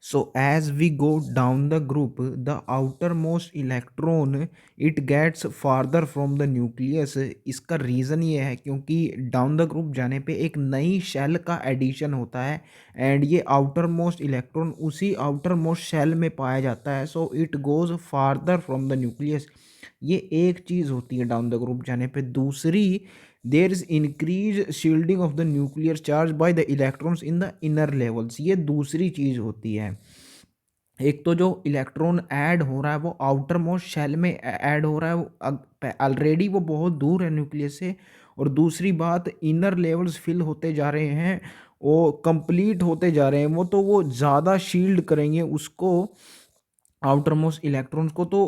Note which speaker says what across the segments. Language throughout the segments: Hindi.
Speaker 1: So as we go down the group, the outermost electron it gets farther from the nucleus. इसका रीज़न ये है क्योंकि डाउन द ग्रुप जाने पे एक नई शेल का एडिशन होता है एंड ये आउटर मोस्ट इलेक्ट्रॉन उसी आउटर मोस्ट शेल में पाया जाता है, so it goes farther from the nucleus. ये एक चीज़ होती है डाउन द ग्रुप जाने पे। दूसरी, there is increase shielding of the nuclear charge by the electrons in the inner levels. ये दूसरी चीज़ होती है। एक तो जो इलेक्ट्रॉन ऐड हो रहा है वो आउटर मोस्ट शेल में ऐड हो रहा है, वो ऑलरेडी वो बहुत दूर है न्यूक्लियस से। और दूसरी बात, इनर लेवल्स फिल होते जा रहे हैं, वो कंप्लीट होते जा रहे हैं, वो ज़्यादा शील्ड करेंगे उसको, आउटर मोस्ट इलेक्ट्रॉन्स को। तो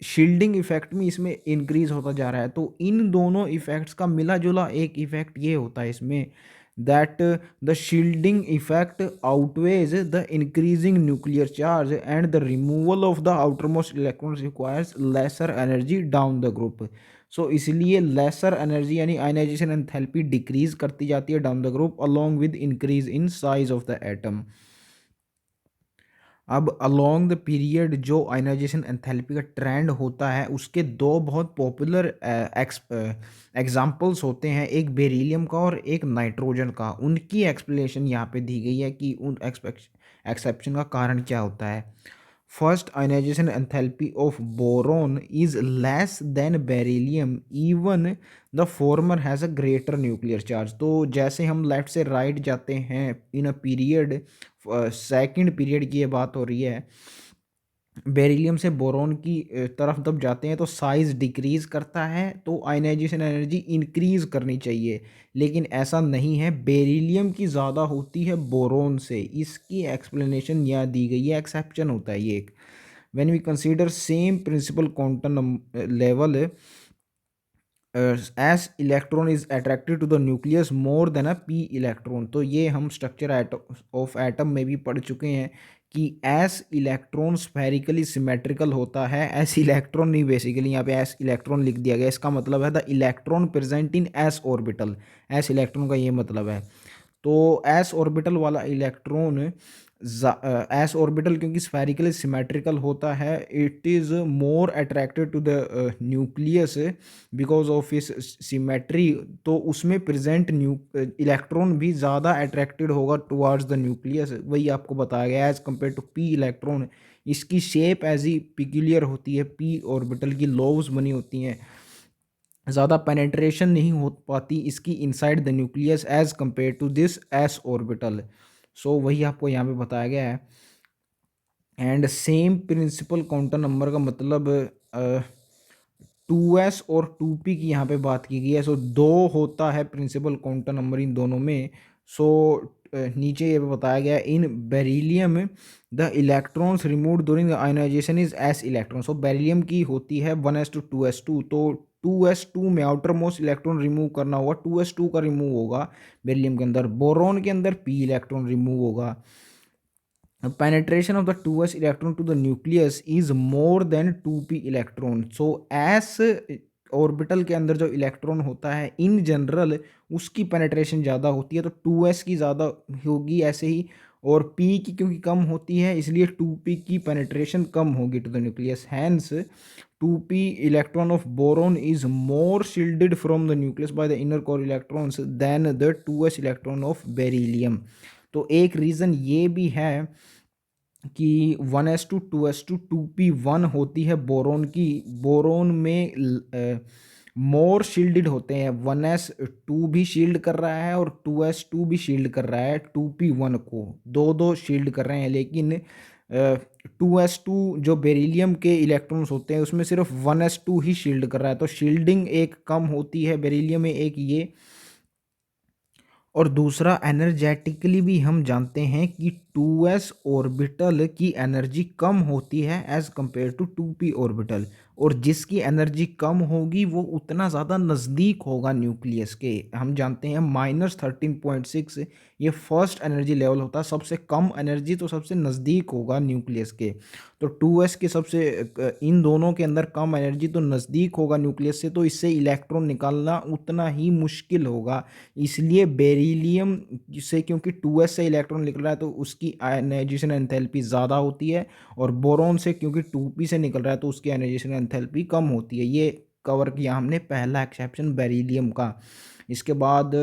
Speaker 1: शील्डिंग इफेक्ट में इसमें इंक्रीज होता जा रहा है। तो इन दोनों इफेक्ट्स का मिला जुला एक इफेक्ट ये होता है इसमें, that the shielding effect outweighs the increasing nuclear charge and the removal of the outermost electrons requires lesser energy down the group. So इसलिए लेसर एनर्जी यानी आयनाइजेशन एंथैल्पी डिक्रीज करती जाती है down the group along with increase in size of the atom. अब अलोंग द पीरियड जो आयनाइजेशन एंथैल्पी का ट्रेंड होता है उसके दो बहुत पॉपुलर एग्जांपल्स होते हैं, एक बेरिलियम का और एक नाइट्रोजन का। उनकी एक्सप्लेनेशन यहाँ पे दी गई है कि उन एक्सेप्शन का कारण क्या होता है। First, ionization enthalpy of boron is less than beryllium even the former has a greater nuclear charge। तो जैसे हम लेफ्ट से राइट जाते हैं इन अ पीरियड, सेकंड पीरियड की ये बात हो रही है, बेरिलियम से बोरोन की तरफ जब जाते हैं तो साइज डिक्रीज करता है, तो आयनाइजेशन एनर्जी इंक्रीज करनी चाहिए, लेकिन ऐसा नहीं है, बेरिलियम की ज़्यादा होती है बोरोन से। इसकी एक्सप्लेनेशन यहाँ दी गई है, एक्सेप्शन होता है ये एक। When we consider same principal quantum level S electron is attracted to the nucleus more than a P electron. तो ये हम स्ट्रक्चर ऑफ एटम में भी पढ़ चुके हैं कि एस इलेक्ट्रॉन स्फेरिकली सिमेट्रिकल होता है। एस इलेक्ट्रॉन नहीं, बेसिकली यहाँ पे एस इलेक्ट्रॉन लिख दिया गया, इसका मतलब है the electron present in S orbital. S electron का ये मतलब है। तो एस ऑर्बिटल वाला इलेक्ट्रॉन, एस ऑर्बिटल क्योंकि स्फेरिकली सिमेट्रिकल होता है, it is more attracted to the nucleus because of इस सिमेट्री। तो उसमें प्रेजेंट इलेक्ट्रॉन भी ज़्यादा अट्रैक्टेड होगा टुवार्ड्स द न्यूक्लियस, वही आपको बताया गया as compare to P electron. इसकी शेप ऐसी पिक्यूलियर होती है, पी ऑर्बिटल की लोब्स बनी होती हैं, ज़्यादा पेनेट्रेशन नहीं हो पाती इसकी inside the nucleus as compare to this S orbital. So वही आपको यहाँ पे बताया गया है। And same principal quantum number का मतलब 2s और 2p की यहाँ पे बात की गई है। सो दो होता है प्रिंसिपल क्वांटम नंबर इन दोनों में। सो नीचे ये बताया गया in beryllium the electrons remove during the ionisation is S electron. So beryllium की होती है 1s to 2s2, तो 2s2 में आउटर मोस्ट इलेक्ट्रॉन रिमूव करना होगा, 2s2 का रिमूव होगा बेरिलियम के अंदर। बोरोन के अंदर p इलेक्ट्रॉन रिमूव होगा। Penetration of the 2s electron to the nucleus is more than 2p electron। so s orbital के अंदर जो इलेक्ट्रॉन होता है इन जनरल उसकी पेनेट्रेशन ज़्यादा होती है, तो 2s की ज़्यादा होगी ऐसे ही, और p की क्योंकि कम होती है इसलिए 2p की पेनेट्रेशन कम होगी to the nucleus. Hence 2p electron of boron is more shielded from the nucleus by the inner core electrons than the 2s electron of beryllium. तो एक रीज़न ये भी है कि 1s to 2s to 2p1 होती है बोरोन की। बोरोन में मोर शील्डेड होते हैं, 1s2 भी शील्ड कर रहा है और 2s2 भी शील्ड कर रहा है 2p1 को, दो दो शील्ड कर रहे हैं। लेकिन 2s2 जो बेरिलियम के इलेक्ट्रॉन्स होते हैं उसमें सिर्फ 1s2 ही शील्ड कर रहा है, तो शील्डिंग एक कम होती है बेरिलियम में, एक ये। और दूसरा, एनर्जेटिकली भी हम जानते हैं कि 2s ऑर्बिटल की एनर्जी कम होती है as compare to 2p orbital. और जिसकी एनर्जी कम होगी वो उतना ज़्यादा नज़दीक होगा न्यूक्लियस के। हम जानते हैं -13.6 ये फर्स्ट एनर्जी लेवल होता है, सबसे कम एनर्जी तो सबसे नज़दीक होगा न्यूक्लियस के। तो 2s के सबसे इन दोनों के अंदर कम एनर्जी तो नज़दीक होगा न्यूक्लियस से, तो इससे इलेक्ट्रॉन निकालना उतना ही मुश्किल होगा। इसलिए बेरिलियम से, क्योंकि 2s से इलेक्ट्रॉन निकल रहा है तो उसकी आयनाइजेशन एंथैल्पी ज़्यादा होती है, और बोरॉन से क्योंकि 2p से निकल रहा है तो उसकी आयनाइजेशन एंथैल्पी कम होती है। ये कवर किया हमने पहला एक्सेप्शन बेरिलियम का। इसके बाद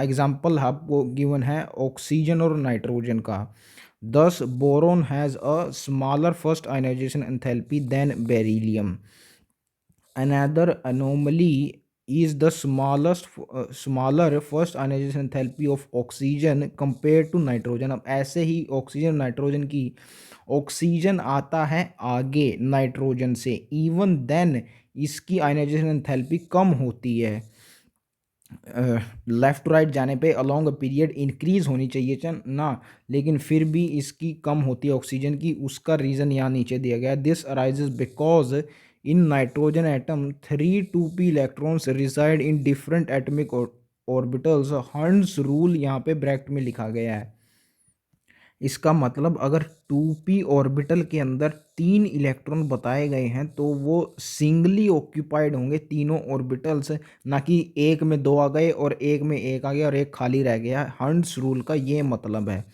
Speaker 1: एग्जाम्पल आपको गिवन है ऑक्सीजन और नाइट्रोजन का। Thus boron has a smaller first ionization enthalpy than beryllium. Another anomaly is the smaller first ionization enthalpy of oxygen compared to nitrogen। अब ऐसे ही ऑक्सीजन नाइट्रोजन की, ऑक्सीजन आता है आगे नाइट्रोजन से, इवन देन इसकी आयनाइजेशन एंथैल्पी कम होती है। लेफ्ट टू राइट जाने पे अलोंग अ पीरियड इंक्रीज होनी चाहिए ना, लेकिन फिर भी इसकी कम होती है ऑक्सीजन की। उसका रीज़न यहाँ नीचे दिया गया है। This arises because in nitrogen atom 3 2p electrons reside in different atomic orbitals. Hund's rule यहाँ पे ब्रैकेट में लिखा गया है। इसका मतलब अगर 2p ऑर्बिटल के अंदर 3 इलेक्ट्रॉन बताए गए हैं तो वो सिंगली ऑक्यूपाइड होंगे तीनों ऑर्बिटल्स, ना कि एक में 2 आ गए और एक में 1 आ गया और एक खाली रह गया। हर्ट्ज रूल का ये मतलब है।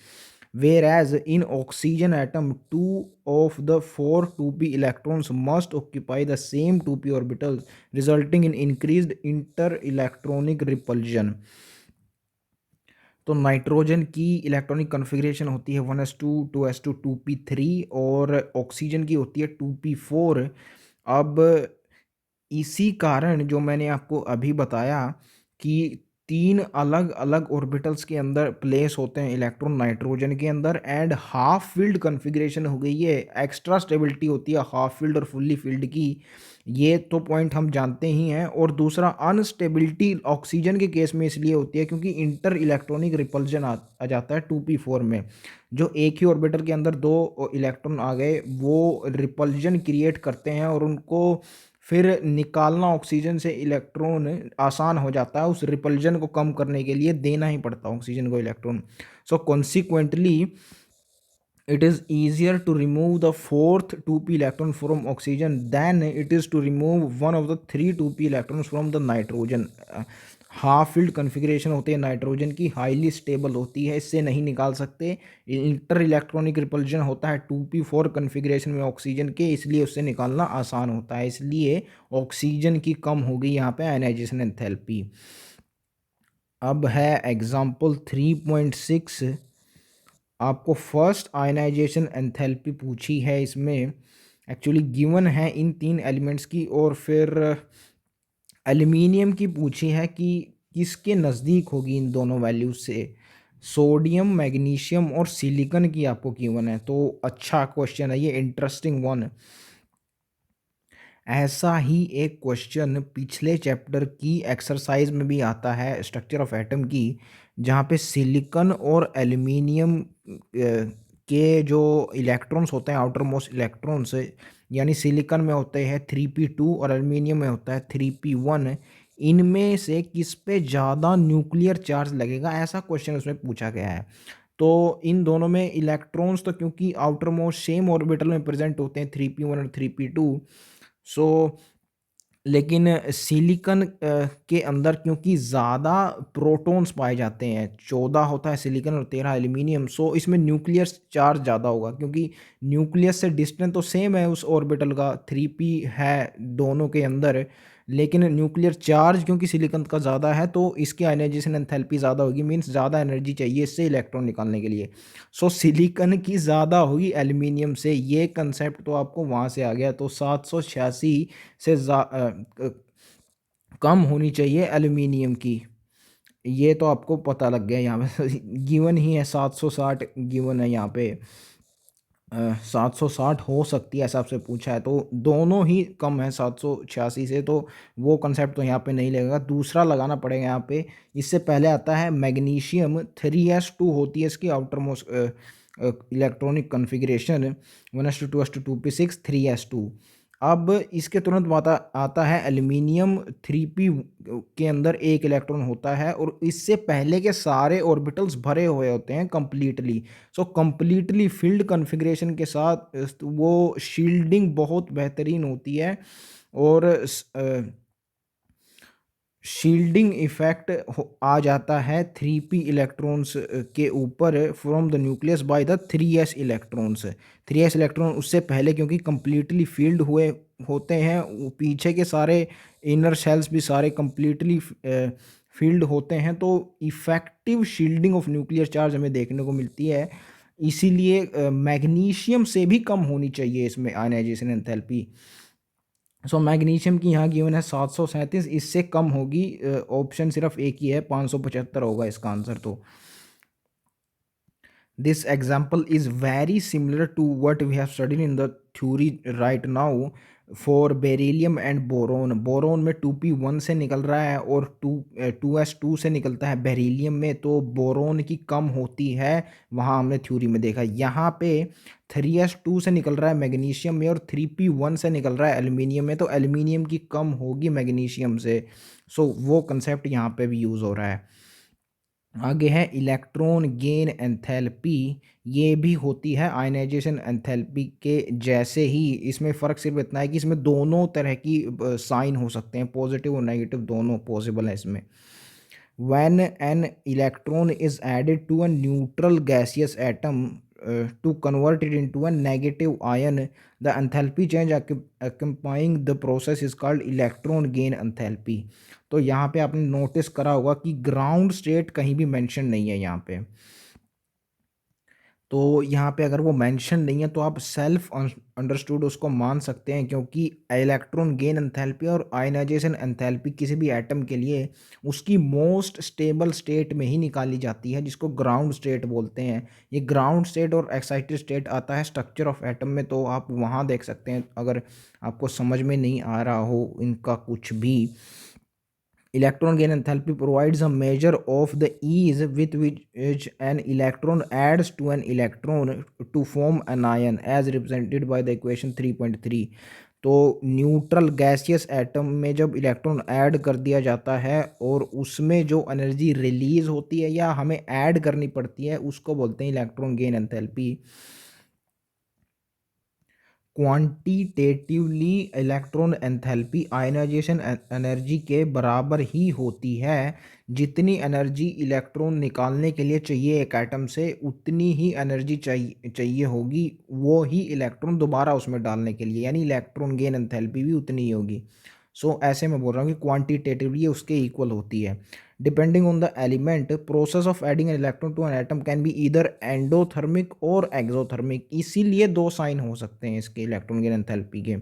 Speaker 1: Whereas in oxygen atom 2 of the 4 2p electrons must occupy the same 2p orbitals, resulting in increased inter-electronic repulsion। तो नाइट्रोजन की इलेक्ट्रॉनिक कॉन्फ़िगरेशन होती है 1s2 2s2 2p3, और ऑक्सीजन की होती है 2p4। अब इसी कारण जो मैंने आपको अभी बताया कि 3 अलग अलग ऑर्बिटल्स के अंदर प्लेस होते हैं इलेक्ट्रॉन नाइट्रोजन के अंदर, एंड हाफ फील्ड कॉन्फ़िगरेशन हो गई है। एक्स्ट्रा स्टेबिलिटी होती है हाफ फील्ड और फुल्ली फील्ड की, ये तो पॉइंट हम जानते ही हैं। और दूसरा अनस्टेबिलिटी ऑक्सीजन के केस में इसलिए होती है क्योंकि इंटर इलेक्ट्रॉनिक रिपल्जन आ जाता है 2p4 में। जो एक ही ऑर्बिटल के अंदर 2 इलेक्ट्रॉन आ गए वो रिपल्जन क्रिएट करते हैं, और उनको फिर निकालना ऑक्सीजन से इलेक्ट्रॉन आसान हो जाता है। उस रिपल्जन को कम करने के लिए देना ही पड़ता है ऑक्सीजन को electron. So consequently it is easier to remove the fourth 2p electron from oxygen than it is to remove one of the 3 2p electrons from the nitrogen। Half field configuration होती है नाइट्रोजन की, हाईली स्टेबल होती है, इससे नहीं निकाल सकते। इंटर इलेक्ट्रॉनिक रिपल्जन होता है 2p4 कन्फिग्रेशन में ऑक्सीजन के, इसलिए उससे निकालना आसान होता है। इसलिए ऑक्सीजन की कम हो गई यहाँ पे आयनाइजेशन एंथैल्पी। अब है एग्जाम्पल 3.6। आपको फर्स्ट आयनाइजेशन एंथैल्पी पूछी है, इसमें एक्चुअली गिवन है इन 3 एलिमेंट्स की, और फिर एल्यूमिनियम की पूछी है कि किसके नज़दीक होगी इन दोनों वैल्यूज से। सोडियम, मैग्नीशियम और सिलिकॉन की आपको गिवन है, तो अच्छा क्वेश्चन है ये, इंटरेस्टिंग वन। ऐसा ही एक क्वेश्चन पिछले चैप्टर की एक्सरसाइज में भी आता है स्ट्रक्चर ऑफ एटम की, जहाँ पे सिलिकॉन और एल्यूमिनियम के जो इलेक्ट्रॉन्स होते हैं, आउटर मोस्ट इलेक्ट्रॉन्स, यानी सिलिकॉन में होते हैं 3p2 और एल्यूमिनियम में होता है 3p1, इनमें से किस पे ज़्यादा न्यूक्लियर चार्ज लगेगा, ऐसा क्वेश्चन उसमें पूछा गया है। तो इन दोनों में इलेक्ट्रॉन्स तो क्योंकि आउटर मोस्ट सेम ऑर्बिटल में प्रेजेंट होते हैं 3p1 और 3p2, सो लेकिन सिलिकॉन के अंदर क्योंकि ज़्यादा प्रोटॉन्स पाए जाते हैं, 14 होता है सिलिकॉन और 13 एल्यूमिनियम, सो इसमें न्यूक्लियर चार्ज ज़्यादा होगा, क्योंकि न्यूक्लियस से डिस्टेंस तो सेम है उस ऑर्बिटल का, 3p है दोनों के अंदर, लेकिन न्यूक्लियर चार्ज क्योंकि सिलिकॉन का ज़्यादा है तो इसकी आयनाइजेशन एंथैल्पी ज़्यादा होगी, मीन्स ज़्यादा एनर्जी चाहिए इससे इलेक्ट्रॉन निकालने के लिए। सो सिलिकॉन की ज़्यादा होगी एल्यूमिनियम से, ये कंसेप्ट तो आपको वहाँ से आ गया। तो 786 से कम होनी चाहिए एल्यूमिनियम की, ये तो आपको पता लग गया। यहाँ पे गिवन ही है 760 गिवन है यहाँ पे, 760 हो सकती है ऐसा आपसे पूछा है, तो दोनों ही कम है 786 से, तो वो कंसेप्ट तो यहाँ पे नहीं लगेगा, दूसरा लगाना पड़ेगा यहाँ पे। इससे पहले आता है मैग्नीशियम, 3s2 होती है इसकी outer most electronic configuration 1s2 2s2 2p6 3s2। अब इसके तुरंत बाद आता है एल्यूमिनियम 3p के अंदर एक इलेक्ट्रॉन होता है और इससे पहले के सारे ऑर्बिटल्स भरे हुए होते हैं completely. So completely filled configuration के साथ वो शील्डिंग बहुत बेहतरीन होती है और शील्डिंग इफेक्ट आ जाता है 3p इलेक्ट्रॉन्स के ऊपर from the nucleus by the 3s electrons. 3s electron उससे पहले क्योंकि कंप्लीटली फील्ड हुए होते हैं, पीछे के सारे इनर शेल्स भी सारे कंप्लीटली फील्ड होते हैं, तो effective shielding of nuclear charge हमें देखने को मिलती है। इसीलिए मैग्नीशियम से भी कम होनी चाहिए इसमें आयनाइजेशन एंथैल्पी। सो मैग्नीशियम की यहाँ गिवन है 737, इससे कम होगी। ऑप्शन सिर्फ एक ही है, 575 होगा इसका आंसर। तो this example is very similar to what we have studied in the theory right now for beryllium and boron। Boron में 2p1 से निकल रहा है और 2s2 से निकलता है बेरिलियम में, तो बोरोन की कम होती है, वहाँ हमने थ्योरी में देखा। यहाँ पे 3s2 से निकल रहा है मैग्नीशियम में और 3p1 से निकल रहा है एल्यूमिनियम में, तो एल्यूमिनियम की कम होगी मैग्नीशियम से। सो वो कंसेप्ट यहाँ पे भी यूज़ हो रहा है। आगे है इलेक्ट्रॉन गेन एंथैल्पी। ये भी होती है आयनाइजेशन एंथैल्पी के जैसे ही, इसमें फ़र्क सिर्फ इतना है कि इसमें दोनों तरह की साइन हो सकते हैं, पॉजिटिव और नेगेटिव दोनों पॉसिबल है इसमें। when an electron is added to a neutral gaseous atom to convert it into a negative ion, the enthalpy change accompanying the process is called electron gain enthalpy। तो यहाँ पे आपने नोटिस करा होगा कि ग्राउंड स्टेट कहीं भी मेंशन नहीं है यहाँ पे। तो यहाँ पे अगर वो मेंशन नहीं है तो आप सेल्फ अंडरस्टूड उसको मान सकते हैं, क्योंकि इलेक्ट्रॉन गेन एंथैल्पी और आयनाइजेशन एंथैल्पी किसी भी एटम के लिए उसकी मोस्ट स्टेबल स्टेट में ही निकाली जाती है, जिसको ग्राउंड स्टेट बोलते हैं। ये ग्राउंड स्टेट और एक्साइटेड स्टेट आता है स्ट्रक्चर ऑफ एटम में, तो आप वहाँ देख सकते हैं अगर आपको समझ में नहीं आ रहा हो इनका कुछ भी। Electron gain enthalpy provides a measure of the ease with which an electron adds to an electron to form an ion as represented by the equation 3.3। तो न्यूट्रल गैसियस एटम में जब इलेक्ट्रॉन ऐड कर दिया जाता है और उसमें जो एनर्जी रिलीज होती है या हमें ऐड करनी पड़ती है, उसको बोलते हैं electron gain enthalpy. Quantitatively electron enthalpy ionization energy के बराबर ही होती है। जितनी एनर्जी इलेक्ट्रॉन निकालने के लिए चाहिए एक एटम से, उतनी ही एनर्जी चाहिए होगी वो ही इलेक्ट्रॉन दोबारा उसमें डालने के लिए, यानी इलेक्ट्रॉन गेन एंथैल्पी भी उतनी ही होगी। सो ऐसे मैं बोल रहा हूँ कि क्वांटिटेटिवली उसके इक्वल होती है। Depending on the element, process of adding an electron to an atom can be either endothermic और एक्सोथर्मिक। इसीलिए दो साइन हो सकते हैं इसके इलेक्ट्रॉन गेन एंथैल्पी के।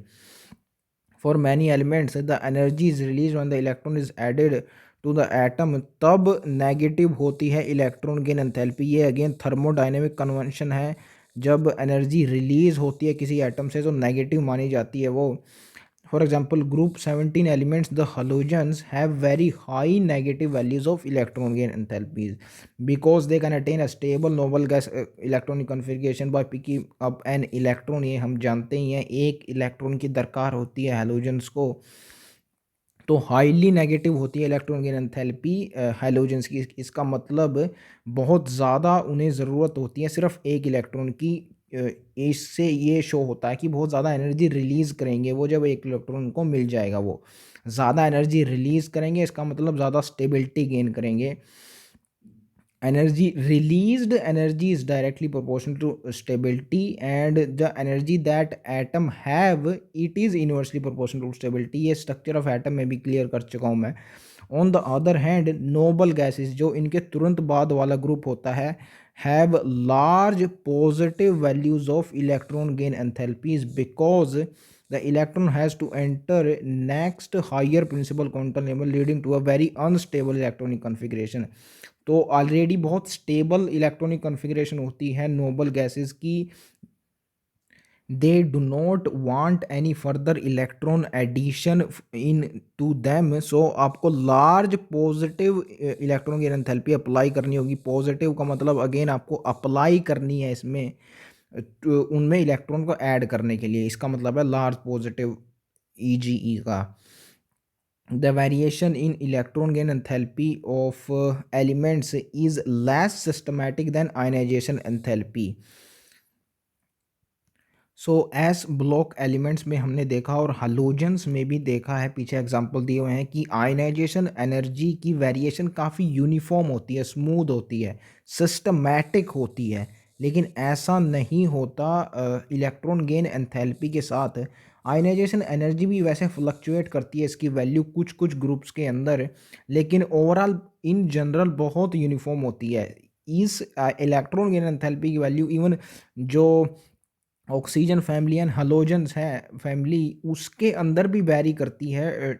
Speaker 1: For many elements the energy is release when the electron is added to the atom, तब नेगेटिव होती है इलेक्ट्रॉन गेन एंथैल्पी। ये अगेन थर्मोडायनेमिक कन्वेंशन है, जब एनर्जी रिलीज होती है किसी एटम से तो नेगेटिव मानी जाती है वो। For example, group 17 elements, the halogens, have very high negative values of electron gain enthalpies because they can attain a stable noble gas electronic configuration by picking up an electron। ये हम जानते ही हैं, एक इलेक्ट्रॉन की दरकार होती है हैलोजेंस को, तो हाईली नेगेटिव होती है इलेक्ट्रॉन गेन एंथैल्पी हैलोजेंस की। इसका मतलब बहुत ज़्यादा उन्हें ज़रूरत होती है सिर्फ एक इलेक्ट्रॉन की। इससे ये शो होता है कि बहुत ज़्यादा एनर्जी रिलीज़ करेंगे वो, जब एक इलेक्ट्रॉन को मिल जाएगा वो ज़्यादा एनर्जी रिलीज़ करेंगे, इसका मतलब ज़्यादा स्टेबिलिटी गेन करेंगे। energy released energy is directly proportional to stability, and the energy that atom have, it is inversely proportional to stability। ये structure of atom में भी clear कर चुका हूँ मैं। on the other hand, noble gases, जो इनके तुरंत बाद वाला ग्रुप होता है, have large positive values of electron gain enthalpies because the electron has to enter next higher principal quantum level leading to a very unstable electronic configuration। तो ऑलरेडी बहुत स्टेबल इलेक्ट्रॉनिक कॉन्फ़िगरेशन होती है नोबल गैसेस की, they do not want any further electron addition in to them, so आपको लार्ज पॉजिटिव इलेक्ट्रॉन की एंथैल्पी अप्लाई करनी होगी। पॉजिटिव का मतलब अगेन आपको अप्लाई करनी है इसमें, तो उनमें इलेक्ट्रॉन को ऐड करने के लिए, इसका मतलब है लार्ज पॉजिटिव ईजीई का। The variation in electron gain enthalpy of elements is less systematic than ionization enthalpy. So S block elements में हमने देखा और हलोजेंस में भी देखा है, पीछे एग्जांपल दिए हुए हैं कि आयनाइजेशन एनर्जी की वेरिएशन काफ़ी यूनिफॉर्म होती है, स्मूथ होती है, सिस्टमैटिक होती है। लेकिन ऐसा नहीं होता इलेक्ट्रॉन गेन एंथैल्पी के साथ। आयनाइजेशन एनर्जी भी वैसे फ्लक्चुएट करती है, इसकी वैल्यू कुछ कुछ ग्रुप्स के अंदर, लेकिन ओवरऑल इन जनरल बहुत यूनिफॉर्म होती है। इस इलेक्ट्रॉन गेन एंथैल्पी की वैल्यू इवन जो ऑक्सीजन फैमिली एंड हलोजेंस है फैमिली, उसके अंदर भी वैरी करती है।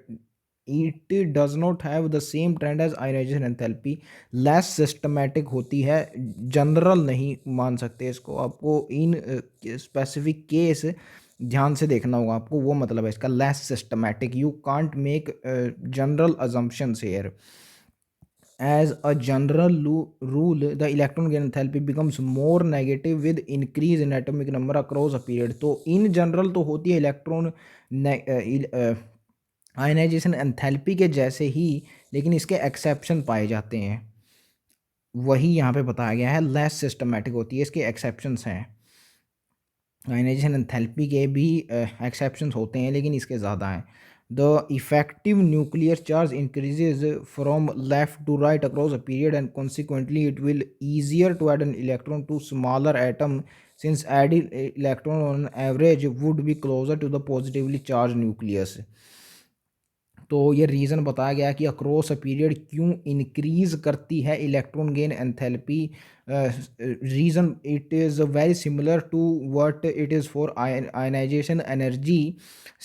Speaker 1: It does not have the same trend as ionization enthalpy, less systematic होती है, जनरल नहीं मान सकते इसको, आपको इन स्पेसिफिक केस ध्यान से देखना होगा आपको, वो मतलब है इसका less systematic. You can't make general assumptions here. As a general rule, the electron gain enthalpy becomes more negative with increase in atomic number across a period. तो in general तो होती है इलेक्ट्रॉन आयनाइजेशन एंथैल्पी के जैसे ही, लेकिन इसके एक्सेप्शन पाए जाते हैं, वही यहाँ पे बताया गया है, लेस सिस्टमैटिक होती है, इसके एक्सेप्शंस हैं। आयनाइजेशन एंथैल्पी के भी एक्सेप्शंस होते हैं, लेकिन इसके ज़्यादा हैं। The effective nuclear charge increases from left to right across a period and consequently it will easier to add an electron to smaller atom since added electron on average would be closer to the positively charge nucleus. तो ये रीज़न बताया गया कि अक्रॉस अ पीरियड क्यों इंक्रीज करती है electron gain enthalpy. Reason it is very similar to what it is for ionization energy.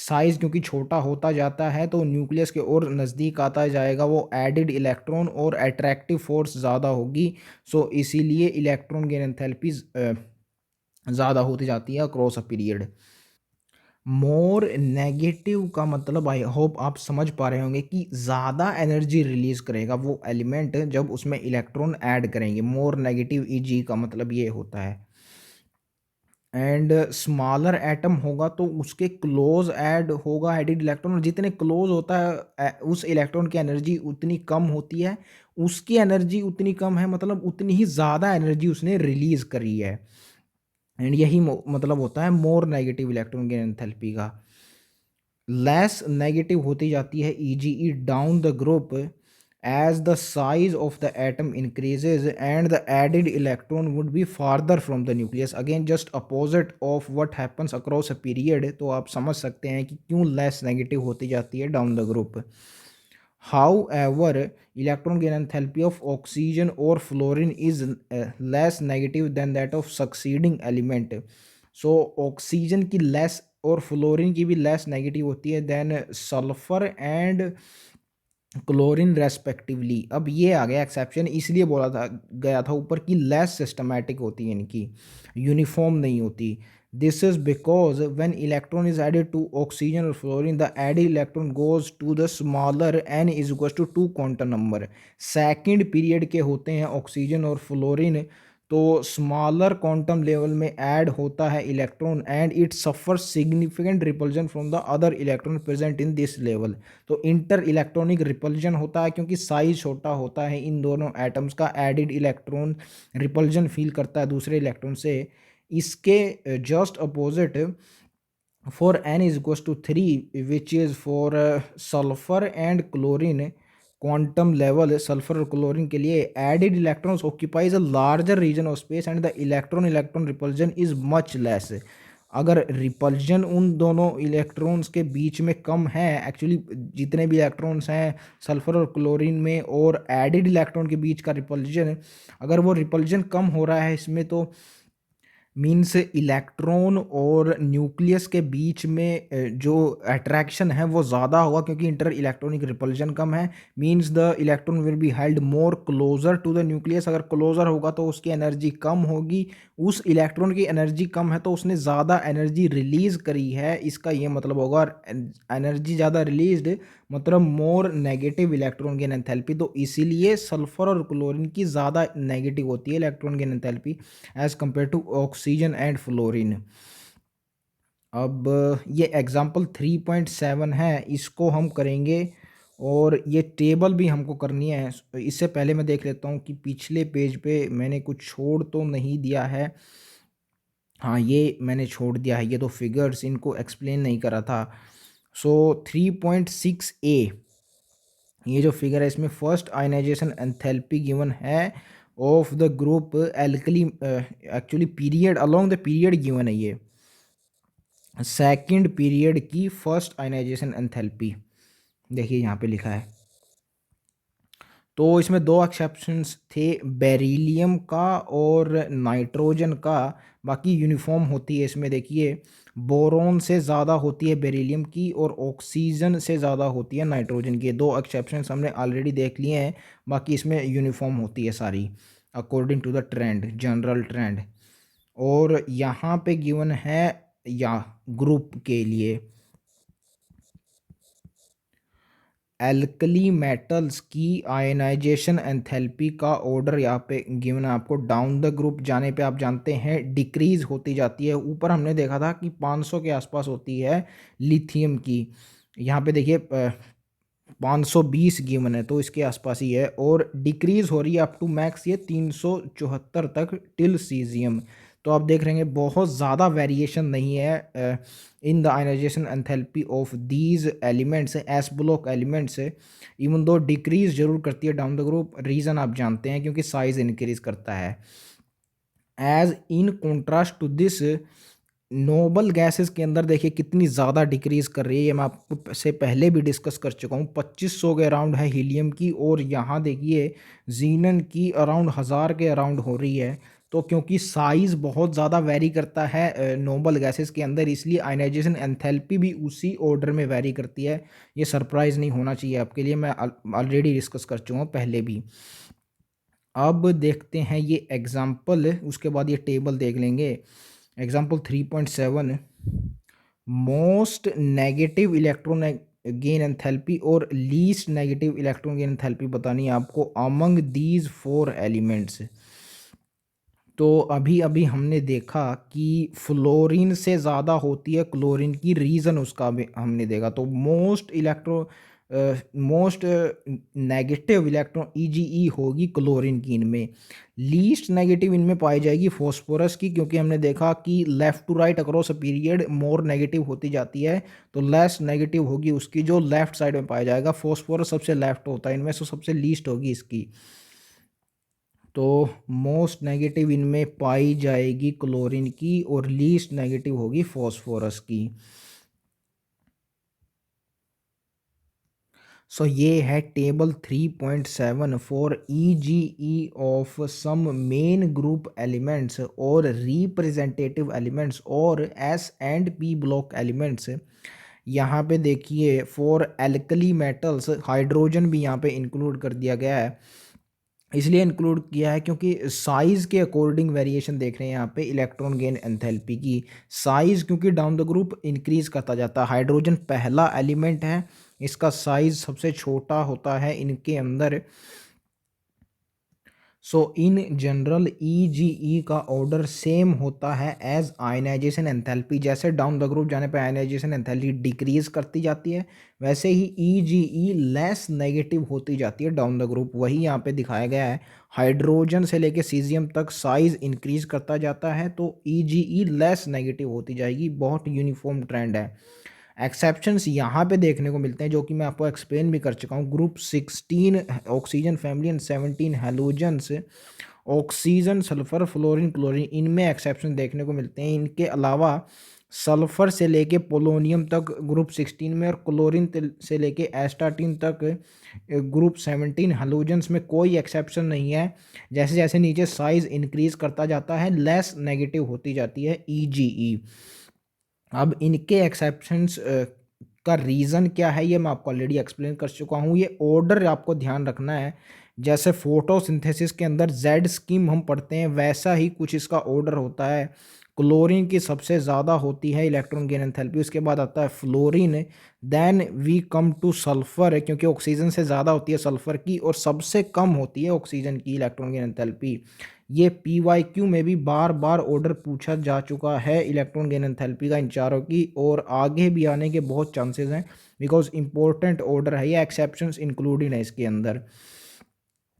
Speaker 1: Size क्योंकि छोटा होता जाता है तो न्यूक्लियस के और नज़दीक आता जाएगा वो एडिड इलेक्ट्रॉन, और अट्रैक्टिव फोर्स ज़्यादा होगी, सो इसीलिए इलेक्ट्रॉन गेन एंथैल्पी ज़्यादा होती जाती है across a period. More negative का मतलब आई होप आप समझ पा रहे होंगे कि ज़्यादा एनर्जी रिलीज करेगा वो एलिमेंट जब उसमें इलेक्ट्रॉन ऐड करेंगे। मोर नेगेटिव ईजी का मतलब ये होता है। एंड स्मॉलर एटम होगा तो उसके क्लोज ऐड होगा एडिड इलेक्ट्रॉन, और जितने क्लोज होता है उस इलेक्ट्रॉन की एनर्जी उतनी कम होती है, उसकी एनर्जी उतनी कम है, मतलब उतनी ही ज़्यादा एनर्जी उसने रिलीज करी है। एंड यही मतलब होता है मोर नेगेटिव इलेक्ट्रॉन की एंथैल्पी का। लेस नेगेटिव होती जाती है EGE down the group as the size of the atom increases and the added electron would be farther from the nucleus, again just opposite of what happens across a period। तो आप समझ सकते हैं कि क्यों लेस नेगेटिव होती जाती है down the group. However, electron gain enthalpy of oxygen or fluorine is less negative than that of succeeding element। So oxygen की लेस और फ्लोरीन की भी लेस नेगेटिव होती है than sulphur and chlorine respectively. अब ये आ गया एक्सेप्शन, इसलिए बोला था गया था ऊपर कि लेस सिस्टमैटिक होती है, इनकी यूनिफॉर्म नहीं होती। This is because when electron is added to oxygen और fluorine the added electron goes to the smaller N is equal to 2 quantum number. Second period के होते हैं ऑक्सीजन और फ्लोरीन, तो स्मॉलर क्वांटम लेवल में ऐड होता है electron and it suffer significant repulsion from the other electron present in this level. तो इंटर इलेक्ट्रॉनिक रिपल्जन होता है क्योंकि साइज छोटा होता है इन दोनों एटम्स का, एडिड इलेक्ट्रॉन रिपल्जन फील करता है दूसरे इलेक्ट्रॉन से। इसके just opposite for n is equals to 3 which is for sulfur and chlorine quantum level, sulfur और chlorine के लिए added electrons occupies a larger region of space and the electron electron repulsion is much less। अगर रिपल्जन उन दोनों इलेक्ट्रॉन्स के बीच में कम है, एक्चुअली जितने भी इलेक्ट्रॉन्स हैं सल्फर और क्लोरीन में और एडिड इलेक्ट्रॉन के बीच का रिपल्जन, अगर वो रिपल्जन कम हो रहा है इसमें, तो मीन्स इलेक्ट्रॉन और न्यूक्लियस के बीच में जो अट्रैक्शन है वो ज़्यादा होगा क्योंकि इंटर इलेक्ट्रॉनिक रिपल्जन कम है। Means the electron will be held more closer to the nucleus. अगर क्लोजर होगा तो उसकी एनर्जी कम होगी, उस इलेक्ट्रॉन की एनर्जी कम है तो उसने ज़्यादा एनर्जी रिलीज़ करी है, इसका ये मतलब होगा। एनर्जी ज़्यादा रिलीज्ड मतलब मोर नेगेटिव इलेक्ट्रॉन गेन एंथैल्पी, तो इसीलिए सल्फर और क्लोरीन की ज़्यादा नेगेटिव होती है electron gain enthalpy as compare to oxygen and fluorine. अब ये एग्जाम्पल 3.7 है, इसको हम करेंगे और ये टेबल भी हमको करनी है। इससे पहले मैं देख लेता हूँ कि पिछले पेज पे मैंने कुछ छोड़ तो नहीं दिया है। हाँ, ये मैंने छोड़ दिया है, ये तो फिगर्स इनको एक्सप्लेन नहीं करा था। सो 3.6 ए, ये जो फिगर है इसमें फर्स्ट आयनाइजेशन एंथैल्पी गिवन है of the group alkali, actually period along the period given है, ये सेकंड पीरियड की फर्स्ट आयनाइजेशन एंथैल्पी देखिए यहाँ पे लिखा है। तो इसमें दो एक्सेप्शंस थे, बेरिलियम का और नाइट्रोजन का, बाकी यूनिफॉर्म होती है इसमें। देखिए बोरोन से ज़्यादा होती है बेरिलियम की और ऑक्सीजन से ज़्यादा होती है नाइट्रोजन की। दो एक्सेप्शंस हमने ऑलरेडी देख लिए हैं, बाकी इसमें यूनिफॉर्म होती है सारी according to the trend, general trend. और यहाँ पे गिवन है या ग्रुप के लिए एल्कली मेटल्स की आयनाइजेशन एंथैल्पी का ऑर्डर यहाँ पे गिवन है आपको। डाउन द ग्रुप जाने पे आप जानते हैं डिक्रीज होती जाती है। ऊपर हमने देखा था कि 500 के आसपास होती है लिथियम की, यहाँ पे देखिए 520 गिवन है तो इसके आसपास ही है, और डिक्रीज हो रही है अप टू मैक्स ये 374 तक टिल सीजियम। तो आप देख रहे हैं बहुत ज़्यादा वेरिएशन नहीं है in the ionization enthalpy of these elements, S block elements. Even though decrease जरूर करती है डाउन द ग्रुप, रीज़न आप जानते हैं क्योंकि साइज इंक्रीज करता है। As in contrast to this noble gases के अंदर देखिए कितनी ज़्यादा डिक्रीज कर रही है, ये मैं आपको से पहले भी डिस्कस कर चुका हूँ। 2500 के अराउंड है हीलियम की, और यहाँ देखिए जीनन की अराउंड 1000 के अराउंड हो रही है। तो क्योंकि साइज़ बहुत ज़्यादा वेरी करता है नोबल गैसेस के अंदर, इसलिए आयनाइजेशन एंथैल्पी भी उसी ऑर्डर में वेरी करती है। ये सरप्राइज़ नहीं होना चाहिए आपके लिए, मैं ऑलरेडी डिस्कस कर चुका हूँ पहले भी। अब देखते हैं ये एग्जाम्पल, उसके बाद ये टेबल देख लेंगे। Example 3.7, most negative electron gain enthalpy और least negative electron gain enthalpy बतानी है आपको अमंग दीज 4 एलिमेंट्स। तो अभी अभी हमने देखा कि फ्लोरीन से ज़्यादा होती है क्लोरीन की, रीज़न उसका भी हमने देखा। तो मोस्ट नेगेटिव इलेक्ट्रॉन ईजीई होगी क्लोरीन की इनमें। लीस्ट नेगेटिव इनमें पाई जाएगी फॉस्फोरस की, क्योंकि हमने देखा कि left to right across a period more negative होती जाती है, तो लेस नेगेटिव होगी उसकी जो लेफ़्ट साइड में पाया जाएगा। फॉस्फोरस सबसे लेफ़्ट होता है इनमें, सो सबसे लीस्ट होगी इसकी। तो मोस्ट नेगेटिव इनमें पाई जाएगी क्लोरीन की और लीस्ट नेगेटिव होगी फॉस्फोरस की। सो ये है table 3.7 for E of some main group elements और रिप्रेजेंटेटिव एलिमेंट्स और S and P block elements. यहाँ पे देखिए फॉर एल्कली मेटल्स हाइड्रोजन भी यहाँ पे इंक्लूड कर दिया गया है, इसलिए इंक्लूड किया है क्योंकि साइज़ के अकॉर्डिंग वेरिएशन देख रहे हैं यहाँ पे इलेक्ट्रॉन गेन एंथैल्पी की। साइज़ क्योंकि डाउन द ग्रुप इंक्रीज करता जाता है, हाइड्रोजन पहला एलिमेंट है, इसका साइज़ सबसे छोटा होता है इनके अंदर। सो इन जनरल ई का ऑर्डर सेम होता है एज आयनाइजेशन एंथैल्पी। जैसे डाउन द ग्रुप जाने पे आयनाइजेशन एंथैल्पी डिक्रीज करती जाती है, वैसे ही ई लेस नेगेटिव होती जाती है डाउन द ग्रुप। वही यहाँ पे दिखाया गया है, हाइड्रोजन से लेके सीजियम तक साइज इंक्रीज करता जाता है, तो ई लेस नेगेटिव होती जाएगी। बहुत यूनिफॉर्म ट्रेंड है। एक्सेप्शंस यहाँ पे देखने को मिलते हैं जो कि मैं आपको एक्सप्लेन भी कर चुका हूँ। Group 16 oxygen family and 17 halogens, oxygen, sulphur, fluorine, chlorine, इनमें एक्सेप्शन देखने को मिलते हैं। इनके अलावा सल्फर से लेके पोलोनियम तक ग्रुप 16 में, और क्लोरीन से लेके एस्टाटीन तक ग्रुप 17 हैलोजेंस में कोई एक्सेप्शन नहीं है। जैसे जैसे नीचे साइज इंक्रीज करता जाता है लेस नेगेटिव होती जाती है ईजीई। अब इनके एक्सेप्शंस का रीज़न क्या है ये मैं आपको ऑलरेडी एक्सप्लेन कर चुका हूँ। ये ऑर्डर आपको ध्यान रखना है, जैसे फोटोसिंथेसिस के अंदर जेड स्कीम हम पढ़ते हैं वैसा ही कुछ इसका ऑर्डर होता है। क्लोरीन की सबसे ज़्यादा होती है इलेक्ट्रॉन गेन एंथैल्पी, उसके बाद आता है fluorine, then we come to sulphur, क्योंकि ऑक्सीजन से ज़्यादा होती है सल्फर की, और सबसे कम होती है ऑक्सीजन की इलेक्ट्रॉन गेन एंथैल्पी। ये PYQ में भी बार बार ऑर्डर पूछा जा चुका है इलेक्ट्रॉन गेन एंथैल्पी का इन चारों की, और आगे भी आने के बहुत चांसेस हैं बिकॉज इंपॉर्टेंट ऑर्डर है ये, एक्सेप्शंस इंक्लूडेड है इसके अंदर।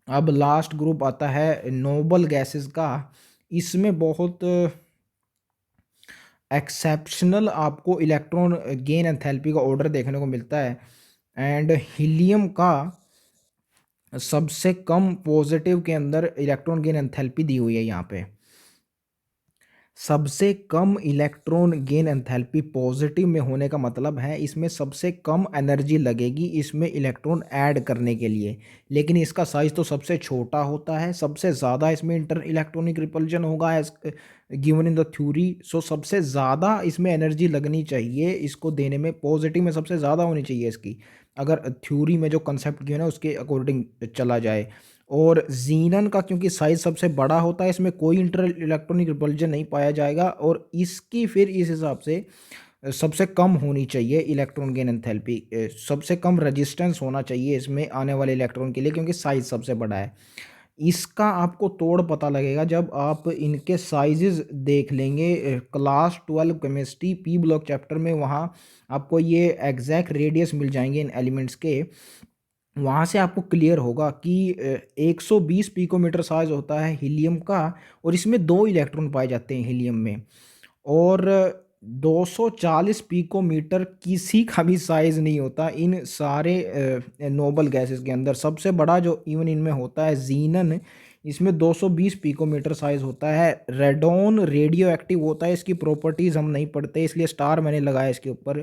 Speaker 1: अब लास्ट ग्रुप आता है नोबल गैसेस का। इसमें बहुत एक्सेप्शनल आपको इलेक्ट्रॉन गेन एंथैल्पी का ऑर्डर देखने को मिलता है, एंड हीलियम का सबसे कम पॉजिटिव के अंदर इलेक्ट्रॉन गेन एंथैल्पी दी हुई है यहाँ पे। सबसे कम इलेक्ट्रॉन गेन एंथैल्पी पॉजिटिव में होने का मतलब है इसमें सबसे कम एनर्जी लगेगी इसमें इलेक्ट्रॉन ऐड करने के लिए, लेकिन इसका साइज तो सबसे छोटा होता है, सबसे ज़्यादा इसमें इंटर इलेक्ट्रॉनिक रिपल्जन होगा as given in the theory. So सबसे ज़्यादा इसमें एनर्जी लगनी चाहिए इसको देने में, पॉजिटिव में सबसे ज़्यादा होनी चाहिए इसकी, अगर थ्योरी में जो कंसेप्ट गिवन है उसके अकॉर्डिंग चला जाए। और जीनन का क्योंकि साइज सबसे बड़ा होता है इसमें कोई इंटर इलेक्ट्रॉनिक रिपल्जन नहीं पाया जाएगा, और इसकी फिर इस हिसाब से सबसे कम होनी चाहिए इलेक्ट्रॉन गेन एंथैल्पी, सबसे कम रेजिस्टेंस होना चाहिए इसमें आने वाले इलेक्ट्रॉन के लिए क्योंकि साइज सबसे बड़ा है। इसका आपको तोड़ पता लगेगा जब आप इनके साइजेस देख लेंगे class 12 chemistry P block chapter में, वहाँ आपको ये एग्जैक्ट रेडियस मिल जाएंगे इन एलिमेंट्स के। वहाँ से आपको क्लियर होगा कि 120 पिकोमीटर साइज होता है हीलियम का, और इसमें 2 इलेक्ट्रॉन पाए जाते हैं हीलियम में, और 240 पिकोमीटर किसी का भी साइज नहीं होता इन सारे नोबल गैसेस के अंदर। सबसे बड़ा जो इवन इनमें होता है जीनन, इसमें 220 पिकोमीटर साइज होता है। रेडोन रेडियो एक्टिव होता है, इसकी प्रॉपर्टीज़ हम नहीं पढ़ते इसलिए स्टार मैंने लगाया इसके ऊपर,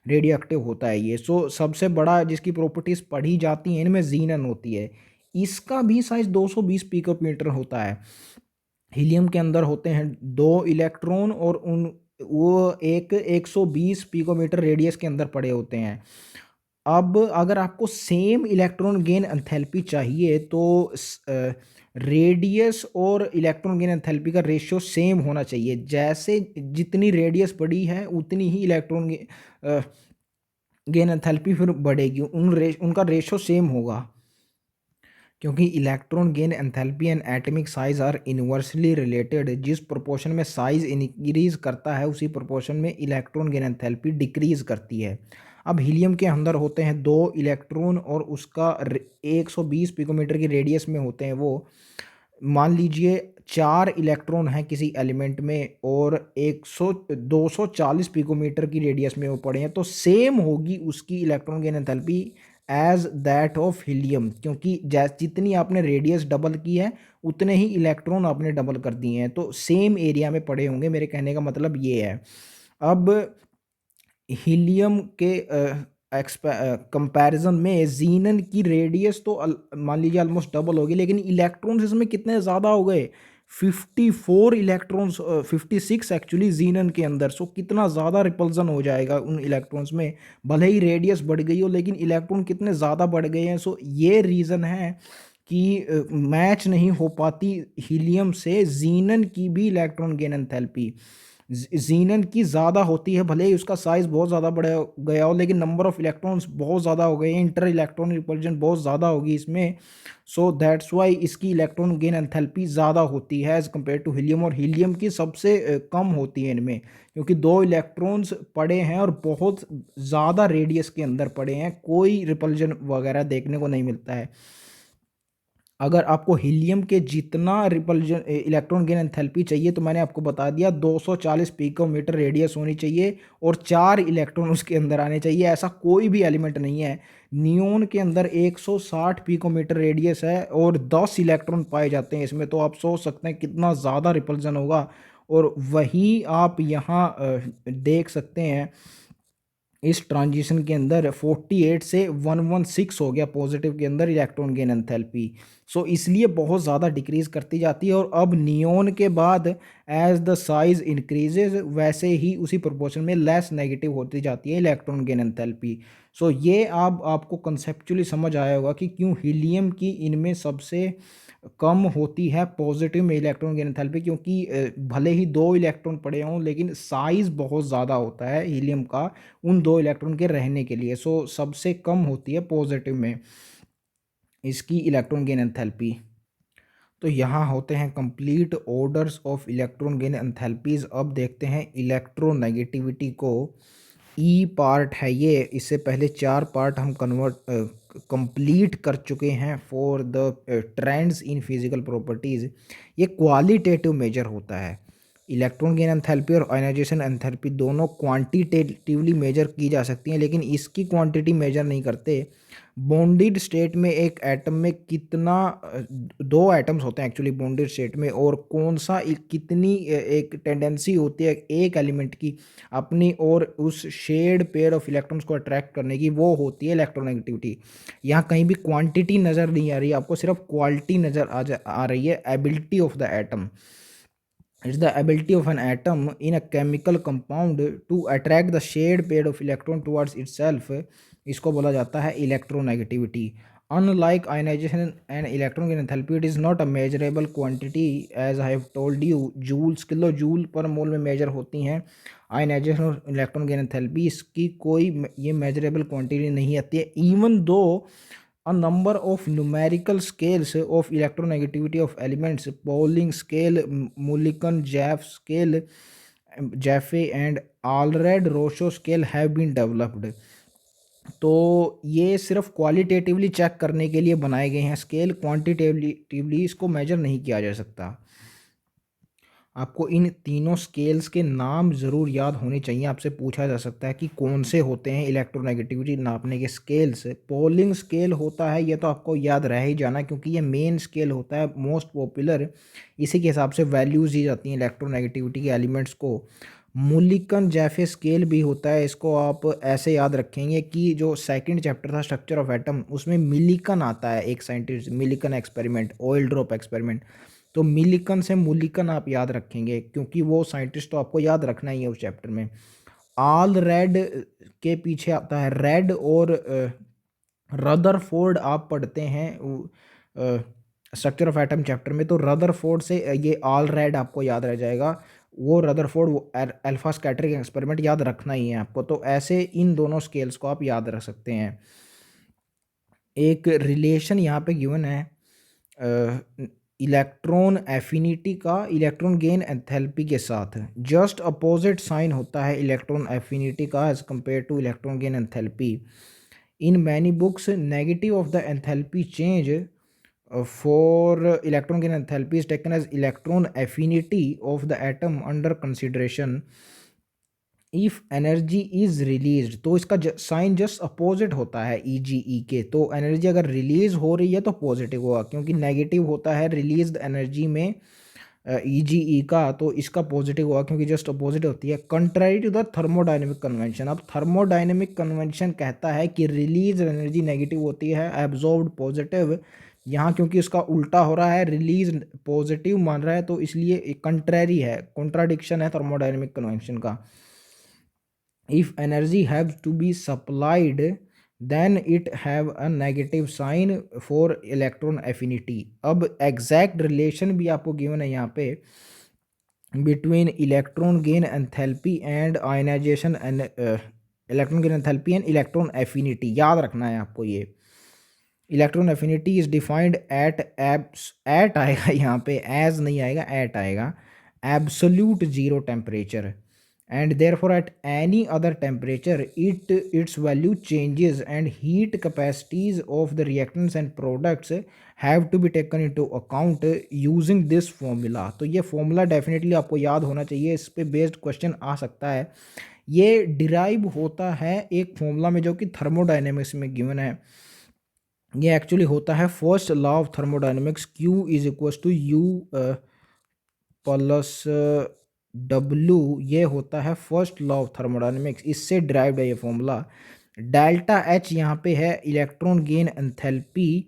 Speaker 1: रेडियो एक्टिव होता है ये। सो सबसे बड़ा जिसकी प्रॉपर्टीज़ पढ़ी जाती हैं इनमें जीनन होती है, इसका भी साइज 220 पिकोमीटर होता है। हीलियम के अंदर होते हैं 2 इलेक्ट्रॉन, और उन वो 120 पिकोमीटर रेडियस के अंदर पड़े होते हैं। अब अगर आपको सेम इलेक्ट्रॉन गेन एंथैल्पी चाहिए तो रेडियस और इलेक्ट्रॉन गेन एंथैल्पी का रेशियो सेम होना चाहिए, जैसे जितनी रेडियस बड़ी है उतनी ही इलेक्ट्रॉन गेन एंथैल्पी फिर बढ़ेगी, उनका रेशियो सेम होगा, क्योंकि electron gain enthalpy and atomic size are inversely related. जिस प्रोपोर्शन में साइज इंक्रीज करता है उसी प्रोपोर्शन में इलेक्ट्रॉन गेन एंथैल्पी डिक्रीज करती है। अब हीलियम के अंदर होते हैं 2 इलेक्ट्रॉन और उसका 120 पिकोमीटर की रेडियस में होते हैं वो। मान लीजिए 4 इलेक्ट्रॉन हैं किसी एलिमेंट में और 240 पिकोमीटर की रेडियस में वो पड़े हैं, तो सेम होगी उसकी electron gain enthalpy as that of helium, क्योंकि जितनी आपने रेडियस डबल की है उतने ही इलेक्ट्रॉन आपने डबल कर दिए हैं, तो सेम एरिया में पड़े होंगे, मेरे कहने का मतलब ये है। अब हीलियम के कंपैरिजन में जीनन की रेडियस तो मान लीजिए ऑलमोस्ट डबल होगी, लेकिन इलेक्ट्रॉन्स इसमें कितने ज़्यादा हो गए, 54 इलेक्ट्रॉन्स, 56 एक्चुअली जीनन के अंदर। सो कितना ज़्यादा रिपल्जन हो जाएगा उन इलेक्ट्रॉन्स में, भले ही रेडियस बढ़ गई हो लेकिन इलेक्ट्रॉन कितने ज़्यादा बढ़ गए हैं। सो ये रीज़न है कि मैच नहीं हो पाती हीलियम से जीनन की भी इलेक्ट्रॉन गेन एंथैल्पी। जीनन की ज़्यादा होती है, भले ही उसका साइज़ बहुत ज़्यादा बढ़ गया हो लेकिन नंबर ऑफ़ इलेक्ट्रॉन्स बहुत ज़्यादा हो गए हैं, इंटर इलेक्ट्रॉन रिपल्जन बहुत ज़्यादा होगी इसमें। सो दैट्स वाई इसकी इलेक्ट्रॉन गेन एंथैल्पी ज़्यादा होती है एज़ कम्पेयर टू हीलियम, और हीलियम की सबसे कम होती है इनमें, क्योंकि 2 इलेक्ट्रॉन्स पड़े हैं और बहुत ज़्यादा रेडियस के अंदर पड़े हैं, कोई रिपल्जन वगैरह देखने को नहीं मिलता है। अगर आपको हीलियम के जितना रिपल्जन इलेक्ट्रॉन गेन एंथैल्पी चाहिए तो मैंने आपको बता दिया 240 पिकोमीटर रेडियस होनी चाहिए और 4 इलेक्ट्रॉन उसके अंदर आने चाहिए। ऐसा कोई भी एलिमेंट नहीं है। नियोन के अंदर 160 पिकोमीटर रेडियस है और 10 इलेक्ट्रॉन पाए जाते हैं इसमें, तो आप सोच सकते हैं कितना ज़्यादा रिपल्जन होगा। और वही आप यहाँ देख सकते हैं इस ट्रांजिशन के अंदर 48 से 116 हो गया पॉजिटिव के अंदर इलेक्ट्रॉन गेन एंथैल्पी। सो इसलिए बहुत ज़्यादा डिक्रीज करती जाती है, और अब नियोन के बाद एज द साइज इंक्रीजेज वैसे ही उसी प्रोपोर्शन में लेस नेगेटिव होती जाती है इलेक्ट्रॉन गेन एंथैल्पी। सो ये आपको कंसेप्चुअली समझ आया होगा कि क्यों हीलियम की इनमें सबसे कम होती है पॉजिटिव में इलेक्ट्रॉन गेन एंथैल्पी, क्योंकि भले ही 2 इलेक्ट्रॉन पड़े हों लेकिन साइज बहुत ज़्यादा होता है हीलियम का उन 2 इलेक्ट्रॉन के रहने के लिए। सो सबसे कम होती है पॉजिटिव में इसकी इलेक्ट्रॉन गेन एंथैल्पी। तो यहाँ होते हैं complete orders of electron gain enthalpies. अब देखते हैं इलेक्ट्रोनेगेटिविटी को। ई पार्ट है ये, इससे पहले 4 पार्ट हम कंप्लीट कर चुके हैं for the trends in physical properties. ये क्वालिटेटिव मेजर होता है। इलेक्ट्रॉन गेन एंथैल्पी और आयनाइजेशन एंथैल्पी दोनों क्वांटिटेटिवली मेजर की जा सकती हैं, लेकिन इसकी क्वांटिटी मेजर नहीं करते। बॉन्डेड स्टेट में एक एटम में कितना 2 एटम्स होते हैं एक्चुअली बॉन्डेड स्टेट में, और कौन सा कितनी एक टेंडेंसी होती है एक एलिमेंट की अपनी और उस शेड पेयर ऑफ इलेक्ट्रॉन्स को अट्रैक्ट करने की, वो होती है इलेक्ट्रोनेगेटिविटी। यहाँ कहीं भी क्वांटिटी नज़र नहीं आ रही, आपको सिर्फ क्वालिटी नज़र आ रही है, ability of the atom. It's the ability of an atom in a chemical compound to attract the shared pair of electron towards itself। इसको बोला जाता है electronegativity. Unlike ionization and electron gain enthalpy, it is not a measurable quantity as I have told you। Joules kilo joule per mole में मेजर होती हैं आयनाइजेशन और इलेक्ट्रॉन गेन एंथैल्पी। इसकी कोई ये मेजरेबल क्वांटिटी नहीं आती है, even though a number of numerical scales of electronegativity of elements, Pauling scale, Mulliken Jaffe scale, Jaffe and Allred-Roscoe scale have been developed। तो ये सिर्फ क्वालिटेटिवली चेक करने के लिए बनाए गए हैं स्केल, क्वांटिटेटिवली इसको मेजर नहीं किया जा सकता। आपको इन तीनों स्केल्स के नाम ज़रूर याद होने चाहिए। आपसे पूछा जा सकता है कि कौन से होते हैं इलेक्ट्रोनेगेटिविटी नापने के स्केल्स। पोलिंग स्केल होता है, ये तो आपको याद रह ही जाना क्योंकि ये मेन स्केल होता है मोस्ट पॉपुलर। इसी के हिसाब से वैल्यूज़ दी जाती हैं इलेक्ट्रोनेगेटिविटी के एलिमेंट्स को। मुलिकन जैफे स्केल भी होता है, इसको आप ऐसे याद रखेंगे कि जो सेकंड चैप्टर था स्ट्रक्चर ऑफ एटम उसमें मिलिकन आता है, एक scientist Millikan experiment, oil drop experiment. तो मिलिकन से मुलिकन आप याद रखेंगे क्योंकि वो साइंटिस्ट तो आपको याद रखना ही है उस चैप्टर में। ऑल रेड के पीछे आता है रेड, और रदरफोर्ड आप पढ़ते हैं स्ट्रक्चर ऑफ एटम चैप्टर में, तो रदरफोर्ड से ये ऑल रेड आपको याद रह जाएगा। वो रदरफोर्ड वो अल्फा स्कैटरिंग एक्सपेरिमेंट याद रखना ही है आपको। तो ऐसे इन दोनों स्केल्स को आप याद रख सकते हैं। एक रिलेशन यहाँ पे गिवन है इलेक्ट्रॉन एफिनिटी का इलेक्ट्रॉन गेन एंथैल्पी के साथ। जस्ट अपोजिट साइन होता है इलेक्ट्रॉन एफिनिटी का as compare to electron gain enthalpy. In many books negative of the enthalpy change for electron gain enthalpy is taken as electron affinity of the atom under consideration if energy is released। तो इसका साइन जस्ट अपोजिट होता है EGE के। तो एनर्जी अगर रिलीज हो रही है तो पॉजिटिव होगा, क्योंकि नेगेटिव होता है रिलीज एनर्जी में EGE का, तो इसका पॉजिटिव होगा क्योंकि जस्ट अपोजिट होती है। Contrary to the thermodynamic convention. अब थर्मोडाइनमिक कन्वेंशन कहता है कि रिलीज एनर्जी नेगेटिव होती है, एब्जॉर्ब्ड पॉजिटिव। यहाँ क्योंकि उसका उल्टा हो रहा है, रिलीज पॉजिटिव मान रहा है, तो इसलिए कंट्रेरी है, कॉन्ट्राडिक्शन है थर्मोडाइनमिक कन्वेंशन का। If energy have to be supplied then it have a negative sign for electron affinity. अब एग्जैक्ट रिलेशन भी आपको गिवन है यहाँ पे between electron gain enthalpy and ionization and electron gain enthalpy and electron affinity. याद रखना है आपको ये। Electron affinity is defined at आएगा यहाँ पे, एज नहीं आएगा, एट आएगा, absolute zero temperature, and therefore at any other temperature its value changes and heat capacities of the reactants and products have to be taken into account using this formula। तो ये फॉर्मूला डेफिनेटली आपको याद होना चाहिए, इस पे बेस्ड क्वेश्चन आ सकता है। ये डिराइव होता है एक फॉर्मूला में जो कि थर्मोडाइनमिक्स में गिवन है। ये एक्चुअली होता है first law of thermodynamics, Q is equal to U plus W ये होता है फर्स्ट लॉ ऑफ थर्मोडायनेमिक्स, इससे डिराइव्ड है ये फॉर्मूला। डेल्टा एच यहाँ पे है electron gain enthalpy,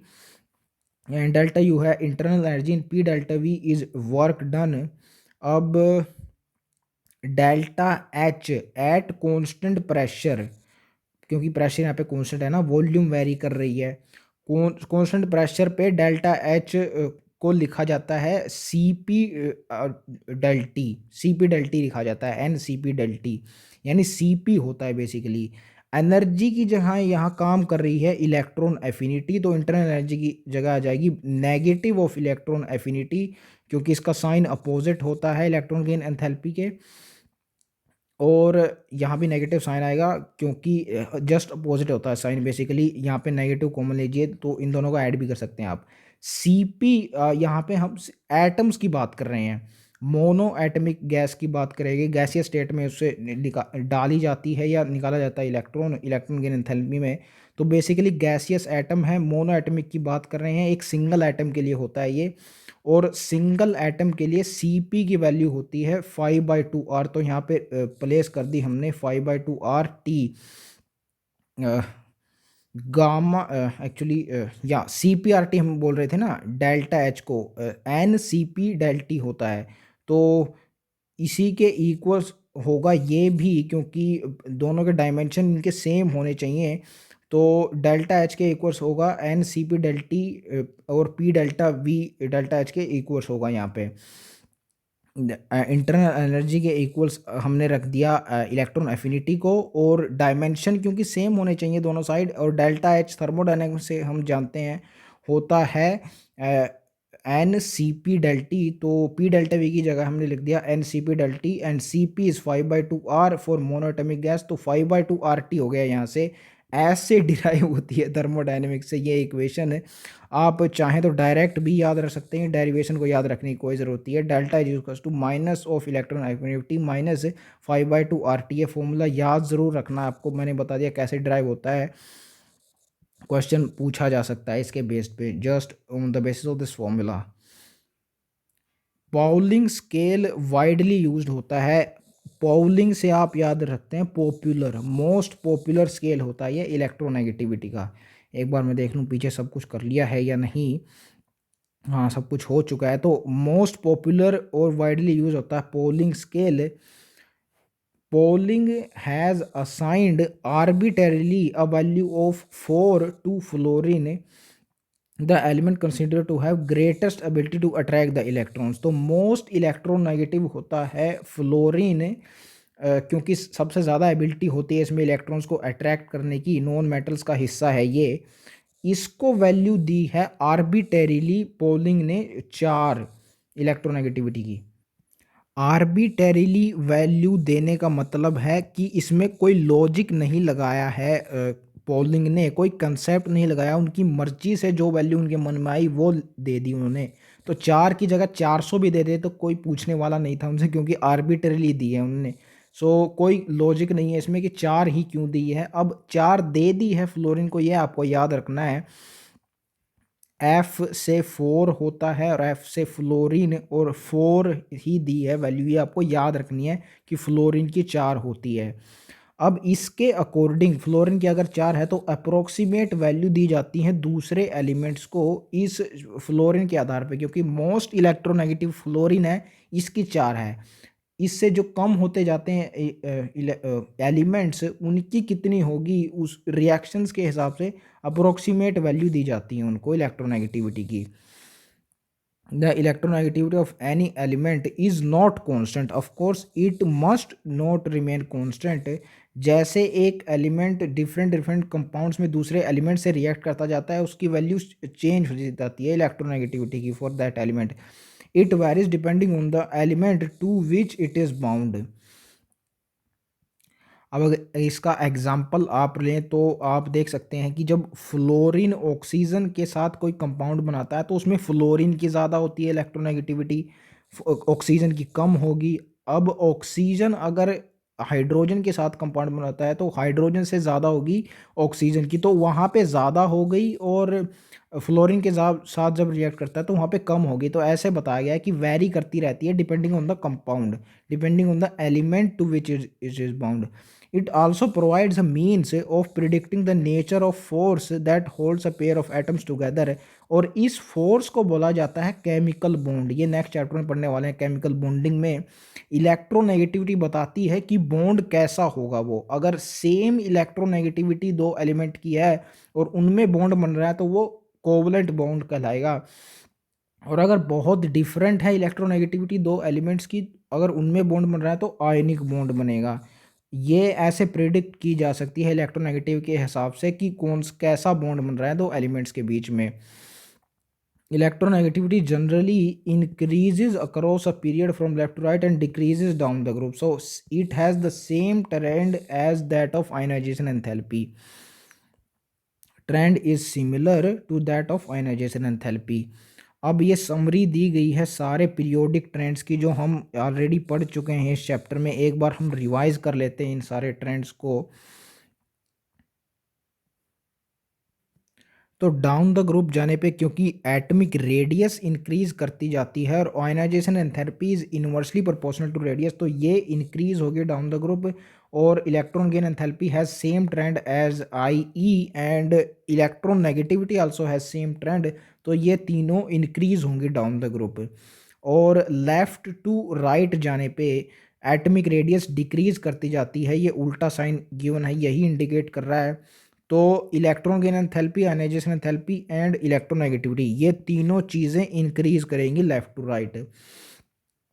Speaker 1: and delta U है internal energy, and P delta V is work done. अब delta H at constant pressure, क्योंकि प्रेशर यहाँ पे कांस्टेंट है ना, वॉल्यूम वेरी कर रही है, कांस्टेंट प्रेशर पे डेल्टा एच को लिखा जाता है C P del T, C P del T लिखा जाता है, N C P del T, यानी सी पी होता है बेसिकली। एनर्जी की जगह यहाँ काम कर रही है इलेक्ट्रॉन एफिनिटी, तो इंटरनल एनर्जी की जगह आ जाएगी नेगेटिव ऑफ इलेक्ट्रॉन एफिनिटी, क्योंकि इसका साइन अपोजिट होता है इलेक्ट्रॉन गेन एंथैल्पी के। और यहाँ भी नेगेटिव साइन आएगा क्योंकि जस्ट अपोजिट होता है साइन बेसिकली, यहाँ पे नेगेटिव कॉमन लीजिए तो इन दोनों को ऐड भी कर सकते हैं आप। सी पी, यहाँ पे हम एटम्स की बात कर रहे हैं, मोनो एटमिक गैस की बात करेंगे, गैसीय स्टेट में उससे डाली जाती है या निकाला जाता है इलेक्ट्रॉन, इलेक्ट्रॉन गेन एंथैल्पी में। तो बेसिकली गैसियस एटम है, मोनो एटमिक की बात कर रहे हैं, एक सिंगल एटम के लिए होता है ये, और सिंगल एटम के लिए सी पी की वैल्यू होती है 5/2 R। तो यहाँ पे प्लेस कर दी हमने 5/2 R टी गामा, एक्चुअली या सी पी आर टी हम बोल रहे थे ना, डेल्टा एच को N C P del T होता है, तो इसी के इक्वल्स होगा ये भी, क्योंकि दोनों के डायमेंशन इनके सेम होने चाहिए। तो डेल्टा एच के इक्वल्स होगा N C P del T, और P delta V delta H के इक्वल्स होगा यहाँ पे। इंटरनल एनर्जी के इक्वल्स हमने रख दिया इलेक्ट्रॉन एफिनिटी को, और डायमेंशन क्योंकि सेम होने चाहिए दोनों साइड, और डेल्टा एच थर्मोडायनेमिक्स से हम जानते हैं होता है N C P del T, तो पी डेल्टा वी की जगह हमने लिख दिया N C P del T, and C P is 5/2 R for monoatomic gas, तो 5/2 RT हो गया यहाँ से। ऐसे डिराइव होती है थर्मोडायनेमिक्स से ये इक्वेशन। आप चाहें तो डायरेक्ट भी याद रख सकते हैं, डेरिवेशन को याद रखने की कोई ज़रूरत नहीं है। Delta is equals to minus of electron affinity minus 5/2 RT, ये फॉर्मूला याद ज़रूर रखना, आपको मैंने बता दिया कैसे ड्राइव होता है, क्वेश्चन पूछा जा सकता है इसके बेस पे, just on the basis of this formula. Pauling scale widely used होता है, पाउलिंग से आप याद रखते हैं पॉपुलर, मोस्ट पॉपुलर स्केल होता है ये इलेक्ट्रोनेगेटिविटी का। एक बार मैं देख लूँ पीछे सब कुछ कर लिया है या नहीं, हाँ सब कुछ हो चुका है। तो मोस्ट पॉपुलर और वाइडली यूज होता है Pauling scale. Pauling has assigned arbitrarily a value of 4 to fluorine, the element consider to have greatest ability to attract the electrons. तो मोस्ट इलेक्ट्रॉन नेगेटिव होता है फ्लोरीन, क्योंकि सबसे ज़्यादा एबिलिटी होती है इसमें इलेक्ट्रॉन्स को अट्रैक्ट करने की, नॉन मेटल्स का हिस्सा है ये। इसको वैल्यू दी है आर्बिटरीली पोलिंग ने 4 इलेक्ट्रोनेगेटिविटी की। आर्बिटरीली वैल्यू देने का मतलब है कि इसमें कोई लॉजिक नहीं लगाया है, पोलिंग ने कोई कंसेप्ट नहीं लगाया, उनकी मर्जी से जो वैल्यू उनके मन में आई वो दे दी उन्होंने। तो 4 की जगह 400 भी दे दे तो कोई पूछने वाला नहीं था उनसे, क्योंकि आर्बिटरीली दी है उन्होंने। सो कोई लॉजिक नहीं है इसमें कि 4 ही क्यों दी है। अब 4 दे दी है फ्लोरीन को, ये आपको याद रखना है। एफ से 4 होता है और एफ से फ्लोरीन, और 4 ही दी है वैल्यू, ये आपको याद रखनी है कि फ्लोरीन की 4 होती है। अब इसके अकॉर्डिंग फ्लोरीन की अगर 4 है तो अप्रोक्सीमेट वैल्यू दी जाती है दूसरे एलिमेंट्स को इस फ्लोरीन के आधार पे, क्योंकि मोस्ट इलेक्ट्रोनेगेटिव फ्लोरीन है, इसकी 4 है। इससे जो कम होते जाते हैं एलिमेंट्स, उनकी कितनी होगी उस रिएक्शंस के हिसाब से अप्रोक्सीमेट वैल्यू दी जाती है उनको इलेक्ट्रोनेगेटिविटी की। The electronegativity of any element is not constant, of course it must not remain constant. जैसे एक एलिमेंट डिफरेंट डिफरेंट कंपाउंड्स में दूसरे एलिमेंट से रिएक्ट करता जाता है, उसकी वैल्यू चेंज हो जाती है इलेक्ट्रोनेगेटिविटी की for that element. It varies depending on the element to which it is bound. अब अगर इसका एग्जाम्पल आप लें तो आप देख सकते हैं कि जब फ्लोरीन ऑक्सीजन के साथ कोई कंपाउंड बनाता है तो उसमें फ्लोरीन की ज़्यादा होती है इलेक्ट्रोनेगेटिविटी, ऑक्सीजन की कम होगी। अब ऑक्सीजन अगर हाइड्रोजन के साथ कंपाउंड बनाता है तो हाइड्रोजन से ज़्यादा होगी ऑक्सीजन की, तो वहाँ पे ज़्यादा हो गई, और फ्लोरीन के साथ जब रिएक्ट करता है तो वहाँ पे कम होगी। तो ऐसे बताया गया है कि वैरी करती रहती है depending on the compound, depending on the element to which is bound. It also provides a means of predicting the nature of force that holds a pair of atoms together। और इस फोर्स को बोला जाता है केमिकल बॉन्ड। ये नेक्स्ट चैप्टर में पढ़ने वाले हैं। केमिकल बॉन्डिंग में इलेक्ट्रोनेगेटिविटी बताती है कि बॉन्ड कैसा होगा। वो अगर सेम इलेक्ट्रोनेगेटिविटी दो एलिमेंट की है और उनमें बॉन्ड बन रहा है तो वो कोवलेंट बॉन्ड कहलाएगा। और अगर बहुत डिफरेंट है इलेक्ट्रोनेगेटिविटी दो एलिमेंट्स की, अगर उनमें बॉन्ड बन रहा है तो आयनिक बॉन्ड बनेगा। ये ऐसे प्रिडिक्ट की जा सकती है इलेक्ट्रोनेगेटिव के हिसाब से कि कैसा बॉन्ड बन रहा है दो एलिमेंट्स के बीच में। Electronegativity generally increases across a period from left to right and decreases down the group. So it has the same trend as that of ionization enthalpy. Trend is similar to that of ionization enthalpy. अब ये समरी दी गई है सारे पीरियोडिक ट्रेंड्स की जो हम ऑलरेडी पढ़ चुके हैं इस चैप्टर में। एक बार हम रिवाइज कर लेते हैं इन सारे ट्रेंड्स को। तो डाउन द ग्रुप जाने पे क्योंकि एटमिक रेडियस इंक्रीज करती जाती है और ionization enthalpy is inversely proportional to radius, तो ये इंक्रीज होगी डाउन द ग्रुप। और electron gain enthalpy has same trend as I E and electron negativity also has same trend. तो ये तीनों इंक्रीज होंगी डाउन द ग्रुप। और लेफ्ट टू राइट जाने पे एटमिक रेडियस डिक्रीज करती जाती है। ये उल्टा साइन गिवन है, यही इंडिकेट कर रहा है। तो electron gain enthalpy, ionisation enthalpy and electronegativity ये तीनों चीज़ें इंक्रीज करेंगी left to right.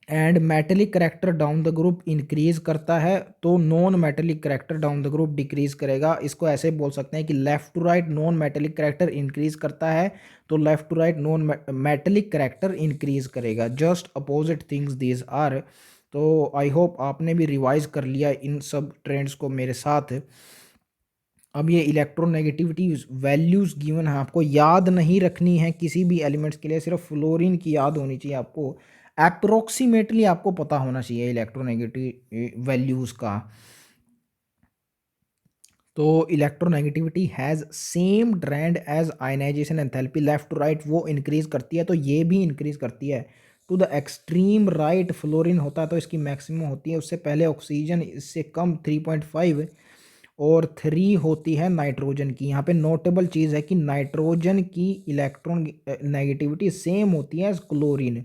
Speaker 1: And metallic character down the group increase करता है तो non metallic character down the group decrease करेगा। इसको ऐसे बोल सकते हैं कि left to right non metallic character increase करता है तो left to right non metallic character increase करेगा। Just opposite things these are. तो आई होप आपने भी रिवाइज कर लिया इन सब ट्रेंड्स को मेरे साथ। अब ये इलेक्ट्रोनेगेटिविटी वैल्यूज़ गिवन है, आपको याद नहीं रखनी है किसी भी एलिमेंट्स के लिए, सिर्फ फ्लोरीन की याद होनी चाहिए आपको। अप्रोक्सीमेटली आपको पता होना चाहिए इलेक्ट्रोनेगेटिव वैल्यूज़ का। तो electronegativity has same trend as ionization enthalpy, left to right वो इंक्रीज करती है तो ये भी इंक्रीज करती है। To the extreme right fluorine होता है तो इसकी मैक्सिमम होती है, उससे पहले ऑक्सीजन, इससे कम 3.5, और 3 होती है नाइट्रोजन की। यहाँ पे नोटेबल चीज़ है कि नाइट्रोजन की इलेक्ट्रॉन नेगेटिविटी सेम होती है एज क्लोरीन।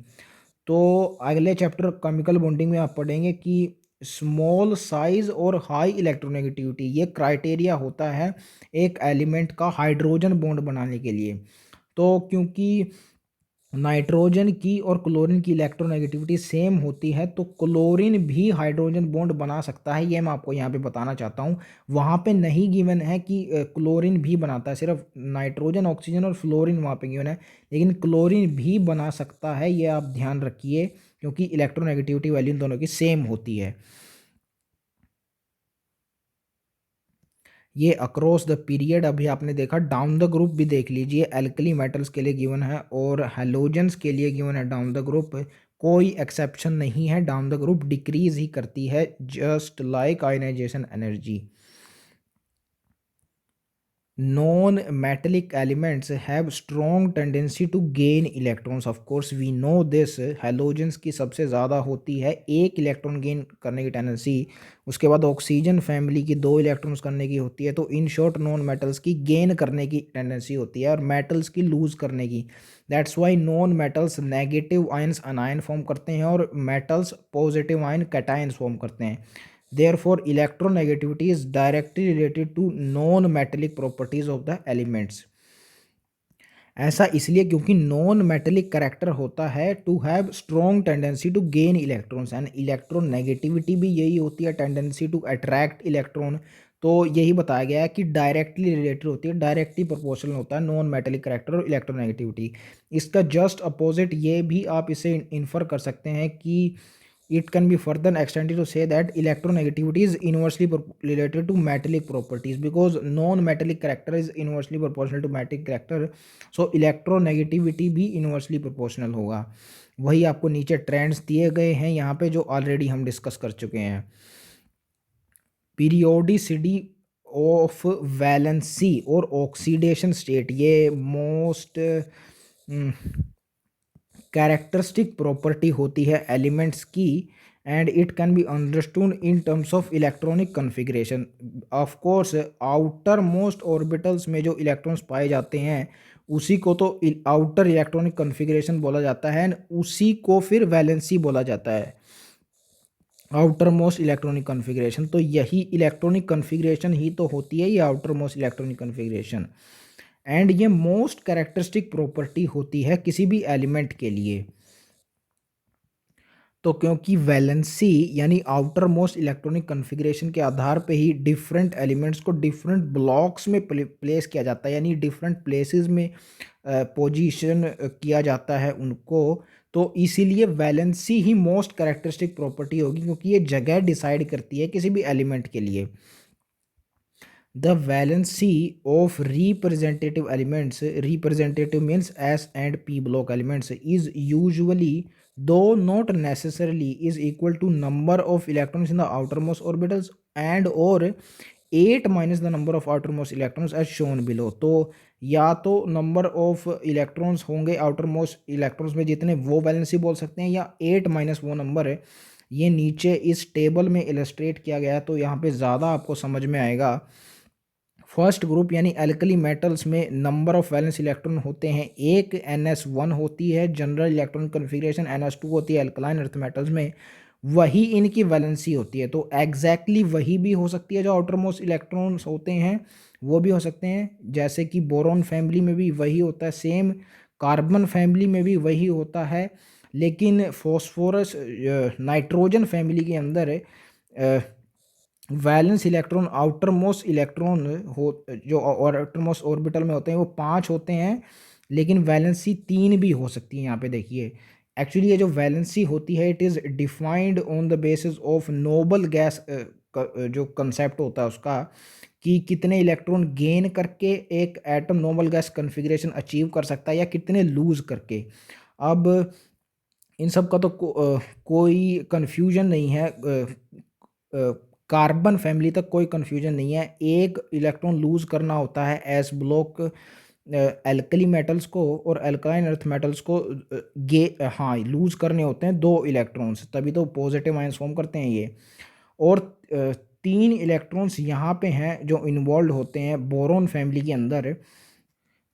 Speaker 1: तो अगले चैप्टर केमिकल बॉन्डिंग में आप पढ़ेंगे कि स्मॉल साइज और हाई इलेक्ट्रोनेगेटिविटी ये क्राइटेरिया होता है एक एलिमेंट का हाइड्रोजन बॉन्ड बनाने के लिए। तो क्योंकि नाइट्रोजन की और क्लोरीन की इलेक्ट्रोनेगेटिविटी सेम होती है तो क्लोरीन भी हाइड्रोजन बॉन्ड बना सकता है, ये मैं आपको यहाँ पे बताना चाहता हूँ। वहाँ पे नहीं गिवन है कि क्लोरीन भी बनाता है, सिर्फ नाइट्रोजन, ऑक्सीजन और फ्लोरीन वहाँ पे गिवन है, लेकिन क्लोरीन भी बना सकता है, ये आप ध्यान रखिए क्योंकि इलेक्ट्रोनेगेटिविटी वैल्यू इन दोनों की सेम होती है। ये अक्रॉस द पीरियड अभी आपने देखा। डाउन द ग्रुप भी देख लीजिए, एल्कली मेटल्स के लिए गिवन है और हेलोजेंस के लिए गिवन है डाउन द ग्रुप। कोई एक्सेप्शन नहीं है, डाउन द ग्रुप डिक्रीज ही करती है just like ionization energy. Non-metallic elements have strong tendency to gain electrons, of course we know this। Halogens की सबसे ज़्यादा होती है एक इलेक्ट्रॉन गेन करने की टेंडेंसी, उसके बाद ऑक्सीजन फैमिली की 2 इलेक्ट्रॉन्स करने की होती है। तो इन शॉर्ट नॉन मेटल्स की गेन करने की टेंडेंसी होती है और मेटल्स की लूज करने की। That's why non metals negative ions अनायन form करते हैं और metals positive ion cations form करते हैं। Therefore, electronegativity is directly related to non-metallic properties of the elements। ऐसा इसलिए क्योंकि नॉन मेटेलिक करेक्टर होता है to have strong tendency to gain electrons and electron negativity भी यही होती है, टेंडेंसी टू अट्रैक्ट इलेक्ट्रॉन। तो यही बताया गया है कि डायरेक्टली रिलेटेड होती है, डायरेक्टली प्रोपोर्शनल होता है नॉन मेटेलिक करेक्टर और इलेक्ट्रोनेगेटिविटी। इसका जस्ट अपोजिट ये भी आप इसे इन्फर कर सकते हैं कि it can be further extended to say that electronegativity is inversely related to metallic properties because non-metallic character is inversely proportional to metallic character। so electronegativity भी inversely proportional होगा। वही आपको नीचे ट्रेंड्स दिए गए हैं यहाँ पे जो ऑलरेडी हम डिस्कस कर चुके हैं। पीरियोडिसिटी ऑफ वैलेंसी और ऑक्सीडेशन स्टेट, ये मोस्ट कैरेक्टरिस्टिक प्रॉपर्टी होती है एलिमेंट्स की, and it can be understood in terms of electronic configuration. Of course outer most orbitals में जो इलेक्ट्रॉन्स पाए जाते हैं उसी को तो आउटर इलेक्ट्रॉनिक कन्फिग्रेशन बोला जाता है, and उसी को फिर वैलेंसी बोला जाता है, आउटर मोस्ट इलेक्ट्रॉनिक कन्फिग्रेशन। तो यही इलेक्ट्रॉनिक कन्फिग्रेशन ही तो होती है ये outer most electronic configuration, and ये मोस्ट कैरेक्टरिस्टिक प्रॉपर्टी होती है किसी भी एलिमेंट के लिए। तो क्योंकि वैलेंसी यानी आउटर मोस्ट इलेक्ट्रॉनिक कन्फिग्रेशन के आधार पे ही डिफरेंट एलिमेंट्स को डिफरेंट ब्लॉक्स में प्लेस किया जाता है, यानी डिफरेंट प्लेसेस में पोजीशन किया जाता है उनको, तो इसीलिए वैलेंसी ही मोस्ट कैरेक्टरिस्टिक प्रॉपर्टी होगी, क्योंकि ये जगह डिसाइड करती है किसी भी एलिमेंट के लिए। The valency of representative elements, representative means S and P block elements, is usually, though not necessarily, is equal to number of electrons in the outermost orbitals and or 8 minus the number of outermost electrons as shown below। तो या तो नंबर ऑफ इलेक्ट्रॉन्स होंगे आउटर मोस्ट इलेक्ट्रॉन्स में जितने, वो वैलेंसी बोल सकते हैं, या 8 माइनस वो नंबर है। ये नीचे इस टेबल में इलस्ट्रेट किया गया है, तो यहाँ पे ज़्यादा आपको समझ में आएगा। फर्स्ट ग्रुप यानी एल्कली मेटल्स में नंबर ऑफ वैलेंस इलेक्ट्रॉन होते हैं, एक NS1 होती है जनरल इलेक्ट्रॉन कन्फिग्रेशन, NS2 होती है एल्कलाइन अर्थ मेटल्स में, वही इनकी वैलेंसी होती है। तो एग्जैक्टली वही भी हो सकती है जो आउटर मोस्ट इलेक्ट्रॉन्स होते हैं वो भी हो सकते हैं, जैसे कि बोरॉन फैमिली में भी वही होता है, सेम कार्बन फैमिली में भी वही होता है, लेकिन फॉस्फोरस नाइट्रोजन फैमिली के अंदर valence electron outer most electron हो जो आउटर मोस्ट ऑर्बिटल में होते हैं वो 5 होते हैं, लेकिन वैलेंसी 3 भी हो सकती है। यहाँ पे देखिए एक्चुअली ये जो वैलेंसी होती है it is defined on the basis of noble gas, जो कंसेप्ट होता है उसका, कि कितने इलेक्ट्रॉन गेन करके एक atom Nobel gas configuration achieve कर सकता है या कितने लूज करके। अब इन सब का तो कोई कन्फ्यूजन नहीं है, कार्बन फैमिली तक कोई कन्फ्यूजन नहीं है, एक इलेक्ट्रॉन लूज करना होता है एस ब्लॉक एल्कली मेटल्स को, और एल्कलाइन अर्थ मेटल्स को हाँ लूज करने होते हैं 2 इलेक्ट्रॉन्स, तभी तो पॉजिटिव आयंस फॉर्म करते हैं ये। और 3 इलेक्ट्रॉन्स यहाँ पे हैं जो इन्वॉल्व होते हैं बोरोन फैमिली के अंदर।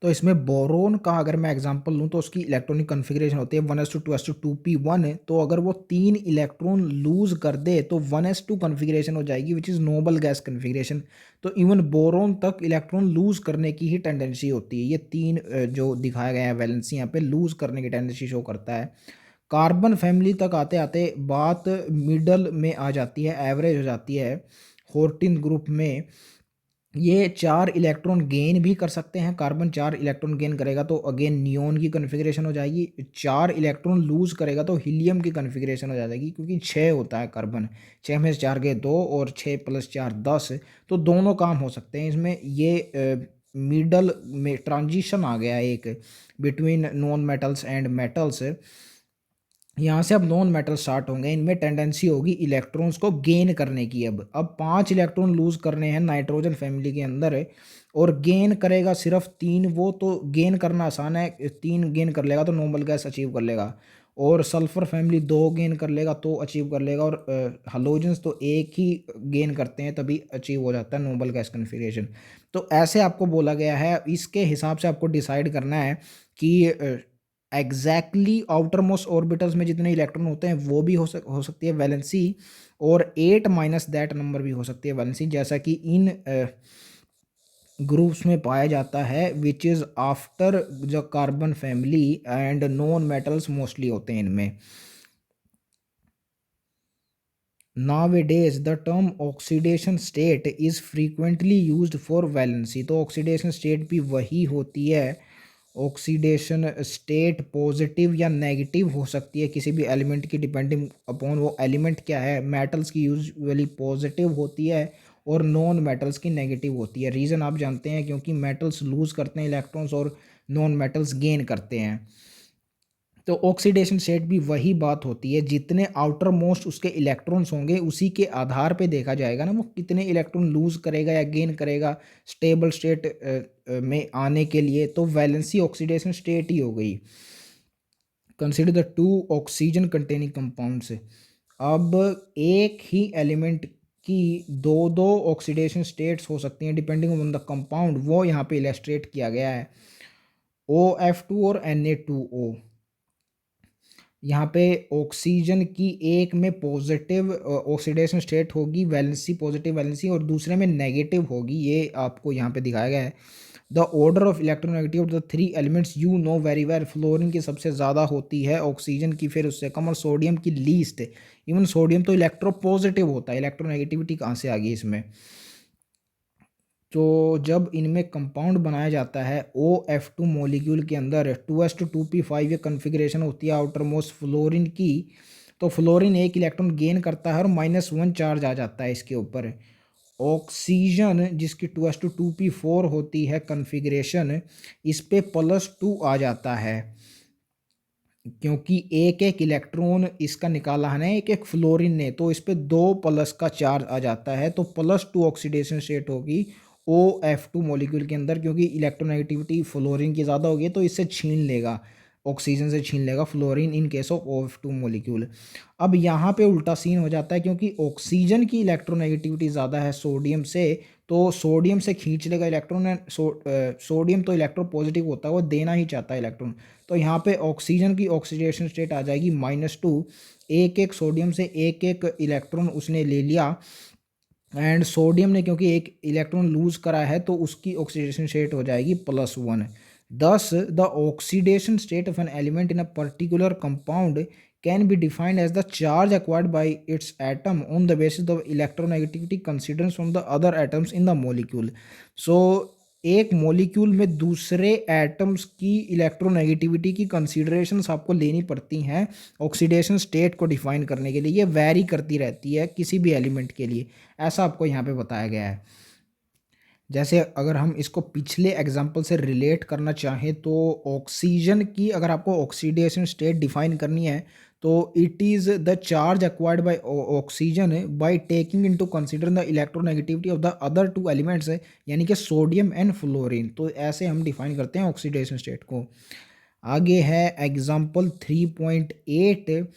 Speaker 1: तो इसमें बोरोन का अगर मैं एग्जांपल लूँ तो उसकी इलेक्ट्रॉनिक कन्फिग्रेशन होती है 1s2 2s2 2p1 है, तो अगर वो 3 इलेक्ट्रॉन लूज कर दे तो 1s2 कन्फिग्रेशन हो जाएगी विच इज़ नोबल गैस कन्फिग्रेशन। तो इवन बोरोन तक इलेक्ट्रॉन लूज करने की ही टेंडेंसी होती है, ये 3 जो दिखाया गया है वैलेंसी यहाँ पे लूज करने की टेंडेंसी शो करता है। कार्बन फैमिली तक आते आते बात मिडल में आ जाती है, एवरेज हो जाती है। 14 ग्रुप में ये 4 इलेक्ट्रॉन गेन भी कर सकते हैं, कार्बन 4 इलेक्ट्रॉन गेन करेगा तो अगेन नियोन की कन्फिग्रेशन हो जाएगी, 4 इलेक्ट्रॉन लूज करेगा तो हीलियम की कन्फिग्रेशन हो जाएगी, क्योंकि 6 होता है कार्बन, 6 में से 4 गए 2 और 6 + 4 10, तो दोनों काम हो सकते हैं इसमें। ये मिडल में ट्रांजिशन आ गया एक between non metals and metals. यहाँ से अब नॉन मेटल स्टार्ट होंगे, इनमें टेंडेंसी होगी इलेक्ट्रॉन्स को गेन करने की। अब 5 इलेक्ट्रॉन लूज करने हैं नाइट्रोजन फैमिली के अंदर है, और गेन करेगा सिर्फ 3 वो, तो गेन करना आसान है, 3 गेन कर लेगा तो नोबल गैस अचीव कर लेगा। और सल्फर फैमिली 2 गेन कर लेगा तो अचीव कर लेगा, और हलोजेंस तो एक ही गेन करते हैं तभी अचीव हो जाता है नोबल गैस कन्फिग्रेशन। तो ऐसे आपको बोला गया है, इसके हिसाब से आपको डिसाइड करना है कि एग्जैक्टली आउटर मोस्ट ऑर्बिटल्स में जितने इलेक्ट्रॉन होते हैं वो भी हो सकती है वैलेंसी, और 8 माइनस दैट नंबर भी हो सकती है वैलेंसी, जैसा कि इन ग्रुप्स में पाया जाता है विच इज़ आफ्टर जो carbon family and non metals mostly होते हैं इनमें। Nowadays the term oxidation state is frequently used for valency। तो ऑक्सीडेशन स्टेट भी वही होती है, ऑक्सीडेशन स्टेट पॉजिटिव या नेगेटिव हो सकती है किसी भी एलिमेंट की, डिपेंडिंग अपॉन वो एलिमेंट क्या है। मेटल्स की यूजुअली पॉजिटिव होती है और नॉन मेटल्स की नेगेटिव होती है। रीज़न आप जानते हैं, क्योंकि मेटल्स लूज करते हैं इलेक्ट्रॉन्स और नॉन मेटल्स गेन करते हैं। तो ऑक्सीडेशन स्टेट भी वही बात होती है, जितने आउटर मोस्ट उसके इलेक्ट्रॉन्स होंगे उसी के आधार पे देखा जाएगा ना वो कितने इलेक्ट्रॉन लूज करेगा या गेन करेगा स्टेबल स्टेट में आने के लिए। तो वैलेंसी ऑक्सीडेशन स्टेट ही हो गई। Consider the two oxygen containing compounds. अब एक ही एलिमेंट की दो दो ऑक्सीडेशन स्टेट्स हो सकती हैं डिपेंडिंग ऑन द कंपाउंड, वो यहाँ पे इलस्ट्रेट किया गया है। OF2 और Na2O। यहाँ पे ऑक्सीजन की एक में पॉजिटिव ऑक्सीडेशन स्टेट होगी, वैलेंसी पॉजिटिव वैलेंसी, और दूसरे में नेगेटिव होगी। ये आपको यहाँ पे दिखाया गया है। The order of electronegative of the three elements you know very well. Fluorine की सबसे ज़्यादा होती है, ऑक्सीजन की फिर उससे कम, और सोडियम की लीस्ट। इवन सोडियम तो इलेक्ट्रोपॉजिटिव होता है, इलेक्ट्रोनेगेटिविटी कहाँ से आ गई इसमें। तो जब इनमें कंपाउंड बनाया जाता है OF2 मॉलिक्यूल के अंदर 2s2p5 ये कन्फिग्रेशन होती है आउटर मोस्ट फ्लोरीन की, तो फ्लोरीन एक इलेक्ट्रॉन गेन करता है और -1 चार्ज आ जाता है इसके ऊपर। ऑक्सीजन जिसकी 2s2p4 होती है कन्फिग्रेशन, इस पे +2 आ जाता है, क्योंकि एक एक इलेक्ट्रॉन इसका निकाला है ना एक एक फ्लोरीन ने, तो इस पे 2 प्लस का चार्ज आ जाता है, तो +2 ऑक्सीडेशन स्टेट होगी OF2 मॉलिक्यूल के अंदर, क्योंकि इलेक्ट्रोनेगेटिविटी फ्लोरीन की ज़्यादा होगी तो इससे छीन लेगा, ऑक्सीजन से छीन लेगा fluorine in case of OF2 molecule. अब यहाँ पे उल्टा सीन हो जाता है, क्योंकि ऑक्सीजन की इलेक्ट्रोनेगेटिविटी ज़्यादा है सोडियम से, तो सोडियम से खींच लेगा इलेक्ट्रॉन। सोडियम तो इलेक्ट्रोपॉजिटिव होता है, वो देना ही चाहता है इलेक्ट्रॉन, तो यहाँ पे ऑक्सीजन की ऑक्सीडेशन स्टेट आ जाएगी -2। एक एक सोडियम से एक एक इलेक्ट्रॉन उसने ले लिया, एंड सोडियम ने क्योंकि एक इलेक्ट्रॉन लूज करा है तो उसकी ऑक्सीडेशन स्टेट हो जाएगी +1। Thus the oxidation state of an element in a particular compound can be defined as the charge acquired by its atom on the basis of electronegativity consideration from the other atoms in the molecule. So एक मॉलिक्यूल में दूसरे एटम्स की इलेक्ट्रोनेगेटिविटी की कंसीडरेशंस आपको लेनी पड़ती हैं ऑक्सीडेशन स्टेट को डिफाइन करने के लिए। ये वैरी करती रहती है किसी भी एलिमेंट के लिए, ऐसा आपको यहाँ पे बताया गया है। जैसे अगर हम इसको पिछले एग्जाम्पल से रिलेट करना चाहें तो ऑक्सीजन की अगर आपको ऑक्सीडेशन स्टेट डिफाइन करनी है तो it is the charge acquired by oxygen by taking into consider the electronegativity of the other two elements, यानी कि सोडियम एंड फ्लोरीन। तो ऐसे हम डिफाइन करते हैं ऑक्सीडेशन स्टेट को। आगे है एग्जाम्पल 3.8,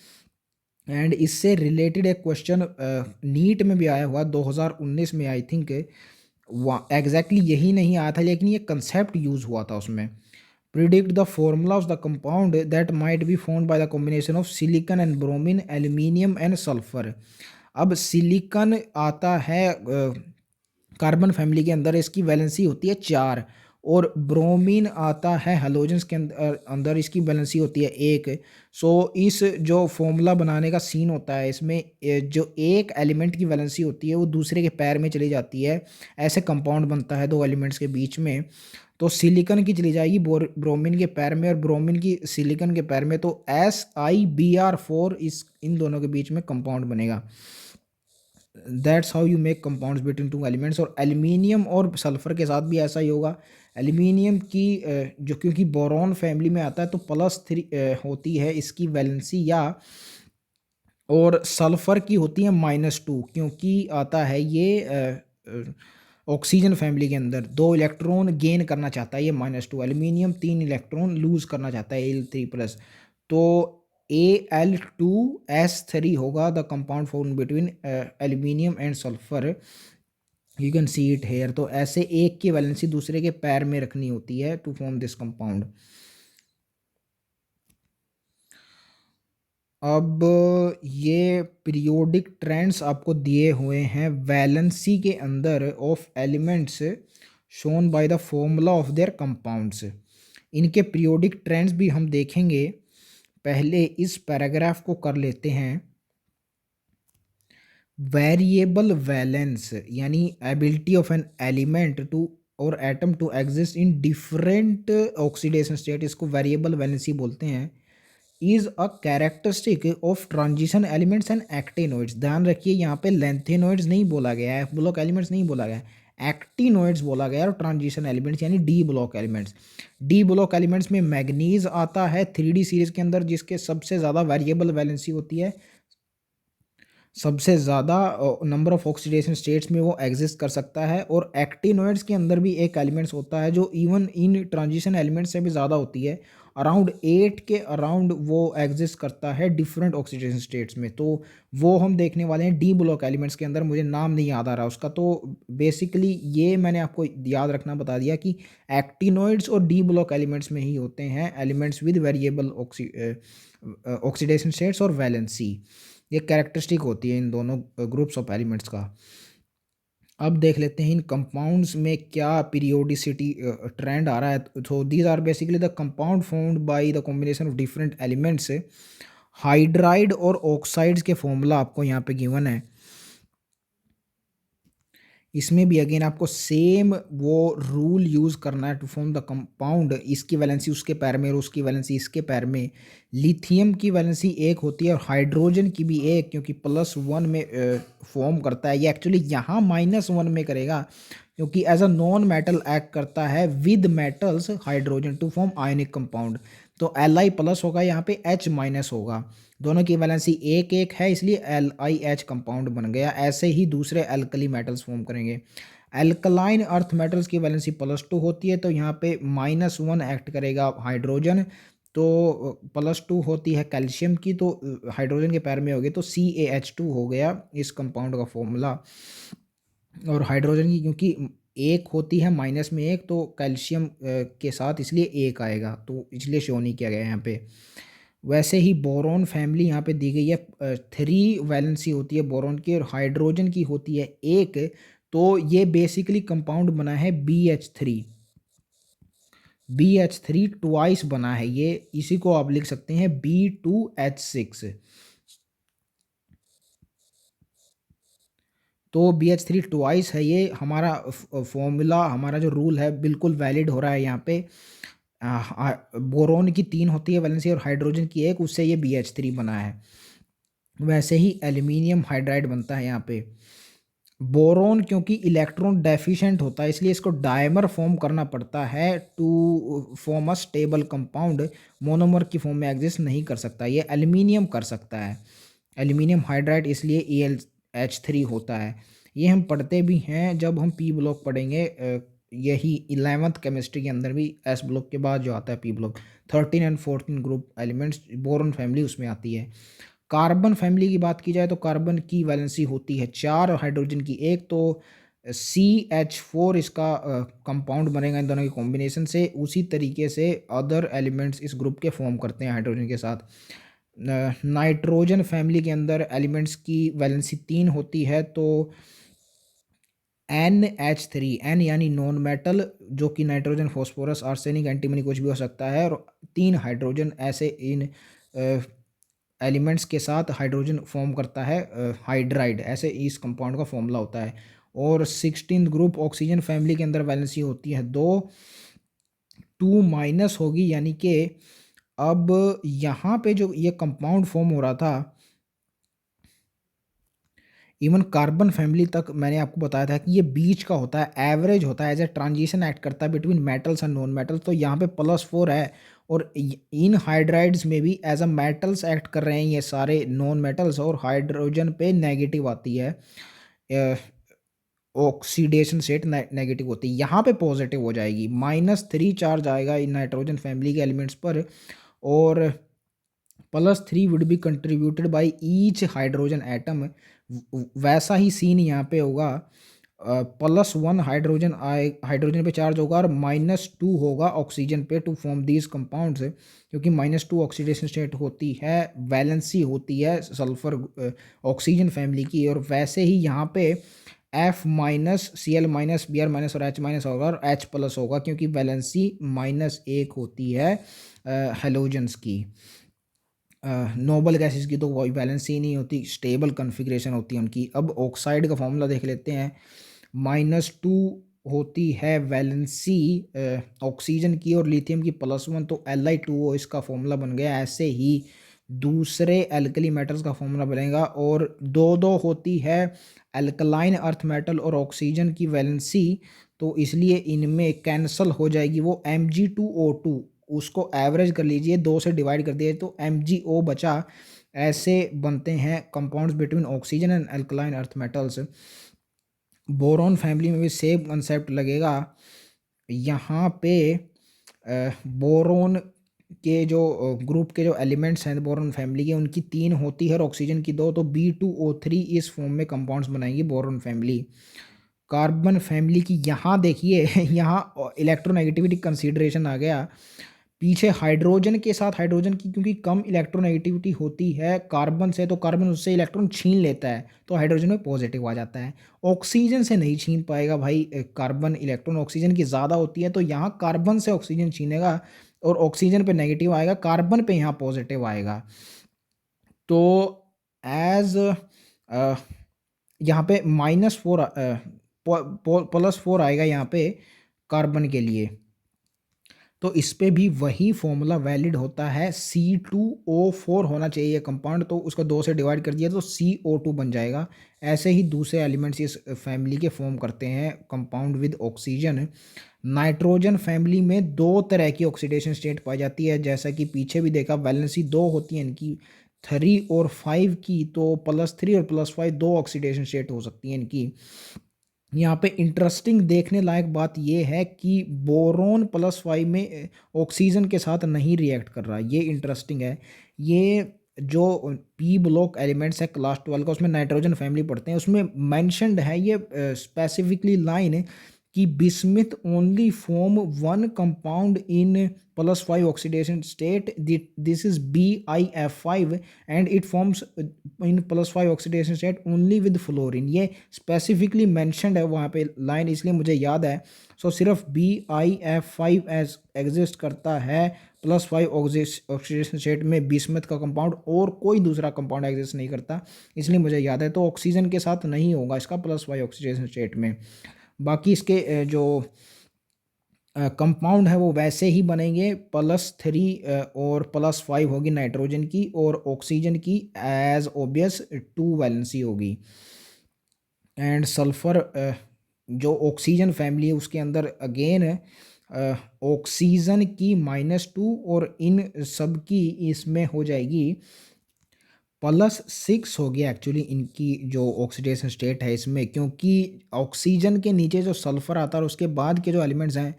Speaker 1: एंड इससे रिलेटेड एक क्वेश्चन नीट में भी आया हुआ 2019 में, आई थिंक एग्जैक्टली यही नहीं आया था लेकिन ये कंसेप्ट यूज हुआ था उसमें। Predict the formula of the compound that might be found by the combination of silicon and bromine aluminium and sulphur. अब सिलिकन आता है कार्बन फैमिली के अंदर, इसकी वैलेंसी होती है 4, और ब्रोमीन आता है हेलोजेंस के अंदर अंदर इसकी वैलेंसी होती है 1। सो इस जो फॉर्मूला बनाने का सीन होता है इसमें जो एक एलिमेंट की वैलेंसी होती है वो दूसरे के पैर में चली जाती है, ऐसे कंपाउंड बनता है दो एलिमेंट्स के बीच में। तो सिलिकन की चली जाएगी ब्रोमीन के पैर में और ब्रोमीन की सिलिकन के पैर में, तो SiBr4 इस इन दोनों के बीच में कंपाउंड बनेगा। That's how you make compounds between two elements. और एल्यूमिनियम और सल्फर के साथ भी ऐसा ही होगा। एल्यूमिनियम की जो क्योंकि बोरॉन फैमिली में आता है तो +3 होती है इसकी वैलेंसी, या और सल्फर की होती है -2, क्योंकि आता है ये ऑक्सीजन फैमिली के अंदर 2 इलेक्ट्रॉन गेन करना चाहता है ये -2। एल्यूमिनियम 3 इलेक्ट्रॉन लूज करना चाहता है Al3+, तो Al2S3 होगा the compound form between aluminium and sulphur. You can see it here. तो ऐसे एक की वैलेंसी दूसरे के पैर में रखनी होती है टू फॉर्म दिस कंपाउंड। अब ये पीरियोडिक ट्रेंड्स आपको दिए हुए हैं वैलेंसी के अंदर of elements shown by the formula of their compounds. इनके पीरियोडिक ट्रेंड्स भी हम देखेंगे, पहले इस पैराग्राफ को कर लेते हैं। वेरिएबल वैलेंस यानी ability of an element to और atom to exist in different oxidation state, इसको वेरिएबल वैलेंसी बोलते हैं। Is a characteristic of transition elements and actinoids. ध्यान रखिए यहाँ पे लेंथेनोइड्स नहीं बोला गया है, ब्लॉक एलिमेंट्स नहीं बोला गया है, एक्टिनोइड्स बोला गया और ट्रांजिशन एलिमेंट्स यानी D block elements. D block elements में मैग्नीज आता है 3D सीरीज के अंदर, जिसके सबसे ज़्यादा वेरिएबल वैलेंसी होती है, सबसे ज़्यादा नंबर ऑफ ऑक्सीडेशन स्टेट्स में वो एग्जिस्ट कर सकता है। और एक्टिनोइड्स के अंदर भी एक एलिमेंट्स होता है जो इवन इन ट्रांजिशन एलिमेंट्स से भी ज़्यादा होती है, अराउंड 8 के अराउंड वो एग्जिस्ट करता है डिफरेंट ऑक्सीडेशन स्टेट्स में। तो वो हम देखने वाले हैं डी ब्लॉक एलिमेंट्स के अंदर, मुझे नाम नहीं याद आ रहा उसका। तो बेसिकली ये मैंने आपको याद रखना बता दिया कि एक्टिनोइड्स और डी ब्लॉक एलिमेंट्स में ही होते हैं elements with variable oxidation states और वैलेंसी। ये कैरेक्टरिस्टिक होती है इन दोनों ग्रुप्स ऑफ एलिमेंट्स का। अब देख लेते हैं इन कंपाउंड्स में क्या पीरियोडिसिटी ट्रेंड आ रहा है। तो these are basically the compound formed by the combination of different elements. Hydride और ऑक्साइड्स के फॉर्मूला आपको यहाँ पे गिवन है। इसमें भी अगेन आपको सेम वो रूल यूज़ करना है टू फॉर्म द कंपाउंड। इसकी वैलेंसी उसके पैर में और उसकी वैलेंसी इसके पैर में। लिथियम की वैलेंसी एक होती है और हाइड्रोजन की भी एक, क्योंकि +1 में फॉर्म करता है। ये एक्चुअली यहाँ -1 में करेगा, क्योंकि as a non metal act करता है with metals hydrogen to form ionic compound. तो Li+ होगा, यहाँ पे H- होगा। दोनों की वैलेंसी एक एक है, इसलिए LiH कंपाउंड बन गया। ऐसे ही दूसरे एल्कली मेटल्स फॉर्म करेंगे। एल्कलाइन अर्थ मेटल्स की वैलेंसी +2 होती है, तो यहाँ पे -1 एक्ट करेगा हाइड्रोजन। तो +2 होती है कैल्शियम की, तो हाइड्रोजन के पैर में होगी, तो CaH2 हो गया इस कंपाउंड का फॉर्मूला। और हाइड्रोजन की क्योंकि एक होती है -1, तो कैल्शियम के साथ इसलिए एक आएगा, तो इसलिए शो नहीं किया गया यहाँ पे। वैसे ही बोरॉन फैमिली यहाँ पे दी गई है। 3 वैलेंसी होती है बोरॉन की और हाइड्रोजन की होती है एक। तो ये बेसिकली कंपाउंड बना है BH3। BH3 ट्वाइस बना है ये, इसी को आप लिख सकते हैं B2H6। तो BH3 ट्वाइस है ये। हमारा फॉर्मूला, हमारा जो रूल है बिल्कुल वैलिड हो रहा है यहाँ पे। बोरोन की 3 होती है वैलेंसी और हाइड्रोजन की एक, उससे ये BH3 बना है। वैसे ही एल्यूमिनियम हाइड्राइड बनता है यहाँ पे। बोरोन क्योंकि इलेक्ट्रॉन डेफिशिएंट होता है, इसलिए इसको डायमर फॉर्म करना पड़ता है to form a stable compound. Monomer की फॉर्म में एग्जिस्ट नहीं कर सकता, ये एल्यूमिनियम कर सकता है। एल्यूमिनियम हाइड्राइड इसलिए ElH3 होता है। ये हम पढ़ते भी हैं जब हम पी ब्लॉक पढ़ेंगे। यही 11th केमिस्ट्री के अंदर भी एस ब्लॉक के बाद जो आता है P block, 13 and 14 group elements boron family उसमें आती है। कार्बन फैमिली की बात की जाए तो कार्बन की वैलेंसी होती है 4 और हाइड्रोजन की एक, तो CH4 इसका कंपाउंड बनेगा इन दोनों के कॉम्बिनेशन से। उसी तरीके से अदर एलिमेंट्स इस ग्रुप के फॉर्म करते हैं हाइड्रोजन के साथ। नाइट्रोजन फैमिली के अंदर एलिमेंट्स की वैलेंसी 3 होती है, तो NH3, N यानी नॉन मेटल, जो कि नाइट्रोजन, फॉस्फोरस, आर्सेनिक, एंटीमनी कुछ भी हो सकता है, और 3 हाइड्रोजन ऐसे इन एलिमेंट्स के साथ हाइड्रोजन फॉर्म करता है हाइड्राइड। ऐसे इस कंपाउंड का फॉर्मूला होता है। और 16th ग्रुप ऑक्सीजन फैमिली के अंदर वैलेंसी होती है 2, 2- होगी, यानी कि अब यहाँ पे जो ये कंपाउंड फॉर्म हो रहा था, इवन कार्बन फैमिली तक मैंने आपको बताया था कि ये बीच का होता है, एवरेज होता है, एज ए ट्रांजिशन एक्ट करता है between metals and non metals. तो यहाँ पे +4 है, और इन हाइड्राइड्स में भी एज अ मेटल्स एक्ट कर रहे हैं ये सारे नॉन मेटल्स, और हाइड्रोजन पे नेगेटिव आती है, ऑक्सीडेशन स्टेट नेगेटिव होती है। यहाँ पे पॉजिटिव हो जाएगी, -3 चार्ज आएगा इन नाइट्रोजन फैमिली के एलिमेंट्स पर, और +3 would be contributed by each hydrogen atom. वैसा ही सीन यहाँ पे होगा। +1 हाइड्रोजन हाइड्रोजन पे चार्ज होगा और -2 होगा ऑक्सीजन पे टू फॉर्म दीज कंपाउंड्स, क्योंकि -2 ऑक्सीडेशन स्टेट होती है, वैलेंसी होती है सल्फर ऑक्सीजन फैमिली की। और वैसे ही यहाँ पे F-, Cl-, Br- और H- होगा और H+ होगा, क्योंकि वैलेंसी -1 होती है हेलोजन्स की। नोबल गैसेस की तो वही बैलेंस ही नहीं होती, स्टेबल कॉन्फ़िगरेशन होती है उनकी। अब ऑक्साइड का फॉर्मूला देख लेते हैं। -2 होती है वैलेंसी ऑक्सीजन की और लिथियम की +1, तो Li2O इसका फॉर्मूला बन गया। ऐसे ही दूसरे एल्कली मेटल्स का फॉर्मूला बनेगा। और दो दो होती है एल्कलाइन अर्थ मेटल और ऑक्सीजन की वैलेंसी, तो इसलिए इनमें कैंसल हो जाएगी वो Mg2O2, उसको एवरेज कर लीजिए, 2 से डिवाइड कर दिए तो MgO बचा। ऐसे बनते हैं compounds between oxygen and alkaline earth metals. Boron family में भी सेम कंसेप्ट लगेगा। यहाँ पे बोरोन के जो ग्रुप के जो एलिमेंट्स हैं बोरॉन फैमिली के, उनकी 3 होती है और ऑक्सीजन की 2, तो B2O3 इस फॉर्म में कंपाउंड्स बनाएंगी बोरॉन फैमिली। कार्बन फैमिली की यहाँ देखिए यहाँ इलेक्ट्रोनेगेटिविटी कंसीडरेशन आ गया पीछे। हाइड्रोजन के साथ हाइड्रोजन की क्योंकि कम इलेक्ट्रोनेगेटिविटी होती है कार्बन से, तो कार्बन उससे इलेक्ट्रॉन छीन लेता है, तो हाइड्रोजन में पॉजिटिव आ जाता है। ऑक्सीजन से नहीं छीन पाएगा भाई कार्बन इलेक्ट्रॉन, ऑक्सीजन की ज़्यादा होती है, तो यहाँ कार्बन से ऑक्सीजन छीनेगा और ऑक्सीजन पे नेगेटिव आएगा, कार्बन पे यहाँ पॉजिटिव आएगा। तो एज यहाँ पे -4 +4 आएगा यहाँ पे कार्बन के लिए, तो इस पे भी वही फॉर्मूला वैलिड होता है। C2O4 होना चाहिए कंपाउंड, तो उसको 2 से डिवाइड कर दिया तो CO2 बन जाएगा। ऐसे ही दूसरे एलिमेंट्स इस फैमिली के फॉर्म करते हैं compound with oxygen. Nitrogen family में 2 तरह की ऑक्सीडेशन स्टेट पाई जाती है, जैसा कि पीछे भी देखा, वैलेंसी 2 होती है इनकी, 3 और 5 की, तो +3 और +5 2 ऑक्सीडेशन स्टेट हो सकती हैं इनकी। यहाँ पे इंटरेस्टिंग देखने लायक बात ये है कि बोरोन +5 में ऑक्सीजन के साथ नहीं रिएक्ट कर रहा, ये इंटरेस्टिंग है। ये जो पी ब्लॉक एलिमेंट्स है क्लास 12 का, उसमें नाइट्रोजन फैमिली पढ़ते हैं, उसमें मेंशन्ड है ये स्पेसिफिकली लाइन कि bismuth only form 1 compound in +5 oxidation state, this is BiF5 and it forms in +5 oxidation state only with fluorine. ये स्पेसिफिकली मेंशन्ड है वहाँ पे लाइन, इसलिए मुझे याद है। सो सिर्फ BiF5 एज एग्जिस्ट करता है +5 ऑक्सीडेशन स्टेट में बिस्मथ का कंपाउंड, और कोई दूसरा कंपाउंड एग्जिस्ट नहीं करता, इसलिए मुझे याद है। तो ऑक्सीजन के साथ नहीं होगा इसका +5 ऑक्सीडेशन स्टेट में। बाकी इसके जो कंपाउंड है वो वैसे ही बनेंगे, +3 और +5 होगी नाइट्रोजन की, और ऑक्सीजन की एज ओबियस 2 वैलेंसी होगी। एंड सल्फर जो ऑक्सीजन फैमिली है उसके अंदर अगेन ऑक्सीजन की -2 और इन सब की इसमें हो जाएगी +6 हो गया एक्चुअली इनकी जो ऑक्सीडेशन स्टेट है इसमें, क्योंकि ऑक्सीजन के नीचे जो सल्फर आता है और उसके बाद के जो एलिमेंट्स हैं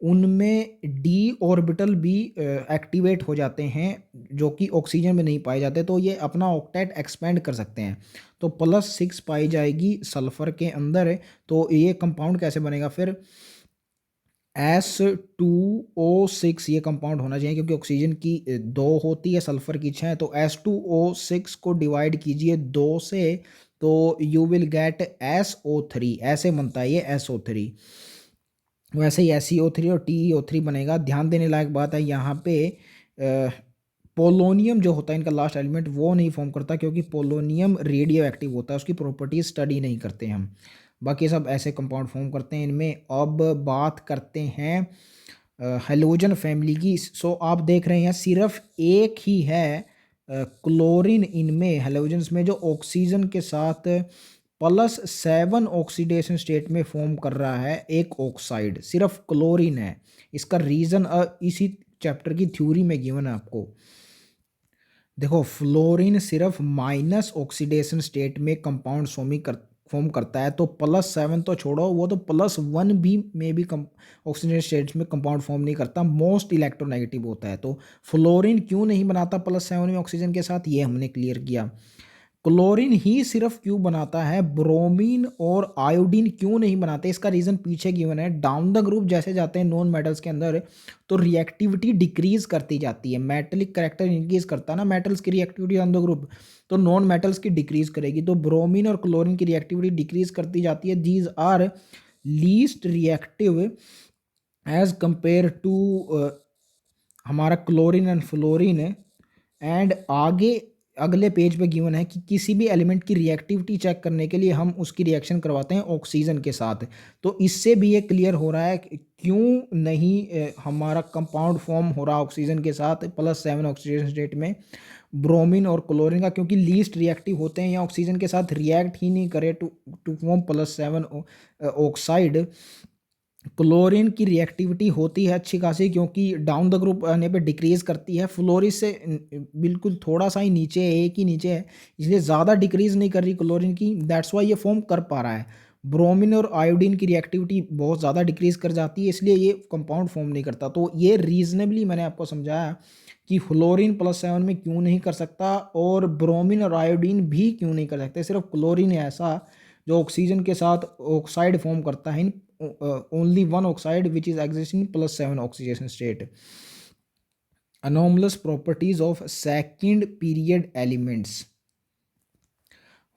Speaker 1: उनमें डी ऑर्बिटल भी एक्टिवेट हो जाते हैं जो कि ऑक्सीजन में नहीं पाए जाते, तो ये अपना ऑक्टेट एक्सपेंड कर सकते हैं। तो +6 पाई जाएगी सल्फर के अंदर। तो ये कंपाउंड कैसे बनेगा फिर, S2O6 ये कंपाउंड होना चाहिए, क्योंकि ऑक्सीजन की 2 होती है, सल्फर की 6, तो S2O6 को डिवाइड कीजिए 2 से, तो यू विल गेट SO3, ऐसे बनता है ये SO3। वैसे ही SeO3 और TeO3 बनेगा। ध्यान देने लायक बात है यहाँ पे पोलोनियम जो होता है इनका लास्ट एलिमेंट वो नहीं फॉर्म करता, क्योंकि पोलोनियम रेडियो एक्टिव होता है, उसकी प्रॉपर्टीज स्टडी नहीं करते हम। बाकी सब ऐसे कंपाउंड फॉर्म करते हैं इनमें। अब बात करते हैं हेलोजन फैमिली की। सो आप देख रहे हैं सिर्फ एक ही है क्लोरीन इनमें हेलोजन्स में, जो ऑक्सीजन के साथ +7 ऑक्सीडेशन स्टेट में फॉर्म कर रहा है एक ऑक्साइड, सिर्फ क्लोरीन है। इसका रीज़न इसी चैप्टर की थ्योरी में गिवन है आपको। देखो फ्लोरीन सिर्फ माइनस ऑक्सीडेशन स्टेट में कंपाउंड फॉर्म करता है, तो +7 तो छोड़ो, वो तो +1 भी में भी ऑक्सीडेशन स्टेट्स में कंपाउंड फॉर्म नहीं करता, मोस्ट इलेक्ट्रोनेगेटिव होता है। तो फ्लोरीन क्यों नहीं बनाता +7 में ऑक्सीजन के साथ, ये हमने क्लियर किया। क्लोरीन ही सिर्फ क्यों बनाता है, ब्रोमीन और आयोडीन क्यों नहीं बनाते, इसका रीज़न पीछे गिवन है। डाउन द ग्रुप जैसे जाते हैं नॉन मेटल्स के अंदर, तो रिएक्टिविटी डिक्रीज करती जाती है। मेटलिक करेक्टर इंक्रीज करता है ना मेटल्स की रिएक्टिविटी ऑन द ग्रुप, तो नॉन मेटल्स की डिक्रीज करेगी। तो ब्रोमीन और क्लोरीन की रिएक्टिविटी डिक्रीज करती जाती है। These are least reactive as compare to हमारा क्लोरीन एंड फ्लोरीन। एंड आगे अगले पेज पे गिवन है कि किसी भी एलिमेंट की रिएक्टिविटी चेक करने के लिए हम उसकी रिएक्शन करवाते हैं ऑक्सीजन के साथ। तो इससे भी ये क्लियर हो रहा है कि क्यों नहीं हमारा कंपाउंड फॉर्म हो रहा ऑक्सीजन के साथ +7 ऑक्सीडेशन स्टेट में। ब्रोमीन और क्लोरीन का, क्योंकि लीस्ट रिएक्टिव होते हैं या ऑक्सीजन के साथ रिएक्ट ही नहीं करे to to form +7 oxide. Chlorine की रिएक्टिविटी होती है अच्छी खासी, क्योंकि डाउन द ग्रुप आने पे डिक्रीज करती है, फ्लोरिस से बिल्कुल थोड़ा सा ही नीचे है, एक ही नीचे है, इसलिए ज़्यादा डिक्रीज नहीं कर रही क्लोरीन की, दैट्स वाई ये फॉर्म कर पा रहा है। ब्रोमीन और आयोडीन की रिएक्टिविटी बहुत ज़्यादा डिक्रीज कर जाती है, इसलिए ये कंपाउंड फॉर्म नहीं करता। तो ये रीजनेबली मैंने आपको समझाया कि फ्लोरीन +7 में क्यों नहीं कर सकता और ब्रोमीन और आयोडीन भी क्यों नहीं कर सकते, सिर्फ क्लोरीन है ऐसा जो ऑक्सीजन के साथ ऑक्साइड फॉर्म करता है, only one oxide which is existing in +7 oxidation state. Anomalous properties of second period elements.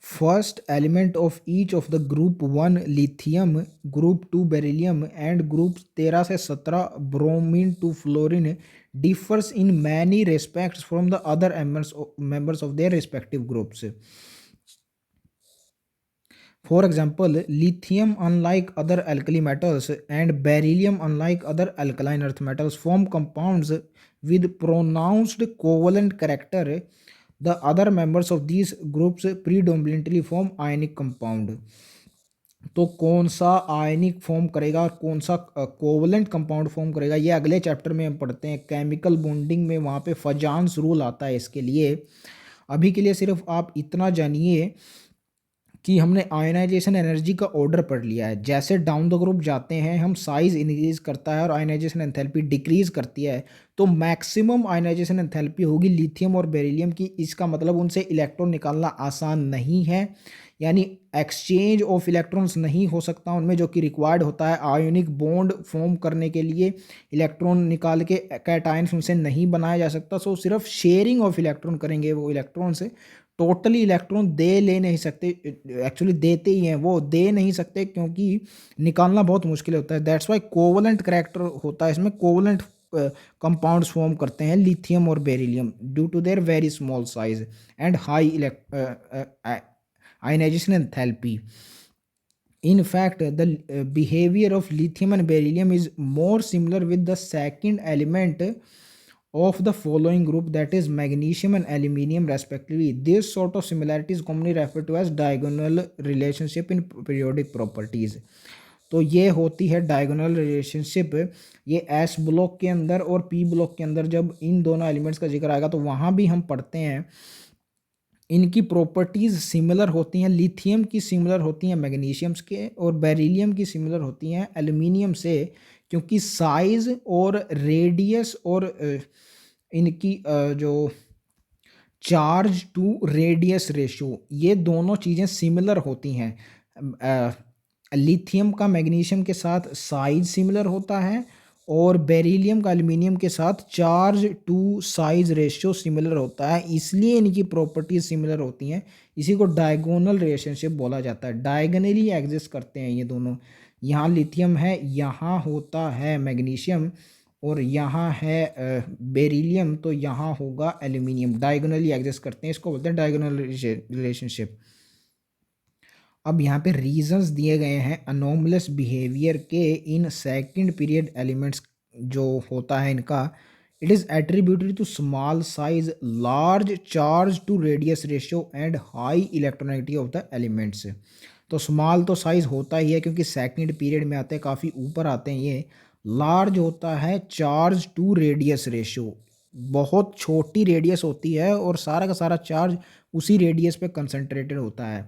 Speaker 1: First element of each of the group 1 lithium, group 2 beryllium and group 13 से 17 bromine to fluorine differs in many respects from the other members of their respective groups. For example, lithium, unlike other alkali metals, and beryllium, unlike other alkaline earth metals, form compounds with pronounced covalent character. The other members of these groups predominantly form ionic compound. तो कौन सा आयनिक फॉर्म करेगा और कौन सा कोवलेंट कंपाउंड फॉर्म करेगा, ये अगले चैप्टर में हम पढ़ते हैं। केमिकल बॉन्डिंग में वहाँ पे फजान्स रूल आता है इसके लिए। अभी के लिए सिर्फ आप इतना जानिए कि हमने आयनाइजेशन एनर्जी का ऑर्डर पढ़ लिया है। जैसे डाउन द ग्रुप जाते हैं हम, साइज इंक्रीज करता है और आयनाइजेशन एंथैल्पी डिक्रीज करती है, तो मैक्सिमम आयनाइजेशन एंथैल्पी होगी लिथियम और बेरिलियम की। इसका मतलब उनसे इलेक्ट्रॉन निकालना आसान नहीं है, यानी एक्सचेंज ऑफ इलेक्ट्रॉन्स नहीं हो सकता उनमें, जो कि रिक्वायर्ड होता है आयोनिक बॉन्ड फॉर्म करने के लिए। इलेक्ट्रॉन निकाल के कैटायंस उनसे नहीं बनाया जा सकता, सो सिर्फ शेयरिंग ऑफ इलेक्ट्रॉन करेंगे वो इलेक्ट्रॉन से। टोटली इलेक्ट्रॉन दे ले नहीं सकते, एक्चुअली देते ही हैं, वो दे नहीं सकते क्योंकि निकालना बहुत मुश्किल होता है। दैट्स वाई कोवलेंट करैक्टर होता है इसमें, कोवलेंट कंपाउंड्स फॉर्म करते हैं लिथियम और beryllium due to their very small size and high ionization enthalpy. In fact, the behavior of lithium and beryllium is more similar with the second element of the following group, that is magnesium and aluminium respectively. This sort of similarity is commonly referred to as diagonal relationship in periodic properties. तो ये होती है डायगोनल रिलेशनशिप। ये एस ब्लॉक के अंदर और पी ब्लॉक के अंदर जब इन दोनों एलिमेंट्स का जिक्र आएगा तो वहाँ भी हम पढ़ते हैं। इनकी प्रॉपर्टीज़ सिमिलर होती हैं, लिथियम की सिमिलर होती हैं मैग्नीशियम्स के, और बेरिलियम की सिमिलर होती हैं एल्युमिनियम से, क्योंकि साइज़ और रेडियस और इनकी जो चार्ज टू रेडियस रेशो, ये दोनों चीज़ें सिमिलर होती हैं। लिथियम का मैग्नीशियम के साथ साइज सिमिलर होता है और बेरिलियम का एल्युमिनियम के साथ charge to size ratio similar होता है, इसलिए इनकी प्रॉपर्टीज सिमिलर होती हैं। इसी को डायगोनल रिलेशनशिप बोला जाता है। डायगोनली एग्जिस्ट करते हैं ये दोनों। यहाँ लिथियम है, यहाँ होता है मैग्नीशियम, और यहाँ है बेरिलियम, तो यहाँ होगा एल्युमिनियम। डायगोनली एग्जिस्ट करते हैं, इसको बोलते हैं डायगोनल रिलेशनशिप। अब यहाँ पे रीजंस दिए गए हैं अनोमलस बिहेवियर के इन सेकंड पीरियड एलिमेंट्स जो होता है इनका। It is attributed to small size, large charge to radius ratio and high electronegativity of the elements. तो स्मॉल तो साइज होता ही है क्योंकि सेकंड पीरियड में आते हैं, काफ़ी ऊपर आते हैं ये। लार्ज होता है चार्ज टू रेडियस रेशियो, बहुत छोटी रेडियस होती है और सारा का सारा चार्ज उसी रेडियस पे कंसंट्रेटेड होता है,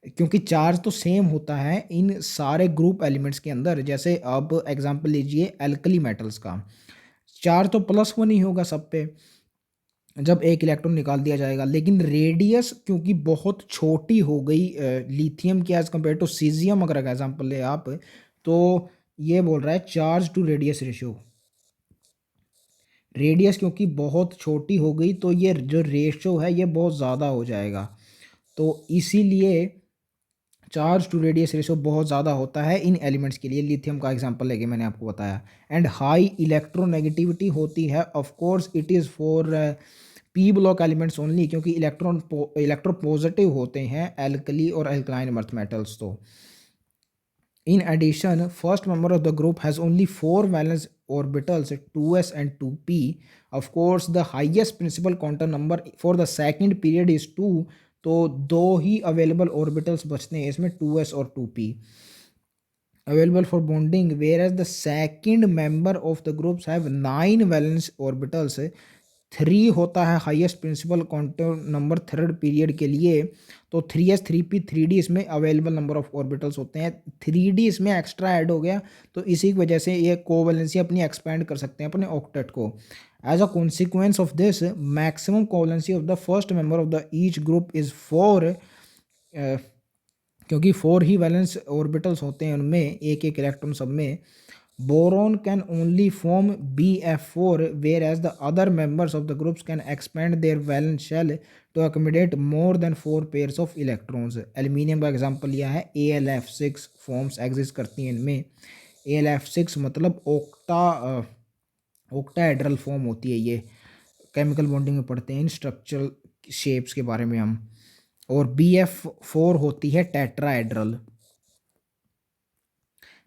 Speaker 1: क्योंकि चार्ज तो सेम होता है इन सारे ग्रुप एलिमेंट्स के अंदर। जैसे अब एग्जांपल लीजिए एल्कली मेटल्स का, चार्ज तो +1 ही होगा सब पे जब एक इलेक्ट्रॉन निकाल दिया जाएगा, लेकिन रेडियस क्योंकि बहुत छोटी हो गई लिथियम की एज कम्पेयर टू सीजियम, अगर एग्जांपल ले आप, तो ये बोल रहा है charge to radius ratio. Radius क्योंकि बहुत छोटी हो गई तो ये जो रेशो है ये बहुत ज़्यादा हो जाएगा, तो इसीलिए चार्ज टू रेडियस रेशो बहुत ज़्यादा होता है इन एलिमेंट्स के लिए। लिथियम का एग्जांपल लेके मैंने आपको बताया। एंड हाई इलेक्ट्रोनेगेटिविटी होती है, of course it is for P block elements only, क्योंकि इलेक्ट्रो पॉजिटिव होते हैं एल्कली और एल्कलाइन अर्थ मेटल्स। तो In addition, first member of the group has only four valence orbitals, 2s and 2p. Of course, the highest principal quantum number for the second period is 2. तो दो ही अवेलेबल ऑर्बिटल्स बचते हैं इसमें, 2s और 2p available for bonding, whereas the second member of the groups have 9 valence orbitals. 3 होता है highest principal quantum number third period के लिए, तो 3s 3p 3d इसमें अवेलेबल नंबर ऑफ ऑर्बिटल्स होते हैं, 3d इसमें एक्स्ट्रा ऐड हो गया, तो इसी की वजह से ये कोवैलेंसी अपनी एक्सपेंड कर सकते हैं अपने ऑक्टेट को. As a consequence of this, maximum covalency of the first member of the each group is 4, क्योंकि 4 ही वैलेंस ऑर्बिटल्स होते हैं उनमें, एक एक इलेक्ट्रॉन सब में. Boron can only form Bf4, whereas the other members of the groups can expand their valence shell to accommodate more than 4 pairs of electrons. Aluminium का एग्जांपल लिया है, AlF6 फॉर्म्स एग्जिस्ट करती हैं इनमें. AlF6 मतलब ऑक्टाहेड्रल फॉर्म होती है ये, केमिकल बॉन्डिंग में पढ़ते हैं इन स्ट्रक्चरल शेप्स के बारे में हम. और Bf4 होती है टेट्राहेड्रल.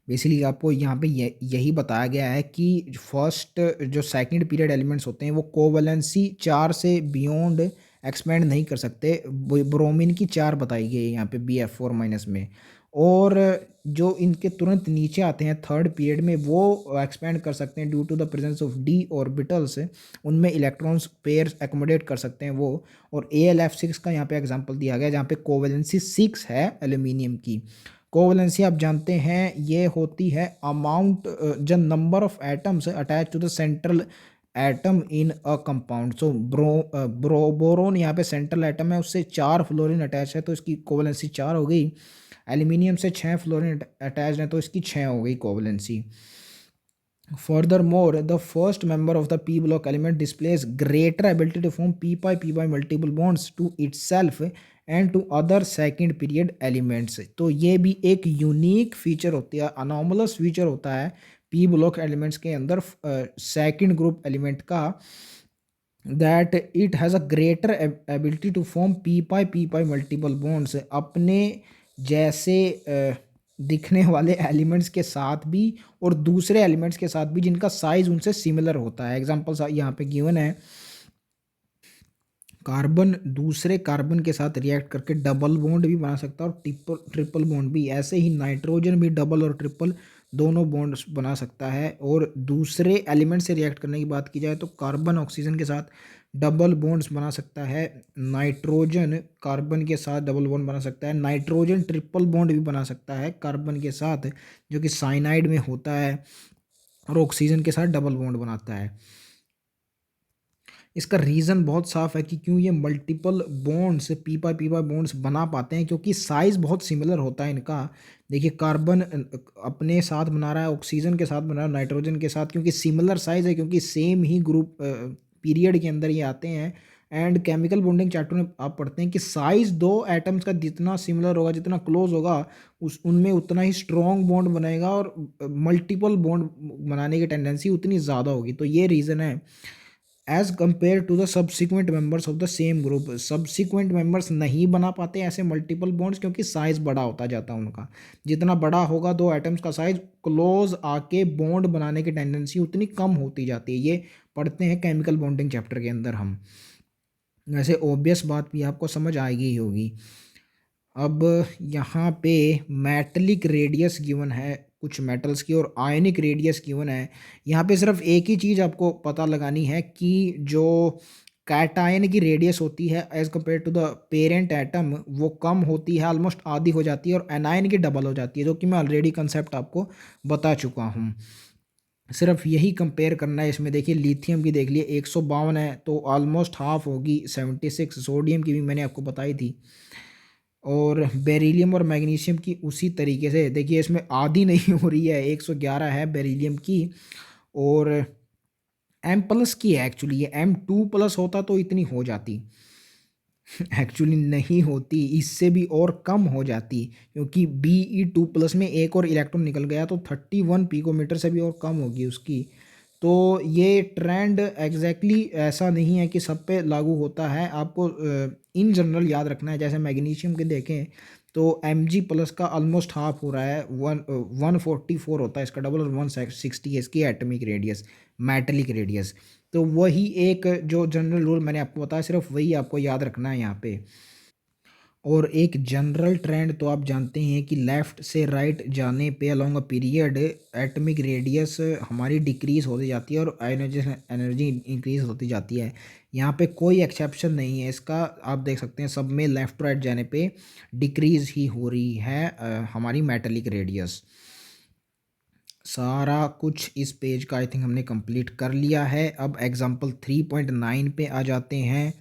Speaker 1: बेसिकली आपको यहाँ पे यही बताया गया है कि फर्स्ट जो सेकंड पीरियड एलिमेंट्स होते हैं वो कोवैलेंसी 4 से बियॉन्ड एक्सपेंड नहीं कर सकते. ब्रोमीन की 4 बताई गई है यहाँ पे Bf4 माइनस में. और जो इनके तुरंत नीचे आते हैं थर्ड पीरियड में वो एक्सपेंड कर सकते हैं due to the presence of d orbitals, उनमें इलेक्ट्रॉन्स पेयर्स एकोमोडेट कर सकते हैं वो. और AlF6 का यहाँ पे एग्जांपल दिया गया जहाँ पे कोवैलेंसी 6 है एल्यूमिनियम की. कोवैलेंसी आप जानते हैं ये होती है amount the number of atoms attach to the central atom in a compound. So boron यहाँ पे सेंट्रल एटम है, उससे 4 फ्लोरीन अटैच है तो इसकी कोवैलेंसी 4 हो गई. एल्यूमिनियम से 6 फ्लोरीन अटैच है तो इसकी 6 हो गई covalency. Furthermore, the first member of the p block element displays greater ability to form p pi multiple bonds to itself and to other second period elements. तो ये भी एक यूनिक फीचर होती है, अनोमलस फीचर होता है p ब्लॉक एलिमेंट्स के अंदर सेकंड ग्रुप एलिमेंट का, that it has a greater ability to form p pi multiple bonds. अपने जैसे दिखने वाले एलिमेंट्स के साथ भी और दूसरे एलिमेंट्स के साथ भी जिनका साइज उनसे सिमिलर होता है. एग्जांपल्स यहाँ पे गिवन है, कार्बन दूसरे कार्बन के साथ रिएक्ट करके डबल बॉन्ड भी बना सकता है और ट्रिपल बॉन्ड भी. ऐसे ही नाइट्रोजन भी डबल और ट्रिपल दोनों बॉन्ड्स बना सकता है. और दूसरे एलिमेंट से रिएक्ट करने की बात की जाए तो कार्बन ऑक्सीजन के साथ डबल बॉन्ड्स बना सकता है, नाइट्रोजन कार्बन के साथ डबल बॉन्ड बना सकता है, नाइट्रोजन ट्रिपल बॉन्ड भी बना सकता है कार्बन के साथ जो कि साइनाइड में होता है, और ऑक्सीजन के साथ डबल बॉन्ड बनाता है. इसका रीज़न बहुत साफ है कि क्यों ये multiple bonds P pi bonds बना पाते हैं, क्योंकि साइज़ बहुत सिमिलर होता है इनका. देखिए कार्बन अपने साथ बना रहा है, ऑक्सीजन के साथ बना रहा है, नाइट्रोजन के साथ, क्योंकि सिमिलर साइज़ है, क्योंकि सेम ही ग्रुप पीरियड के अंदर ये आते हैं. एंड केमिकल बॉन्डिंग चैप्टर में आप पढ़ते हैं कि साइज़ दो एटम्स का जितना सिमिलर होगा, जितना क्लोज होगा, उनमें उतना ही स्ट्रॉन्ग बॉन्ड बनेगा और मल्टीपल बॉन्ड बनाने की टेंडेंसी उतनी ज़्यादा होगी. तो ये रीज़न है as compare to the subsequent members of the same group. Subsequent members नहीं बना पाते ऐसे मल्टीपल बॉन्ड्स क्योंकि साइज बड़ा होता जाता है उनका. जितना बड़ा होगा दो एटम्स का साइज, क्लोज आके बॉन्ड बनाने की टेंडेंसी उतनी कम होती जाती है. ये पढ़ते हैं केमिकल बॉन्डिंग चैप्टर के अंदर हम. वैसे ऑब्वियस बात भी आपको समझ आएगी ही होगी. अब यहाँ पे मेटलिक रेडियस गिवन है कुछ मेटल्स की और आयनिक रेडियस गिवन है. यहाँ पे सिर्फ एक ही चीज़ आपको पता लगानी है कि जो कैटायन की रेडियस होती है as compare to the parent atom वो कम होती है, ऑलमोस्ट आधी हो जाती है, और एनायन की डबल हो जाती है, जो कि मैं ऑलरेडी कंसेप्ट आपको बता चुका हूँ. सिर्फ यही कंपेयर करना है इसमें. देखिए लिथियम की देख लिए 152 है तो ऑलमोस्ट हाफ होगी 76. सोडियम की भी मैंने आपको बताई थी. और बेरिलियम और मैग्नीशियम की उसी तरीके से देखिए इसमें आधी नहीं हो रही है, 111 है बेरिलियम की. और M+ की है एक्चुअली, ये M2+ होता तो इतनी हो जाती. एक्चुअली नहीं होती, इससे भी और कम हो जाती, क्योंकि Be2+ में एक और इलेक्ट्रॉन निकल गया तो 31 पिकोमीटर से भी और कम होगी उसकी. तो ये ट्रेंड एग्जैक्टली ऐसा नहीं है कि सब पे लागू होता है. आपको इन जनरल याद रखना है. जैसे मैग्नीशियम के देखें तो Mg प्लस का ऑलमोस्ट हाफ हो रहा है, 144 होता है इसका डबल, और 160 है इसकी एटमिक रेडियस, मेटेलिक रेडियस। तो वही एक जो जनरल रूल मैंने आपको बताया, सिर्फ वही आपको याद रखना है यहाँ पे। और एक जनरल ट्रेंड तो आप जानते हैं कि लेफ़्ट से राइट जाने पे along a period atomic radius हमारी डिक्रीज़ होती जाती है और आयोनाइजेशन एनर्जी इंक्रीज़ होती जाती है। यहाँ पे कोई एक्सेप्शन नहीं है इसका, आप देख सकते हैं सब में लेफ़्ट राइट जाने पे डिक्रीज़ ही हो रही है हमारी मेटेलिक रेडियस। सारा कुछ इस पेज का आई थिंक हमने कंप्लीट कर लिया है। अब एग्जांपल 3.9 पे आ जाते हैं।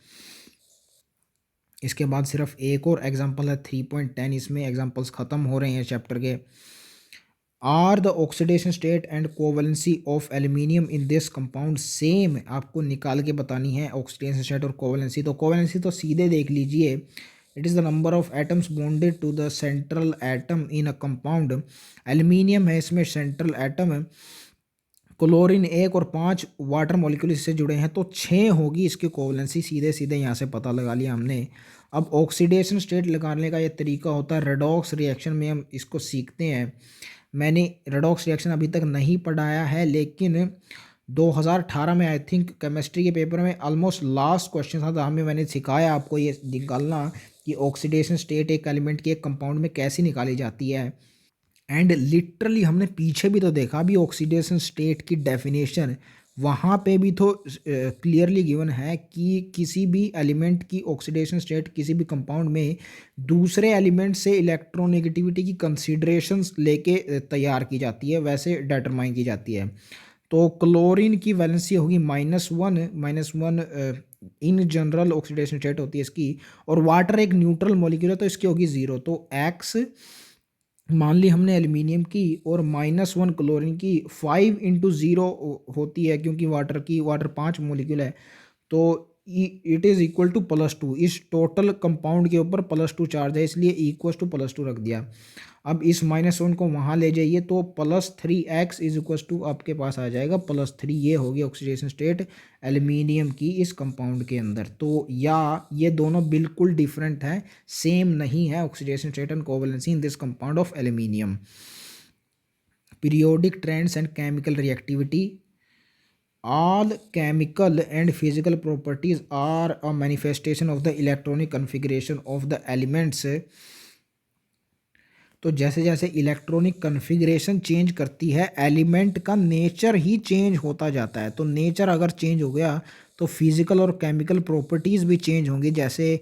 Speaker 1: इसके बाद सिर्फ एक और एग्जांपल है 3.10, इसमें एग्जांपल्स ख़त्म हो रहे हैं चैप्टर के। Are the oxidation state and covalency of aluminium in this compound same, आपको निकाल के बतानी है ऑक्सीडेशन स्टेट और कोवैलेंसी। तो कोवैलेंसी तो सीधे देख लीजिए, it is the number of atoms bonded to the central atom in a compound. Aluminium है, इसमें सेंट्रल एटम है, क्लोरीन एक और 5 वाटर मॉलिक्यूल इससे जुड़े हैं, तो 6 होगी इसकी कोवलेंसी। सीधे सीधे यहाँ से पता लगा लिया हमने। अब ऑक्सीडेशन स्टेट लगाने का ये तरीका होता है, रेडॉक्स रिएक्शन में हम इसको सीखते हैं। मैंने रेडॉक्स रिएक्शन अभी तक नहीं पढ़ाया है, लेकिन 2018 में आई थिंक केमिस्ट्री के पेपर में ऑलमोस्ट लास्ट क्वेश्चन था, तो हमें मैंने सिखाया आपको ये निकालना कि ऑक्सीडेशन स्टेट एक एलिमेंट की एक कंपाउंड में कैसे निकाली जाती है। एंड लिटरली हमने पीछे भी तो देखा भी ऑक्सीडेशन स्टेट की डेफिनेशन, वहाँ पे भी तो क्लियरली गिवन है कि किसी भी एलिमेंट की ऑक्सीडेशन स्टेट किसी भी कंपाउंड में दूसरे एलिमेंट से इलेक्ट्रोनेगेटिविटी की कंसीडरेशंस लेके तैयार की जाती है, वैसे डिटरमाइन की जाती है। तो क्लोरीन की वैलेंसी होगी -1 इन जनरल ऑक्सीडेशन स्टेट होती है इसकी, और वाटर एक न्यूट्रल मॉलिक्यूल है तो इसकी होगी 0। तो एक्स मान ली हमने एल्यूमिनियम की, और -1 क्लोरीन की, 5 इंटू 0 होती है क्योंकि वाटर 5 मोलिक्यूल है, तो इट इज़ इक्वल टू +2। इस टोटल कंपाउंड के ऊपर +2 चार्ज है, इसलिए इक्वल टू +2 रख दिया। अब इस -1 को वहाँ ले जाइए तो +3x इज इक्वल टू आपके पास आ जाएगा +3। ये होगी ऑक्सीडेशन स्टेट एल्यूमिनियम की इस कंपाउंड के अंदर। तो या ये दोनों बिल्कुल डिफरेंट हैं, सेम नहीं है oxidation state and covalency in this compound of aluminium. Periodic trends and chemical reactivity, all chemical and physical properties are a manifestation of the electronic configuration of the elements। तो जैसे जैसे इलेक्ट्रॉनिक कन्फिग्रेशन चेंज करती है, एलिमेंट का नेचर ही चेंज होता जाता है। तो नेचर अगर चेंज हो गया तो फिजिकल और केमिकल प्रॉपर्टीज़ भी चेंज होंगी। जैसे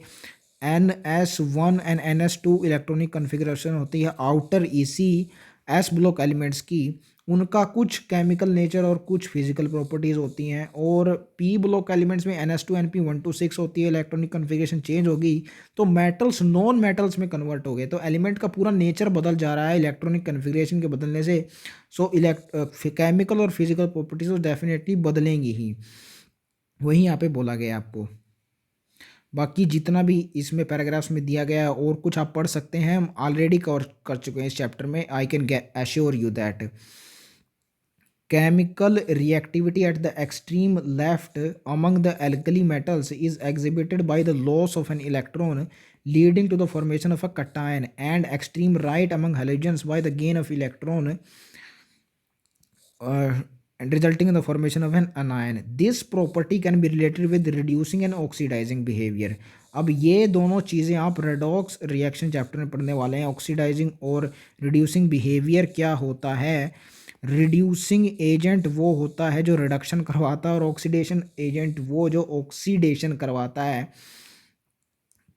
Speaker 1: NS1 and NS2 electronic configuration होती है outer EC S block elements की, उनका कुछ केमिकल नेचर और कुछ फिजिकल प्रॉपर्टीज़ होती हैं। और पी ब्लॉक एलिमेंट्स में NS2 NP126 होती है, इलेक्ट्रॉनिक कन्फिग्रेशन चेंज होगी तो मेटल्स नॉन मेटल्स में कन्वर्ट हो गए, तो एलिमेंट का पूरा नेचर बदल जा रहा है इलेक्ट्रॉनिक कन्फिग्रेशन के बदलने से। सो केमिकल और फिजिकल प्रॉपर्टीज़ तो डेफिनेटली बदलेंगी ही, वही यहाँ पे बोला गया आपको। बाकी जितना भी इसमें पैराग्राफ्स में दिया गया है और कुछ आप पढ़ सकते हैं, हम ऑलरेडी कवर कर चुके हैं इस चैप्टर में। I can assure you that chemical reactivity at the extreme left among the alkali metals is exhibited by the loss of an electron leading to the formation of a cation, and extreme right among halogens by the gain of electron and resulting in the formation of an anion. This property can be related with reducing and oxidizing behavior। अब ये दोनों चीज़ें आप रेडॉक्स रिएक्शन चैप्टर में पढ़ने वाले हैं। ऑक्सीडाइजिंग और रिड्यूसिंग बिहेवियर क्या होता है? रिड्यूसिंग एजेंट वो होता है जो रिडक्शन करवाता है, और ऑक्सीडेशन एजेंट वो जो ऑक्सीडेशन करवाता है।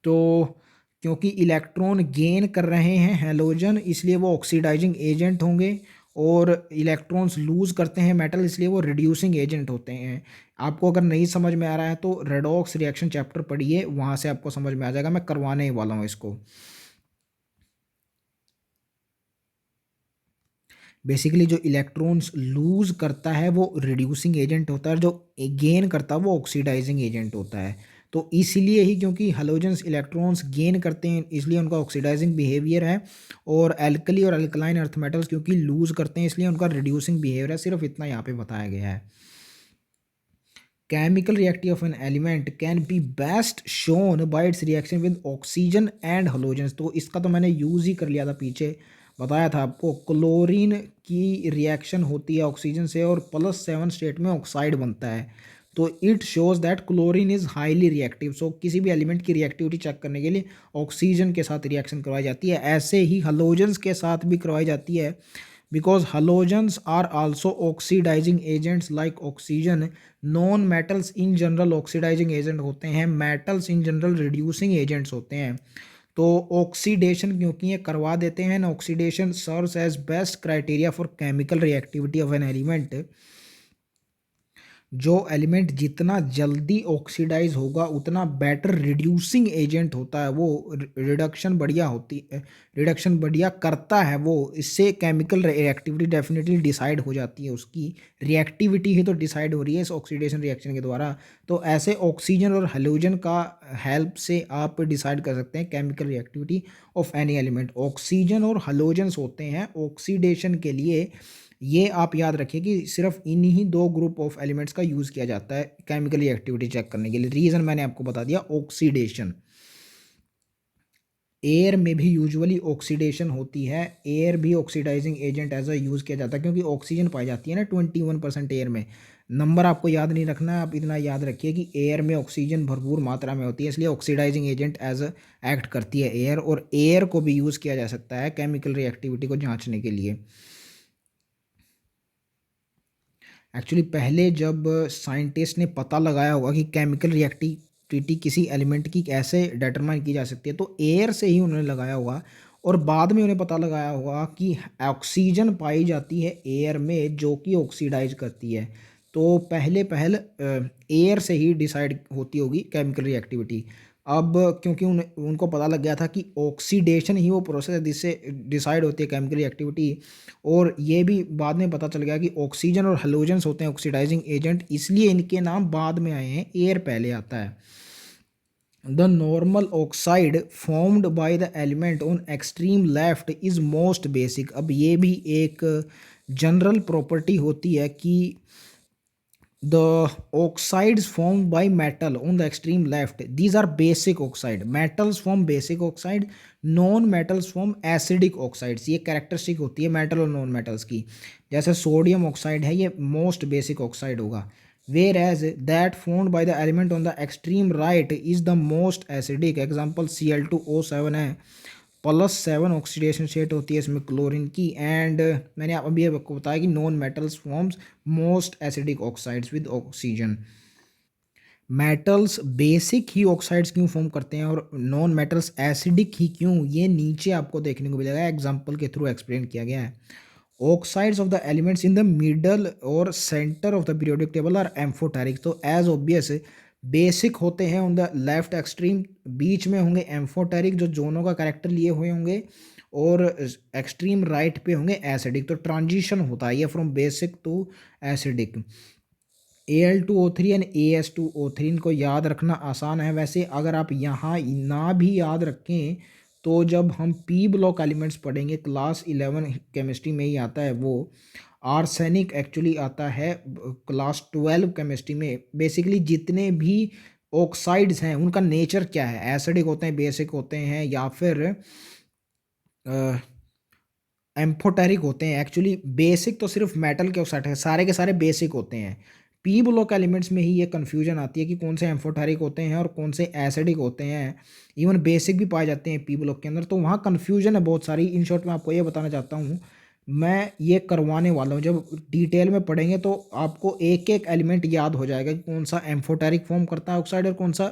Speaker 1: तो क्योंकि इलेक्ट्रॉन गेन कर रहे हैं हैलोजन, इसलिए वो ऑक्सीडाइजिंग एजेंट होंगे, और इलेक्ट्रॉन्स लूज़ करते हैं मेटल, इसलिए वो रिड्यूसिंग एजेंट होते हैं। आपको अगर नहीं समझ में आ रहा है तो रेडॉक्स रिएक्शन चैप्टर पढ़िए, वहाँ से आपको समझ में आ जाएगा। मैं करवाने ही वाला हूँ इसको। बेसिकली जो इलेक्ट्रॉन्स लूज़ करता है वो रिड्यूसिंग एजेंट होता है, जो गेन करता है वो ऑक्सीडाइजिंग एजेंट होता है। तो इसीलिए ही, क्योंकि हेलोजेंस इलेक्ट्रॉन्स गेन करते हैं इसलिए उनका ऑक्सीडाइजिंग बिहेवियर है, और एल्कली और अल्कलाइन अर्थ मेटल्स क्योंकि लूज़ करते हैं इसलिए उनका रिड्यूसिंग बिहेवियर है। सिर्फ इतना यहाँ पे बताया गया है। chemical reactivity of an element can be best shown by its reaction with oxygen and halogens। तो इसका तो मैंने यूज़ ही कर लिया था, पीछे बताया था आपको। क्लोरीन की रिएक्शन होती है ऑक्सीजन से और +7 स्टेट में ऑक्साइड बनता है। तो it shows that chlorine is highly reactive. So किसी भी एलिमेंट की रिएक्टिविटी चेक करने के लिए ऑक्सीजन के साथ रिएक्शन करवाई जाती है। ऐसे ही हलोजेंस के साथ भी करवाई जाती है, because halogens are also oxidizing agents like oxygen। Non metals in general oxidizing agent होते हैं, metals in general reducing agents होते हैं। तो ऑक्सीडेशन क्योंकि ये करवा देते हैं ना, oxidation serves as best criteria for chemical reactivity of an element. जो एलिमेंट जितना जल्दी ऑक्सीडाइज होगा उतना बेटर रिड्यूसिंग एजेंट होता है वो। रिडक्शन बढ़िया होती है, रिडक्शन बढ़िया करता है वो। इससे केमिकल रिएक्टिविटी डेफिनेटली डिसाइड हो जाती है, उसकी रिएक्टिविटी ही तो डिसाइड हो रही है इस ऑक्सीडेशन रिएक्शन के द्वारा। तो ऐसे ऑक्सीजन और हेलोजन का हेल्प से आप डिसाइड कर सकते हैं chemical reactivity of any element. Oxygen और हेलोजेंस होते हैं ऑक्सीडेशन के लिए। ये आप याद रखिए कि सिर्फ इन्हीं दो ग्रुप ऑफ एलिमेंट्स का यूज़ किया जाता है केमिकल रिएक्टिविटी चेक करने के लिए। रीज़न मैंने आपको बता दिया, ऑक्सीडेशन। एयर में भी यूजुअली ऑक्सीडेशन होती है, एयर भी oxidizing agent as a use किया जाता है, क्योंकि ऑक्सीजन पाई जाती है ना 21% एयर में। नंबर आपको याद नहीं रखना है, आप इतना याद रखिए कि एयर में ऑक्सीजन भरपूर मात्रा में होती है, इसलिए oxidizing agent as a act करती है एयर। और एयर को भी यूज़ किया जा सकता है केमिकल रिएक्टिविटी को जांचने के लिए। एक्चुअली पहले जब साइंटिस्ट ने पता लगाया होगा कि केमिकल रिएक्टिविटी किसी एलिमेंट की कैसे डिटरमाइन की जा सकती है, तो एयर से ही उन्होंने लगाया होगा। और बाद में उन्हें पता लगाया होगा कि ऑक्सीजन पाई जाती है एयर में जो कि ऑक्सीडाइज करती है। तो पहले पहल एयर से ही डिसाइड होती होगी केमिकल रिएक्टिविटी। अब क्योंकि उनको पता लग गया था कि ऑक्सीडेशन ही वो प्रोसेस है जिससे डिसाइड होती है केमिकल रिएक्टिविटी। और ये भी बाद में पता चल गया कि ऑक्सीजन और हेलोजेंस होते हैं ऑक्सीडाइजिंग एजेंट, इसलिए इनके नाम बाद में आए हैं, एयर पहले आता है। The normal oxide formed by the element on extreme left is most basic. अब ये भी एक जनरल प्रॉपर्टी होती है कि the oxides formed by metal on the extreme left, these are basic oxide। metals form basic oxide, non metals form acidic oxides। ये कैरेक्टरिस्टिक होती है मेटल और नॉन मेटल्स की। जैसे सोडियम ऑक्साइड है, ये मोस्ट बेसिक ऑक्साइड होगा। Whereas that formed by the element on the extreme right is the most acidic। Example Cl2O7 है, +7 ऑक्सीडेशन स्टेट होती है इसमें क्लोरीन की। एंड मैंने अभी आपको बताया कि non metals forms most acidic oxides with oxygen. Metals basic he oxides क्यों फॉर्म करते हैं और नॉन मेटल्स एसिडिक ही क्यों, ये नीचे आपको देखने को मिलेगा, एग्जांपल के थ्रू एक्सप्लेन किया गया है। Oxides of the elements in the middle और centre of the periodic table are amphoteric. तो एज ऑब्वियस बेसिक होते हैं ऑन द लेफ्ट एक्सट्रीम, बीच में होंगे एम्फोटेरिक जो जोनों का कैरेक्टर लिए हुए होंगे, और एक्सट्रीम राइट पे होंगे एसिडिक। तो ट्रांजिशन होता है ये from basic to acidic. Al2O3 and AS2O3 इनको याद रखना आसान है। वैसे अगर आप यहाँ ना भी याद रखें तो जब हम पी ब्लॉक एलिमेंट्स पढ़ेंगे क्लास 11 केमिस्ट्री में ही आता है वो। आर्सेनिक एक्चुअली आता है क्लास 12 केमिस्ट्री में। बेसिकली जितने भी ऑक्साइड्स हैं उनका नेचर क्या है, एसिडिक होते हैं, बेसिक होते हैं, या फिर एम्फोटेरिक होते हैं। एक्चुअली बेसिक तो सिर्फ मेटल के ऑक्साइड है, सारे के सारे बेसिक होते हैं। पी ब्लॉक एलिमेंट्स में ही ये कन्फ्यूजन आती है कि कौन से एम्फोटेरिक होते हैं और कौन से एसिडिक होते हैं। इवन बेसिक भी पाए जाते हैं पी ब्लॉक के अंदर, तो वहाँ कन्फ्यूजन है बहुत सारी। इन शॉर्ट मैं आपको ये बताना चाहता हूँ, मैं ये करवाने वाला हूँ। जब डिटेल में पढ़ेंगे तो आपको एक एक एलिमेंट याद हो जाएगा कि कौन सा एम्फोटेरिक फॉर्म करता है ऑक्साइड और कौन सा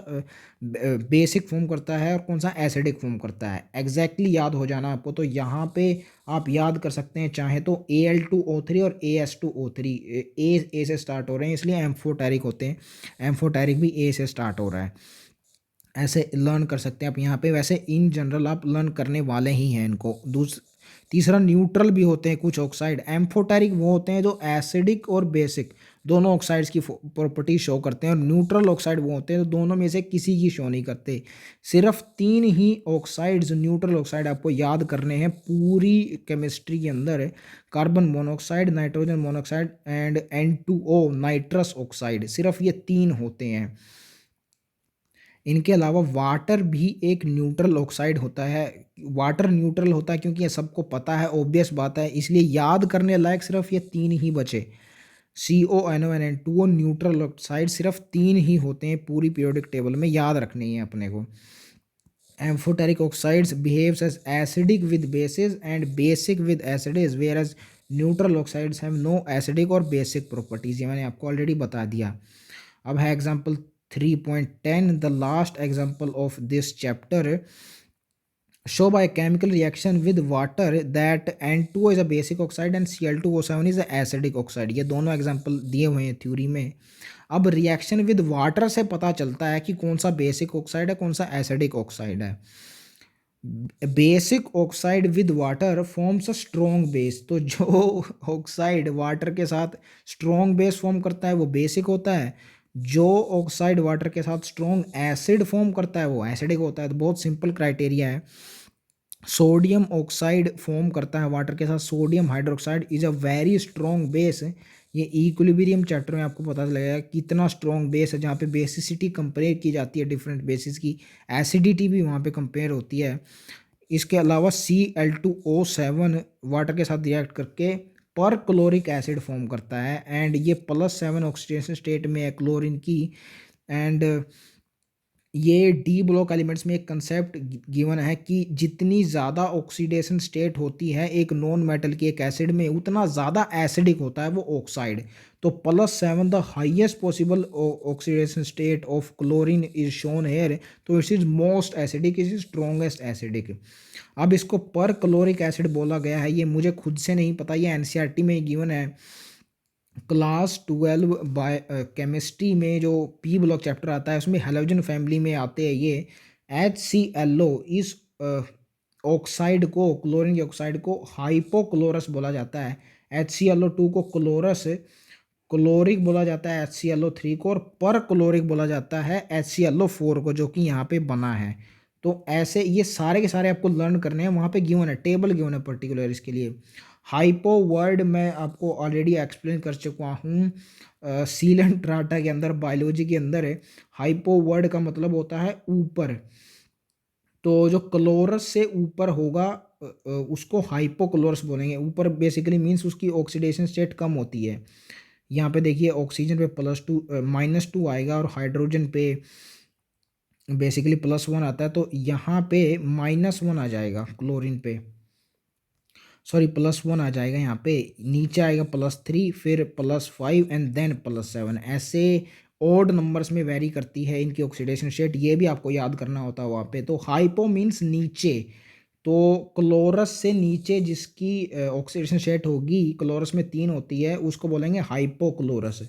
Speaker 1: बेसिक फॉर्म करता है और कौन सा एसिडिक फॉर्म करता है। एग्जैक्टली याद हो जाना आपको। तो यहाँ पे आप याद कर सकते हैं चाहे तो Al2O3 और AS2O3, ए से स्टार्ट हो रहे हैं इसलिए एम्फोटेरिक होते हैं। एम्फोटेरिक भी ए से स्टार्ट हो रहा है, ऐसे लर्न कर सकते हैं आप यहाँ पे। वैसे इन जनरल आप लर्न करने वाले ही हैं इनको। तीसरा न्यूट्रल भी होते हैं कुछ ऑक्साइड। एम्फोटेरिक वो होते हैं जो एसिडिक और बेसिक दोनों ऑक्साइड्स की प्रॉपर्टी शो करते हैं, और न्यूट्रल ऑक्साइड वो होते हैं जो दोनों में से किसी की शो नहीं करते। सिर्फ 3 ही ऑक्साइड्स न्यूट्रल ऑक्साइड आपको याद करने हैं पूरी केमिस्ट्री के अंदर। Carbon monoxide, nitrogen monoxide and N2O nitrous oxide, सिर्फ ये 3 होते हैं। इनके अलावा वाटर भी एक न्यूट्रल ऑक्साइड होता है। वाटर न्यूट्रल होता है क्योंकि ये सबको पता है, ऑब्वियस बात है, इसलिए याद करने लायक सिर्फ ये 3 ही बचे। CONO and N2O neutral oxide सिर्फ 3 ही होते हैं पूरी पीरियोडिक टेबल में, याद रखनी है अपने को। Amphoteric oxides behaves as acidic with bases and basic with acids, whereas neutral oxides have no acidic or basic properties। ये मैंने आपको ऑलरेडी बता दिया। अब है example 3.10, the last example of this chapter. Show by chemical reaction with water that N2O is a basic oxide and Cl2O7 is a acidic oxide। ये दोनों एग्जाम्पल दिए हुए हैं थ्योरी में। अब रिएक्शन विद वाटर से पता चलता है कि कौन सा बेसिक ऑक्साइड है, कौन सा एसिडिक ऑक्साइड है। Basic oxide with water forms a strong base. तो जो ऑक्साइड वाटर के साथ स्ट्रॉन्ग बेस फॉर्म करता है वो बेसिक होता है, जो ऑक्साइड वाटर के साथ स्ट्रॉन्ग एसिड फॉर्म करता है वो एसिडिक होता है। तो बहुत सिंपल क्राइटेरिया है। सोडियम ऑक्साइड फॉर्म करता है वाटर के साथ, sodium hydroxide is a very strong base. ये इक्विलिब्रियम चैप्टर में आपको पता लगेगा कितना स्ट्रॉन्ग बेस है, जहाँ पे बेसिसिटी कंपेयर की जाती है डिफरेंट बेसिस की, एसिडिटी भी वहाँ पे कंपेयर होती है। इसके अलावा Cl2O7 वाटर के साथ रिएक्ट करके पर क्लोरिक एसिड फॉर्म करता है, एंड ये +7 ऑक्सीडेशन स्टेट में है क्लोरीन की। एंड ये डी ब्लॉक एलिमेंट्स में एक कंसेप्ट गिवन है कि जितनी ज़्यादा ऑक्सीडेशन स्टेट होती है एक नॉन मेटल की एक एसिड में, उतना ज़्यादा एसिडिक होता है वो ऑक्साइड। तो +7 the highest possible oxidation state of chlorine is shown here. तो it is most acidic, is strongest acidic. अब इसको पर क्लोरिक एसिड बोला गया है, ये मुझे खुद से नहीं पता, ये एनसीईआरटी में गिवन है। क्लास 12 बाय केमिस्ट्री में जो पी ब्लॉक चैप्टर आता है उसमें हेलोजन फैमिली में आते हैं ये। HClO इस ऑक्साइड को, क्लोरीन के ऑक्साइड को हाइपोक्लोरस बोला जाता है। HClO2 को क्लोरस क्लोरिक बोला जाता है, HClO3 को, और पर क्लोरिक बोला जाता है HClO4 को, जो कि यहाँ पे बना है। तो ऐसे ये सारे के सारे आपको लर्न करने हैं, वहाँ पे गिवन है, टेबल गिवन है पर्टिकुलर इसके लिए। हाइपो वर्ड मैं आपको ऑलरेडी एक्सप्लेन कर चुका हूँ सीलेंट ट्राटा के अंदर, बायोलॉजी के अंदर है। हाइपो वर्ड का मतलब होता है ऊपर, तो जो क्लोरस से ऊपर होगा उसको हाइपोक्लोरस बोलेंगे। ऊपर बेसिकली मीन्स उसकी ऑक्सीडेशन स्टेट कम होती है। यहाँ पे देखिए ऑक्सीजन पे -2 आएगा और हाइड्रोजन पे बेसिकली +1 आता है, तो यहाँ पे -1 आ जाएगा क्लोरीन पे, सॉरी +1 आ जाएगा यहाँ पे, नीचे आएगा +3, फिर +5 एंड देन +7। ऐसे ओड नंबर्स में वेरी करती है इनकी ऑक्सीडेशन स्टेट, ये भी आपको याद करना होता है वहाँ पे। तो हाइपो मीन्स नीचे, तो क्लोरस से नीचे जिसकी ऑक्सीडेशन स्टेट होगी, क्लोरस में 3 होती है, उसको बोलेंगे हाइपोक्लोरस।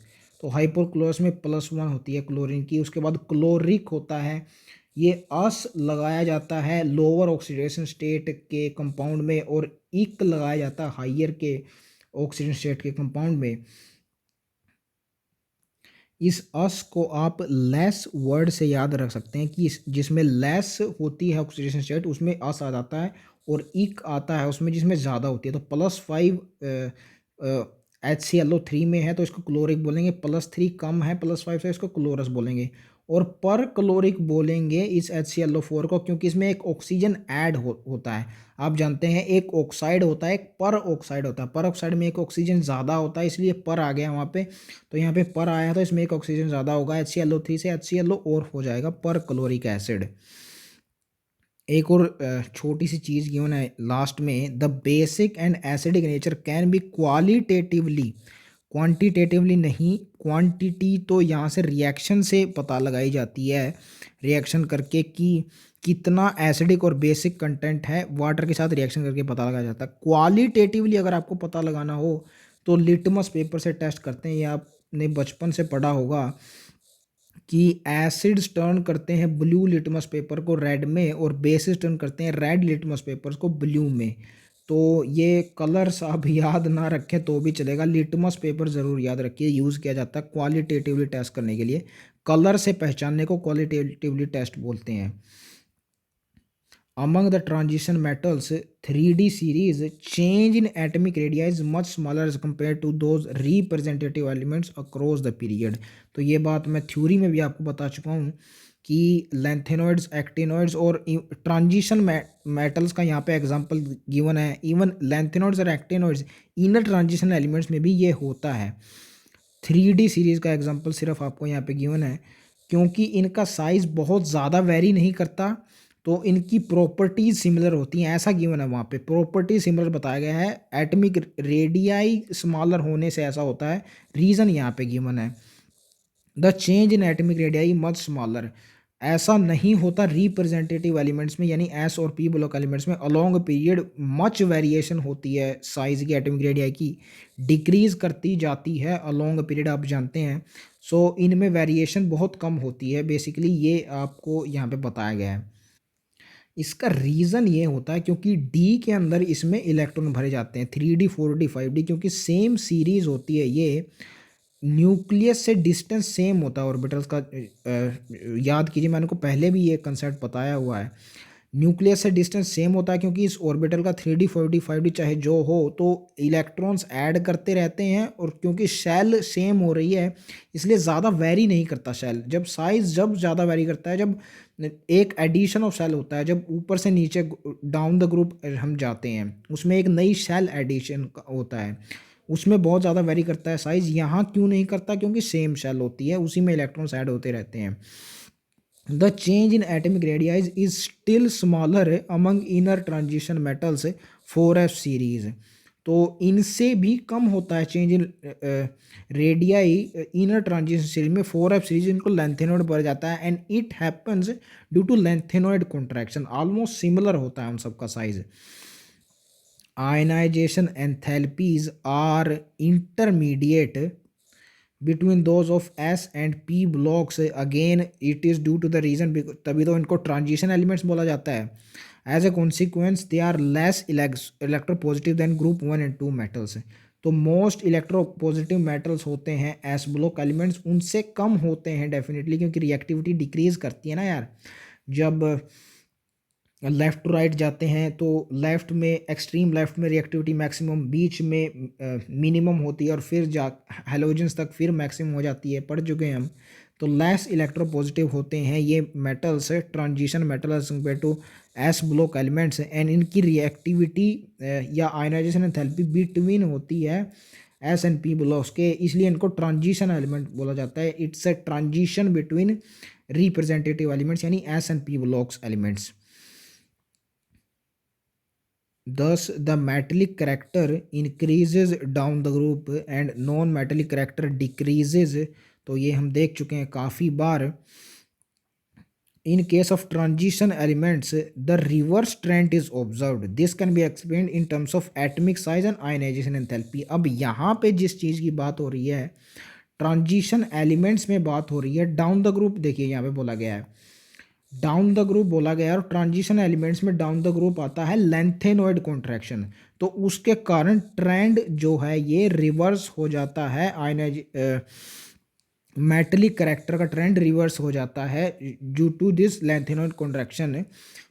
Speaker 1: तो हाइपोक्लोरस में +1 होती है क्लोरीन की। उसके बाद क्लोरिक होता है, ये अस लगाया जाता है लोअर ऑक्सीडेशन स्टेट के कंपाउंड में, और इक लगाया जाता है हाइयर के ऑक्सीडेशन स्टेट के कंपाउंड में। इस अस को आप लेस वर्ड से याद रख सकते हैं कि जिसमें लेस होती है ऑक्सीडेशन स्टेट उसमें अस आ जाता है, और इक आता है उसमें जिसमें ज़्यादा होती है। तो +5 HClO3 में है तो इसको क्लोरिक बोलेंगे, +3 कम है +5 से, इसको क्लोरस बोलेंगे। और पर क्लोरिक बोलेंगे इस HClO4 को, क्योंकि इसमें एक ऑक्सीजन ऐड होता है। आप जानते हैं एक ऑक्साइड होता है, एक पर ऑक्साइड होता है, पर ऑक्साइड में एक ऑक्सीजन ज़्यादा होता है, इसलिए पर आ गया वहाँ पे। तो यहाँ पे पर आया तो इसमें एक ऑक्सीजन ज़्यादा होगा, HClO3 से HClO और हो जाएगा पर क्लोरिक एसिड। एक और छोटी सी चीज़ गिवन है लास्ट में, the basic and acidic nature can be qualitatively, quantitatively नहीं, क्वांटिटी तो यहाँ से रिएक्शन से पता लगाई जाती है, रिएक्शन करके कि कितना एसिडिक और बेसिक कंटेंट है, वाटर के साथ रिएक्शन करके पता लगाया जाता है। क्वालिटेटिवली अगर आपको पता लगाना हो तो लिटमस पेपर से टेस्ट करते हैं, ये आपने बचपन से पढ़ा होगा कि एसिड्स टर्न करते हैं ब्लू लिटमस पेपर को रेड में, और बेसिस टर्न करते हैं रेड लिटमस पेपर्स को ब्लू में। तो ये कलर्स आप याद ना रखें तो भी चलेगा, लिटमस पेपर ज़रूर याद रखिए, यूज़ किया जाता है क्वालिटेटिवली टेस्ट करने के लिए। कलर से पहचानने को क्वालिटेटिवली टेस्ट बोलते हैं। Among the transition metals, 3D series change in atomic radii is much smaller as compared to those representative elements across the period। तो ये बात मैं थ्योरी में भी आपको बता चुका हूँ कि लैंथेनॉइड्स, एक्टिनॉइड्स और ट्रांजिशन मेटल्स का यहाँ पे एग्जांपल गिवन है। इवन लैंथेनॉइड्स और एक्टिनॉइड्स इनर ट्रांजिशन एलिमेंट्स में भी ये होता है। 3D सीरीज़ का एग्जांपल सिर्फ आपको यहाँ पे गिवन है क्योंकि इनका साइज़ बहुत ज़्यादा वेरी नहीं करता, तो इनकी प्रॉपर्टीज सिमिलर होती हैं, ऐसा गिवन है वहाँ पे। प्रॉपर्टी सिमिलर बताया गया है, एटमिक रेडियाई स्मॉलर होने से ऐसा होता है, रीज़न यहाँ पे गिवन है। The change in atomic radii much smaller, ऐसा नहीं होता रिप्रेजेंटेटिव एलिमेंट्स में, यानी एस और पी ब्लॉक एलिमेंट्स में अलोंग पीरियड मच वेरिएशन होती है साइज़ की, एटमिक रेडियाई की डिक्रीज़ करती जाती है अलोंग पीरियड, आप जानते हैं। सो इनमें वेरिएशन बहुत कम होती है, बेसिकली ये आपको यहाँ पे बताया गया है। इसका रीज़न ये होता है क्योंकि डी के अंदर इसमें इलेक्ट्रॉन भरे जाते हैं, 3D 4D 5D, क्योंकि सेम सीरीज़ होती है ये, न्यूक्लियस से डिस्टेंस सेम होता है ऑर्बिटल्स का। याद कीजिए, मैंने को पहले भी ये कंसेप्ट बताया हुआ है, न्यूक्लियस से डिस्टेंस सेम होता है क्योंकि इस ऑर्बिटल का 3D 4D 5D चाहे जो हो, तो इलेक्ट्रॉन्स ऐड करते रहते हैं, और क्योंकि शेल सेम हो रही है इसलिए ज़्यादा वेरी नहीं करता शेल। जब साइज़ जब ज़्यादा वेरी करता है जब एक एडिशन ऑफ शेल होता है, जब ऊपर से नीचे डाउन द ग्रुप हम जाते हैं, उसमें एक नई शेल एडिशन होता है, उसमें बहुत ज़्यादा वेरी करता है साइज़। यहाँ क्यों नहीं करता? क्योंकि सेम शेल होती है, उसी में इलेक्ट्रॉन्स ऐड होते रहते हैं। The change in atomic radii is still smaller among inner transition metals 4f series, तो इनसे भी कम होता है change in radii inner transition series में। 4f सीरीज इनको लैंथेनॉइड बढ़ जाता है, and it happens due to lanthanoid contraction, almost similar होता है उन सबका size. Ionisation enthalpies are intermediate between those of S and P blocks, again it is due to the reason, तभी तो इनको ट्रांजिशन एलिमेंट्स बोला जाता है। As a consequence they are less electropositive than group 1 and 2 metals, तो मोस्ट इलेक्ट्रोपॉजिटिव मेटल्स होते हैं एस ब्लॉक एलिमेंट्स, उनसे कम होते हैं डेफिनेटली, क्योंकि रिएक्टिविटी डिक्रीज करती है ना यार। जब लेफ़्ट टू राइट जाते हैं तो लेफ़्ट में, एक्सट्रीम लेफ़्ट में रिएक्टिविटी मैक्सिमम, बीच में मिनिमम होती है, और फिर जा हेलोजेंस तक फिर मैक्सिमम हो जाती है, पढ़ चुके हैं हम। तो लेस इलेक्ट्रोपॉजिटिव होते हैं ये metals, transition metals compare to S block elements, and इनकी रिएक्टिविटी या आयनाइजेशन एंथैल्पी बिटवीन होती है एस एंड पी ब्लॉक्स के, इसलिए इनको ट्रांजिशन एलिमेंट बोला जाता है। It's a transition between representative elements, यानी s and p blocks elements. Thus, the metallic character increases down the group and non-metallic character decreases। तो ये हम देख चुके हैं काफ़ी बार। In case of transition elements, the reverse trend is observed. This can be explained in terms of atomic size and ionization enthalpy। अब यहाँ पे जिस चीज़ की बात हो रही है, ट्रांजिशन एलिमेंट्स में बात हो रही है, डाउन द ग्रुप देखिए यहाँ पे बोला गया है, डाउन द ग्रुप बोला गया है, और ट्रांजिशन एलिमेंट्स में डाउन द ग्रुप आता है लैंथेनॉइड कॉन्ट्रैक्शन, तो उसके कारण ट्रेंड जो है ये रिवर्स हो जाता है। आयनाइज मेटलिक करेक्टर का ट्रेंड रिवर्स हो जाता है due to this lanthanoid contraction,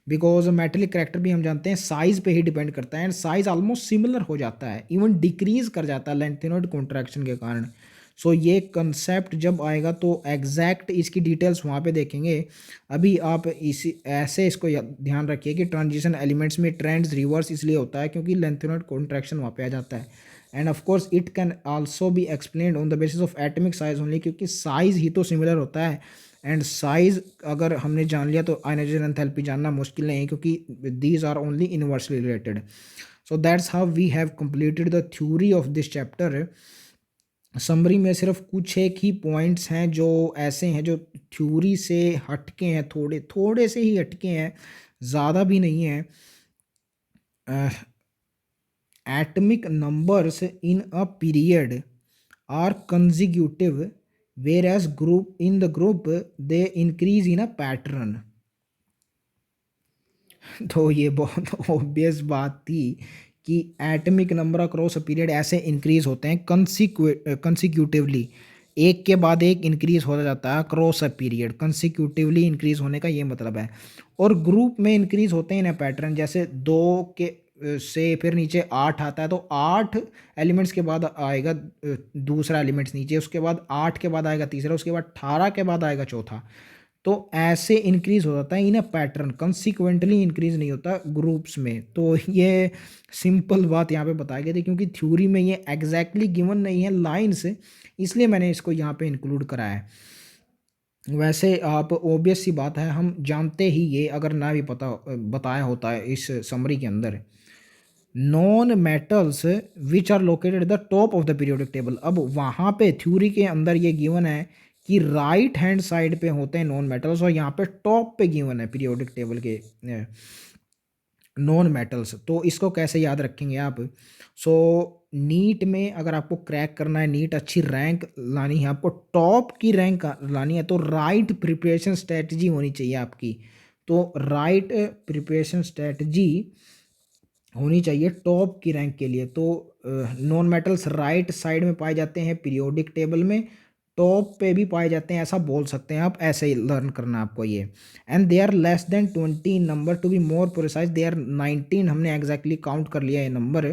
Speaker 1: because metallic character भी हम जानते हैं साइज पे ही डिपेंड करता है, एंड साइज ऑलमोस्ट सिमिलर हो जाता है, इवन डिक्रीज कर जाता है लैंथेनॉइड कॉन्ट्रैक्शन के कारण। सो ये कंसेप्ट जब आएगा तो एग्जैक्ट इसकी डिटेल्स वहाँ पे देखेंगे। अभी आप इसी ऐसे इसको ध्यान रखिए कि ट्रांजिशन एलिमेंट्स में ट्रेंड्स रिवर्स इसलिए होता है क्योंकि लेंथेनॉइड कॉन्ट्रैक्शन वहाँ पे आ जाता है, end of course it can also be explained on the basis of atomic size only, क्योंकि साइज ही तो सिमिलर होता है, एंड साइज अगर हमने जान लिया तो आयनाइजेशन एंथैल्पी जानना मुश्किल नहीं है, क्योंकि these are only inversely related. So that's how we have completed the theory of this chapter. Summary में सिर्फ कुछ एक ही पॉइंट्स हैं जो ऐसे हैं जो थ्योरी से हटके हैं, थोड़े थोड़े से ही हटके हैं, ज़्यादा भी नहीं है। Atomic numbers in a period are consecutive, whereas group in the group they increase in a pattern. तो ये बहुत ऑब्वियस बात थी कि atomic number across a period ऐसे इंक्रीज होते हैं कंसिक्यूटिवली, एक के बाद एक इंक्रीज होता जाता है अक्रॉस अ पीरियड, कंसिक्यूटिवली इंक्रीज होने का ये मतलब है। और ग्रुप में इंक्रीज होते हैं इन पैटर्न, जैसे दो के से फिर नीचे 8 आता है तो 8 एलिमेंट्स के बाद आएगा दूसरा एलिमेंट्स नीचे, उसके बाद 8 के बाद आएगा तीसरा, उसके बाद 18 के बाद आएगा चौथा। तो ऐसे इंक्रीज हो जाता है इन अ पैटर्न, कंसिक्वेंटली इंक्रीज नहीं होता ग्रुप्स में। तो ये सिंपल बात यहाँ पे बताई गई थी, क्योंकि थ्योरी में ये एग्जैक्टली गिवन नहीं है लाइन से, इसलिए मैंने इसको यहाँ पे इंक्लूड करा है। वैसे आप ऑब्वियस सी बात है, हम जानते ही ये, अगर ना भी पता बताया होता है इस समरी के अंदर, non metals which are located the top of the periodic table. अब वहाँ पे थ्योरी के अंदर ये गिवन है कि राइट हैंड साइड पे होते हैं नॉन मेटल्स, और यहाँ पे टॉप पे गिवन है पीरियोडिक टेबल के नॉन मेटल्स। तो इसको कैसे याद रखेंगे आप? सो नीट में अगर आपको क्रैक करना है, नीट अच्छी रैंक लानी है, आपको टॉप की रैंक लानी है, तो राइट प्रिपरेशन स्ट्रेटजी होनी चाहिए आपकी। तो राइट प्रिपरेशन स्ट्रेटजी होनी चाहिए टॉप की रैंक के लिए। तो नॉन मेटल्स राइट साइड में पाए जाते हैं पीरियोडिक टेबल में, टॉप पे भी पाए जाते हैं, ऐसा बोल सकते हैं आप, ऐसे ही लर्न करना आपको ये। And they are less than 20 number, to be more precise they are 19, हमने एग्जैक्टली काउंट कर लिया ये नंबर,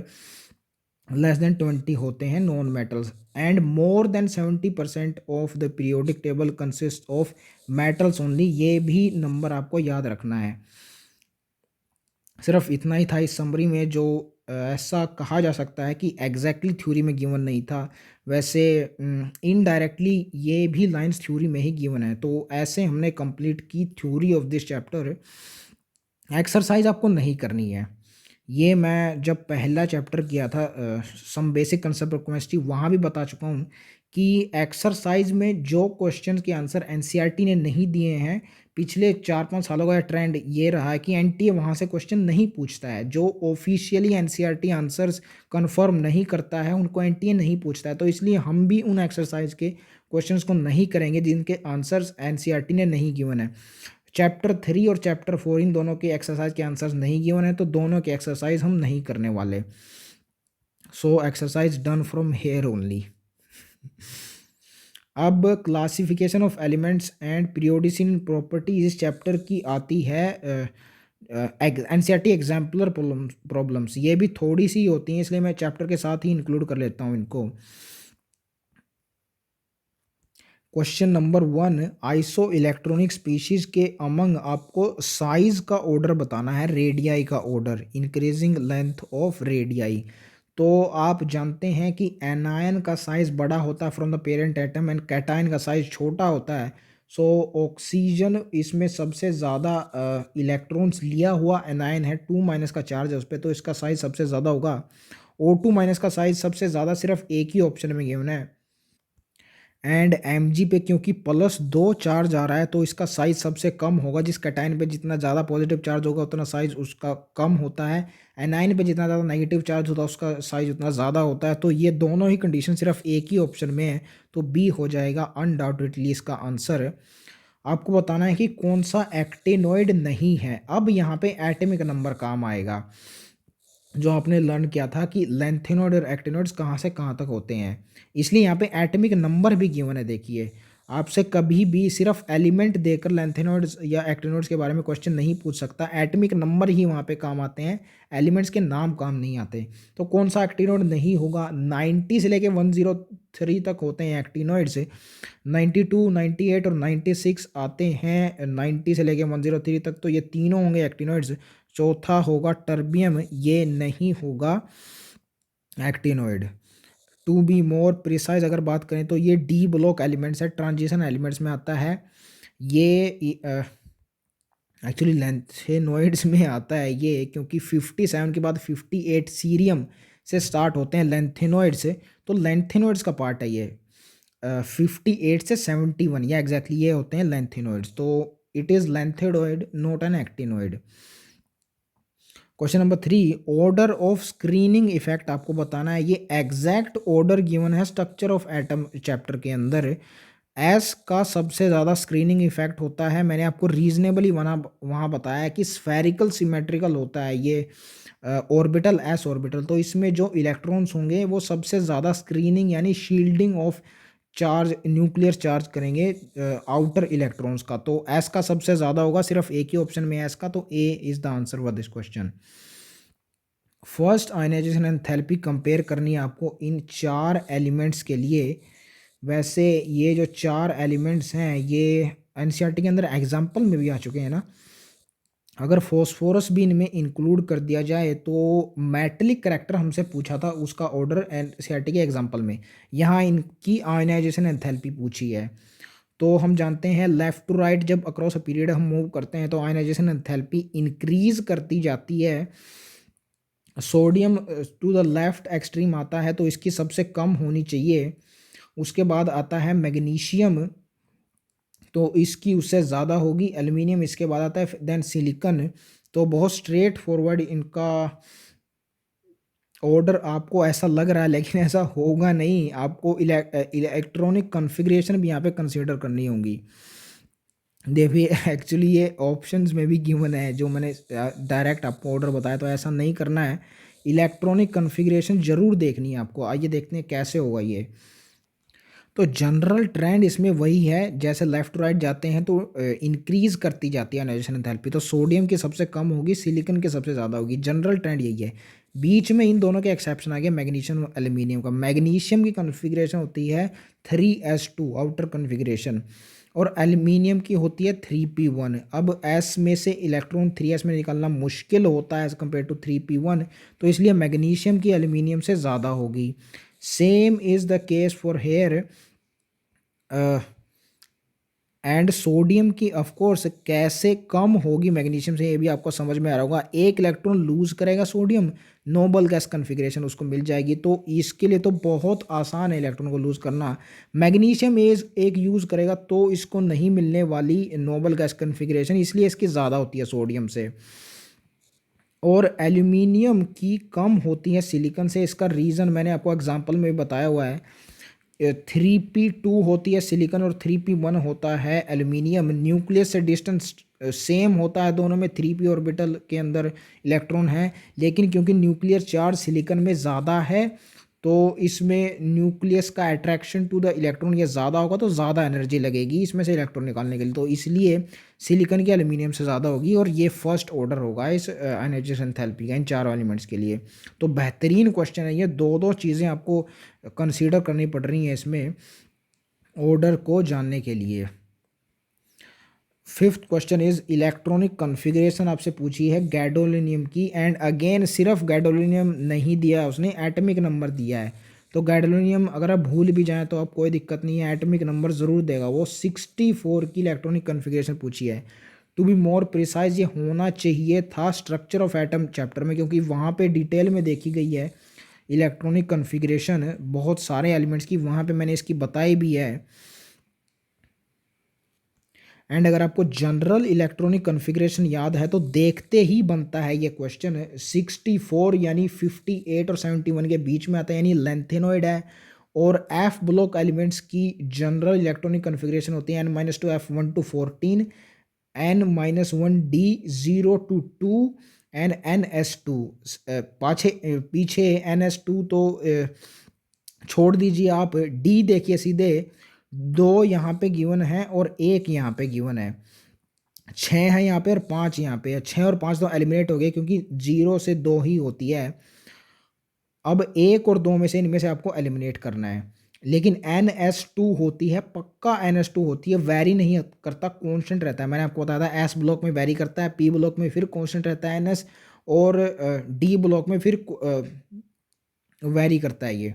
Speaker 1: लेस देन 20 होते हैं non metals. And more than 70% of the periodic table consist of metals only, ये भी नंबर आपको याद रखना है। सिर्फ इतना ही था इस समरी में जो ऐसा कहा जा सकता है कि एग्जैक्टली थ्योरी में गिवन नहीं था, वैसे इनडायरेक्टली ये भी लाइंस थ्योरी में ही गिवन है। तो ऐसे हमने कंप्लीट की theory of this chapter. Exercise आपको नहीं करनी है, ये मैं जब पहला चैप्टर किया था some basic concept of chemistry, वहाँ भी बता चुका हूँ कि एक्सरसाइज में जो क्वेश्चन के आंसर एनसीईआरटी ने नहीं दिए हैं, पिछले 4-5 सालों का ट्रेंड ये रहा है कि एनटीए वहाँ से क्वेश्चन नहीं पूछता है, जो ऑफिशियली एनसीईआरटी आंसर्स कंफर्म नहीं करता है उनको एनटीए नहीं पूछता है। तो इसलिए हम भी उन एक्सरसाइज के क्वेश्चंस को नहीं करेंगे जिनके आंसर्स एनसीईआरटी ने नहीं गिवन है। चैप्टर 3 और चैप्टर 4 इन दोनों के एक्सरसाइज के आंसर्स नहीं गिवन है, तो दोनों के एक्सरसाइज हम नहीं करने वाले। So exercise done from here only. अब classification of elements and periodicity properties इस चैप्टर की आती है एनसीईआरटी एग्जाम्पलर प्रॉब्लम्स, ये भी थोड़ी सी होती हैं, इसलिए मैं चैप्टर के साथ ही इंक्लूड कर लेता हूँ इनको। Question number 1, iso electronic species के अमंग आपको साइज का ऑर्डर बताना है, रेडियाई का order, increasing length of radii. तो आप जानते हैं कि एनायन का साइज बड़ा होता है from the parent atom and cation का साइज छोटा होता है। सो ऑक्सीजन इसमें सबसे ज़्यादा इलेक्ट्रॉन्स लिया हुआ एनायन है, 2- का चार्ज है उस पर, तो इसका साइज सबसे ज़्यादा होगा। O2- का साइज सबसे ज़्यादा सिर्फ एक ही ऑप्शन में गिवन है। एंड Mg पे क्योंकि +2 चार्ज आ रहा है, तो इसका साइज सबसे कम होगा। जिस कैटायन पे जितना ज़्यादा पॉजिटिव चार्ज होगा उतना साइज उसका कम होता है, एनायन पे जितना ज़्यादा नेगेटिव चार्ज होता है उसका साइज उतना ज़्यादा होता है। तो ये दोनों ही कंडीशन सिर्फ एक ही ऑप्शन में है, तो बी हो जाएगा अनडाउटेडली इसका आंसर। आपको बताना है कि कौन सा एक्टिनोइड नहीं है। अब यहाँ पे एटमिक नंबर काम आएगा, जो आपने लर्न किया था कि लेंथेनॉइड और एक्टिनॉइड्स कहाँ से कहाँ तक होते हैं, इसलिए यहाँ पे एटमिक नंबर भी गिवन है। देखिए, आपसे कभी भी सिर्फ एलिमेंट देकर लेंथेनॉइड्स या एक्टिनॉइड्स के बारे में क्वेश्चन नहीं पूछ सकता, एटमिक नंबर ही वहाँ पे काम आते हैं, एलिमेंट्स के नाम काम नहीं आते। तो कौन सा एक्टिनॉइड नहीं होगा? 90 से लेके 103 तक होते हैं एक्टिनॉइड्स, 92, 98 और 96 आते हैं 90 से लेके 103 तक, तो ये तीनों होंगे एक्टिनॉइड्स। चौथा होगा टर्बियम, ये नहीं होगा actinoid. To be more precise अगर बात करें तो ये डी ब्लॉक एलिमेंट्स है, ट्रांजिशन एलिमेंट्स में आता है ये, एक्चुअली लेंथेनोइड्स में आता है ये, क्योंकि 57 के बाद 58 सीरियम से स्टार्ट होते हैं लेंथेनोइड्स, तो लेंथेनोइड्स का पार्ट है ये। 58 से 71 ये एग्जैक्टली ये होते हैं लेंथेनोइड्स, तो it is lanthanoid not an actinoid. Question number 3, order of screening effect आपको बताना है। ये एग्जैक्ट ऑर्डर गिवन है स्ट्रक्चर ऑफ एटम चैप्टर के अंदर। एस का सबसे ज़्यादा स्क्रीनिंग इफेक्ट होता है, मैंने आपको रीजनेबली वहाँ वहाँ बताया है कि स्फेरिकल सिमेट्रिकल होता है ये ऑर्बिटल, एस ऑर्बिटल। तो इसमें जो इलेक्ट्रॉन्स होंगे वो सबसे ज़्यादा स्क्रीनिंग यानी shielding of charge, nuclear charge करेंगे आउटर इलेक्ट्रॉन्स का। तो एस का सबसे ज़्यादा होगा, सिर्फ एक ही ऑप्शन में एस का, तो A is the answer for this question. First ionization enthalpy compare करनी है आपको इन 4 एलिमेंट्स के लिए। वैसे ये जो 4 एलिमेंट्स हैं ये एनसीईआरटी के अंदर एग्जाम्पल में भी आ चुके हैं ना। अगर फॉस्फोरस भी इनमें इंक्लूड कर दिया जाए तो मेटलिक करैक्टर हमसे पूछा था, उसका ऑर्डर एनसीईआरटी के एग्जाम्पल में। यहाँ इनकी आयनाइजेशन एंथैल्पी पूछी है। तो हम जानते हैं लेफ़्ट टू राइट जब अक्रॉस अ पीरियड हम मूव करते हैं तो आयनाइजेशन एंथैल्पी इंक्रीज करती जाती है। Sodium to the left extreme आता है तो इसकी सबसे कम होनी चाहिए। उसके बाद आता है मैग्नीशियम, तो इसकी उससे ज़्यादा होगी। एल्युमिनियम इसके बाद आता है, देन सिलिकन। तो बहुत स्ट्रेट फॉरवर्ड इनका ऑर्डर आपको ऐसा लग रहा है, लेकिन ऐसा होगा नहीं। आपको इलेक्ट्रॉनिक कॉन्फ़िगरेशन भी यहाँ पे कंसीडर करनी होंगी। देखिए एक्चुअली ये ऑप्शंस में भी गिवन है, जो मैंने डायरेक्ट आपको ऑर्डर बताया, तो ऐसा नहीं करना है। इलेक्ट्रॉनिक कॉन्फ़िगरेशन ज़रूर देखनी है आपको। आइए देखते हैं कैसे होगा ये। तो जनरल ट्रेंड इसमें वही है, जैसे लेफ्ट टू राइट जाते हैं तो इंक्रीज करती जाती है आयनाइजेशन एंथैल्पी। तो सोडियम की सबसे कम होगी, सिलिकन की सबसे ज़्यादा होगी। जनरल ट्रेंड यही है। बीच में इन दोनों के एक्सेप्शन आ गया, मैग्नीशियम और एल्यूमिनियम का। मैग्नीशियम की कॉन्फ़िगरेशन होती है 3s2 आउटर कॉन्फ़िगरेशन, और एल्यूमिनियम की होती है 3p1। अब एस में से इलेक्ट्रॉन 3s में निकालना मुश्किल होता है एज़ कम्पेयर टू 3p1, तो इसलिए मैग्नीशियम की एल्यूमिनियम से ज़्यादा होगी। Same is the case for here and sodium की ऑफ कोर्स कैसे कम होगी मैग्नीशियम से, ये भी आपको समझ में आ रहा होगा। एक इलेक्ट्रॉन लूज करेगा सोडियम, नोबल गैस कॉन्फ़िगरेशन उसको मिल जाएगी। तो इसके लिए तो बहुत आसान है इलेक्ट्रॉन को लूज करना। मैग्नीशियम एज एक यूज़ करेगा तो इसको नहीं मिलने वाली नोबल गैस कॉन्फ़िगरेशन, इसलिए इसकी ज़्यादा होती है सोडियम से। और एल्यूमिनियम की कम होती है सिलिकॉन से। इसका रीज़न मैंने आपको एग्जांपल में बताया हुआ है। 3p2 होती है सिलिकॉन और 3p1 होता है एल्यूमिनियम। न्यूक्लियस से डिस्टेंस सेम होता है दोनों में, 3p ऑर्बिटल के अंदर इलेक्ट्रॉन है, लेकिन क्योंकि न्यूक्लियर चार्ज सिलिकॉन में ज़्यादा है तो इसमें न्यूक्लियस का अट्रैक्शन टू द इलेक्ट्रॉन ये ज़्यादा होगा, तो ज़्यादा एनर्जी लगेगी इसमें से इलेक्ट्रॉन निकालने के लिए। तो इसलिए सिलिकॉन की एल्यूमिनियम से ज़्यादा होगी, और ये फर्स्ट ऑर्डर होगा इस आयनाइजेशन एंथैल्पी का इन चारों एलिमेंट्स के लिए। तो बेहतरीन क्वेश्चन है ये। दो दो चीज़ें आपको कंसीडर करनी पड़ रही हैं इसमें ऑर्डर को जानने के लिए। Fifth question is electronic configuration आपसे पूछी है गैडोलिनियम की, एंड अगेन सिर्फ गैडोलिनियम नहीं दिया उसने, एटॉमिक नंबर दिया है। तो गैडोलिनियम अगर आप भूल भी जाएं तो आप कोई दिक्कत नहीं है, एटॉमिक नंबर ज़रूर देगा वो। 64 की इलेक्ट्रॉनिक कॉन्फ़िगरेशन पूछी है। टू बी मोर प्रिसाइज ये होना चाहिए था स्ट्रक्चर ऑफ एटम चैप्टर में, क्योंकि वहाँ पे डिटेल में देखी गई है इलेक्ट्रॉनिक कॉन्फ़िगरेशन बहुत सारे एलिमेंट्स की, वहाँ पे मैंने इसकी बताई भी है। एंड अगर आपको जनरल इलेक्ट्रॉनिक कॉन्फ़िगरेशन याद है तो देखते ही बनता है ये क्वेश्चन। 64 यानी 58 और 71 के बीच में आता है, यानी लेंथेनॉइड है। और एफ ब्लॉक एलिमेंट्स की जनरल इलेक्ट्रॉनिक कॉन्फ़िगरेशन होती है n-2 f1 to 14, n-1d0 to 2 and ns2। पीछे ns2 तो छोड़ दीजिए आप, डी देखिए सीधे, 2 यहाँ पे गिवन है और 1 यहाँ पे गिवन है। 6 है यहाँ पे और 5 यहाँ पे है। 6 और 5 तो एलिमिनेट हो गए क्योंकि 0 से 2 ही होती है। अब 1 और 2 में से इनमें से आपको एलिमिनेट करना है। लेकिन NS2 होती है, पक्का NS2 होती है, वेरी नहीं करता, कांस्टेंट रहता है। मैंने आपको बताया था एस ब्लॉक में वेरी करता है, पी ब्लॉक में फिर कांस्टेंट रहता है NS, और डी ब्लॉक में फिर वेरी करता है ये।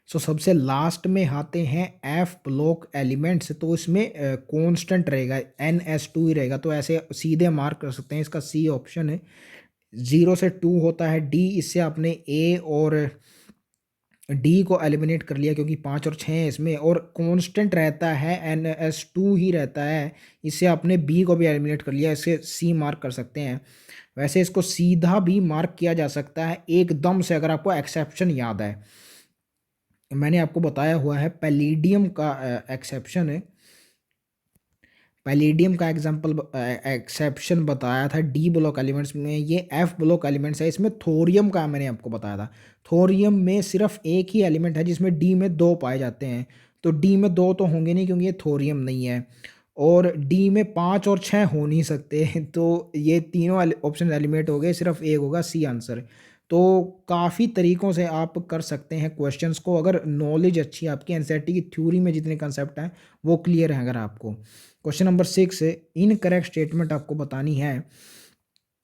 Speaker 1: सो सबसे लास्ट में आते हैं एफ ब्लॉक एलिमेंट्स, तो इसमें कांस्टेंट रहेगा, NS2 ही रहेगा। तो ऐसे सीधे मार्क कर सकते हैं, इसका सी ऑप्शन है। 0 से 2 होता है डी, इससे आपने ए और डी को एलिमिनेट कर लिया क्योंकि 5 और 6 है इसमें, और कांस्टेंट रहता है NS2 ही रहता है, इससे आपने बी को भी एलिमिनेट कर लिया, इससे सी मार्क कर सकते हैं। वैसे इसको सीधा भी मार्क किया जा सकता है एकदम से, अगर आपको एक्सेप्शन याद है। मैंने आपको बताया हुआ है पैलिडियम का एक्सेप्शन है, पैलिडियम का एग्जाम्पल एक्सेप्शन बताया था डी ब्लॉक एलिमेंट्स में, ये एफ ब्लॉक एलिमेंट्स है। इसमें थोरियम का मैंने आपको बताया था, थोरियम में सिर्फ एक ही एलिमेंट है जिसमें डी में दो पाए जाते हैं, तो डी में दो तो होंगे नहीं क्योंकि ये थोरियम नहीं है, और डी में पाँच और छः हो नहीं सकते तो ये तीनों ऑप्शन एलिमिनेट हो गए, सिर्फ एक होगा सी आंसर। तो काफ़ी तरीक़ों से आप कर सकते हैं क्वेश्चंस को, अगर नॉलेज अच्छी है आपकी, एनसीईआरटी की थ्योरी में जितने कंसेप्ट हैं वो क्लियर है अगर आपको। क्वेश्चन नंबर 6, इनकरेक्ट स्टेटमेंट आपको बतानी है।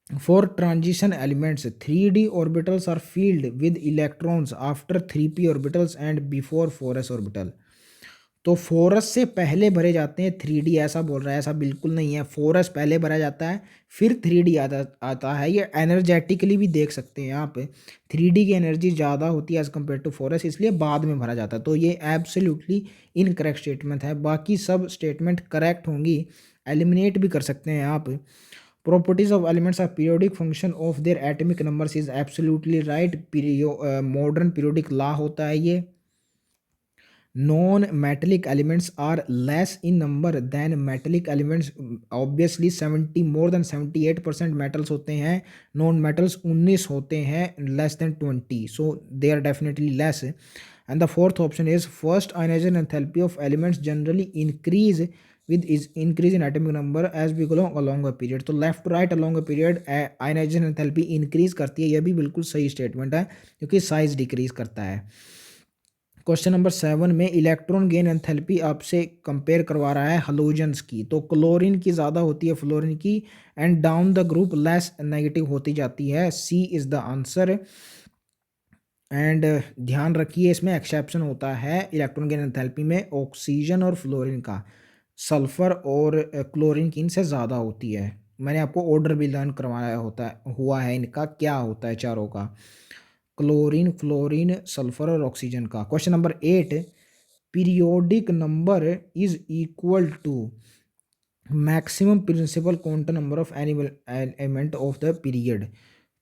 Speaker 1: For transition elements 3d orbitals are filled with electrons after 3p orbitals and before 4s orbital. तो 4s से पहले भरे जाते हैं 3d, ऐसा बोल रहा है, ऐसा बिल्कुल नहीं है। 4s पहले भरा जाता है फिर 3d आता है। ये एनर्जेटिकली भी देख सकते हैं आप, 3d की एनर्जी ज़्यादा होती है एज़ कम्पेयर टू 4s, इसलिए बाद में भरा जाता है। तो ये एब्सोल्युटली इनकरेक्ट स्टेटमेंट है, बाकी सब स्टेटमेंट करेक्ट होंगी, एलिमिनेट भी कर सकते हैं आप। Properties of elements are periodic function of their atomic numbers is absolutely right, modern periodic law होता है ये। Non metallic elements are less in number than metallic elements, obviously 70 more than 78% metals होते हैं, नॉन मेटल्स 19 होते हैं, less than 20, so they are definitely less. And the fourth option is first ionization enthalpy of elements generally increase with is increase in atomic number as we go along a period। तो left to right along a period ionisation enthalpy increase करती है, यह भी बिल्कुल सही स्टेटमेंट है क्योंकि साइज डिक्रीज करता है। क्वेश्चन नंबर 7 में इलेक्ट्रॉन गेन एंथैल्पी आपसे कंपेयर करवा रहा है हलोजेंस की, तो क्लोरीन की ज़्यादा होती है फ्लोरीन की, and down the group less negative होती जाती है, सी इज़ द आंसर। एंड ध्यान रखिए इसमें एक्सेप्शन होता है इलेक्ट्रॉन गेन एंथैल्पी में ऑक्सीजन और फ्लोरीन का, सल्फर और क्लोरीन की इनसे ज़्यादा होती है। मैंने आपको ऑर्डर भी लर्न करवाया हुआ है इनका क्या होता है चारों का, क्लोरीन, फ्लोरीन, सल्फर और ऑक्सीजन का। Question number 8, periodic number is equal to maximum principal quantum number of element of the period.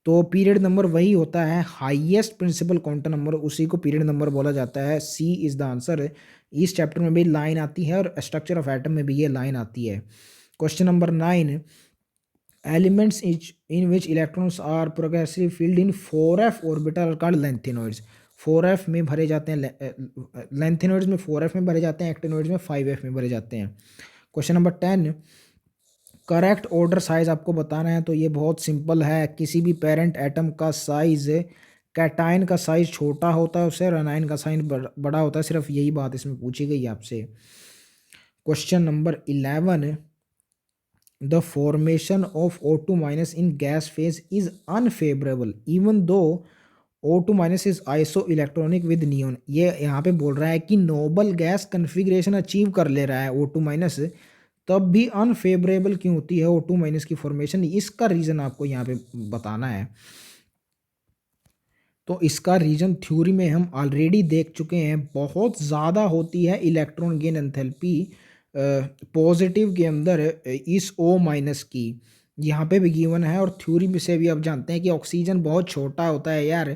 Speaker 1: तो पीरियड नंबर वही होता है हाईएस्ट प्रिंसिपल क्वांटम नंबर, उसी को पीरियड नंबर बोला जाता है, सी इज़ द आंसर। इस चैप्टर में भी लाइन आती है और स्ट्रक्चर ऑफ एटम में भी ये लाइन आती है। Question number 9, elements in which electrons are progressive filled in 4f orbital are called lanthanoids. 4f में भरे जाते हैं, लेंथेनॉइड्स में 4f में भरे जाते हैं, एक्टिनॉइड्स में 5f में भरे जाते हैं। Question number 10, correct order size आपको बताना है, तो ये बहुत सिंपल है, किसी भी पेरेंट एटम का साइज कैटायन का साइज छोटा होता है उससे, और एनायन का साइज बड़ा होता है, सिर्फ यही बात इसमें पूछी गई है आपसे। Question number 11, the formation of O2 minus in gas phase is unfavourable even though O2 minus is iso electronic with neon. ये यहाँ पे बोल रहा है कि नोबल गैस कन्फिग्रेशन अचीव कर ले रहा है O2 माइनस, तब भी अनफेवरेबल क्यों होती है O2 माइनस की फॉर्मेशन, इसका रीज़न आपको यहाँ पे बताना है। तो इसका रीज़न थ्योरी में हम ऑलरेडी देख चुके हैं, बहुत ज़्यादा होती है इलेक्ट्रॉन गेन एंथैल्पी पॉजिटिव के अंदर इस O माइनस की, यहाँ पे भी गिवन है, और थ्योरी में से भी आप जानते हैं कि ऑक्सीजन बहुत छोटा होता है यार,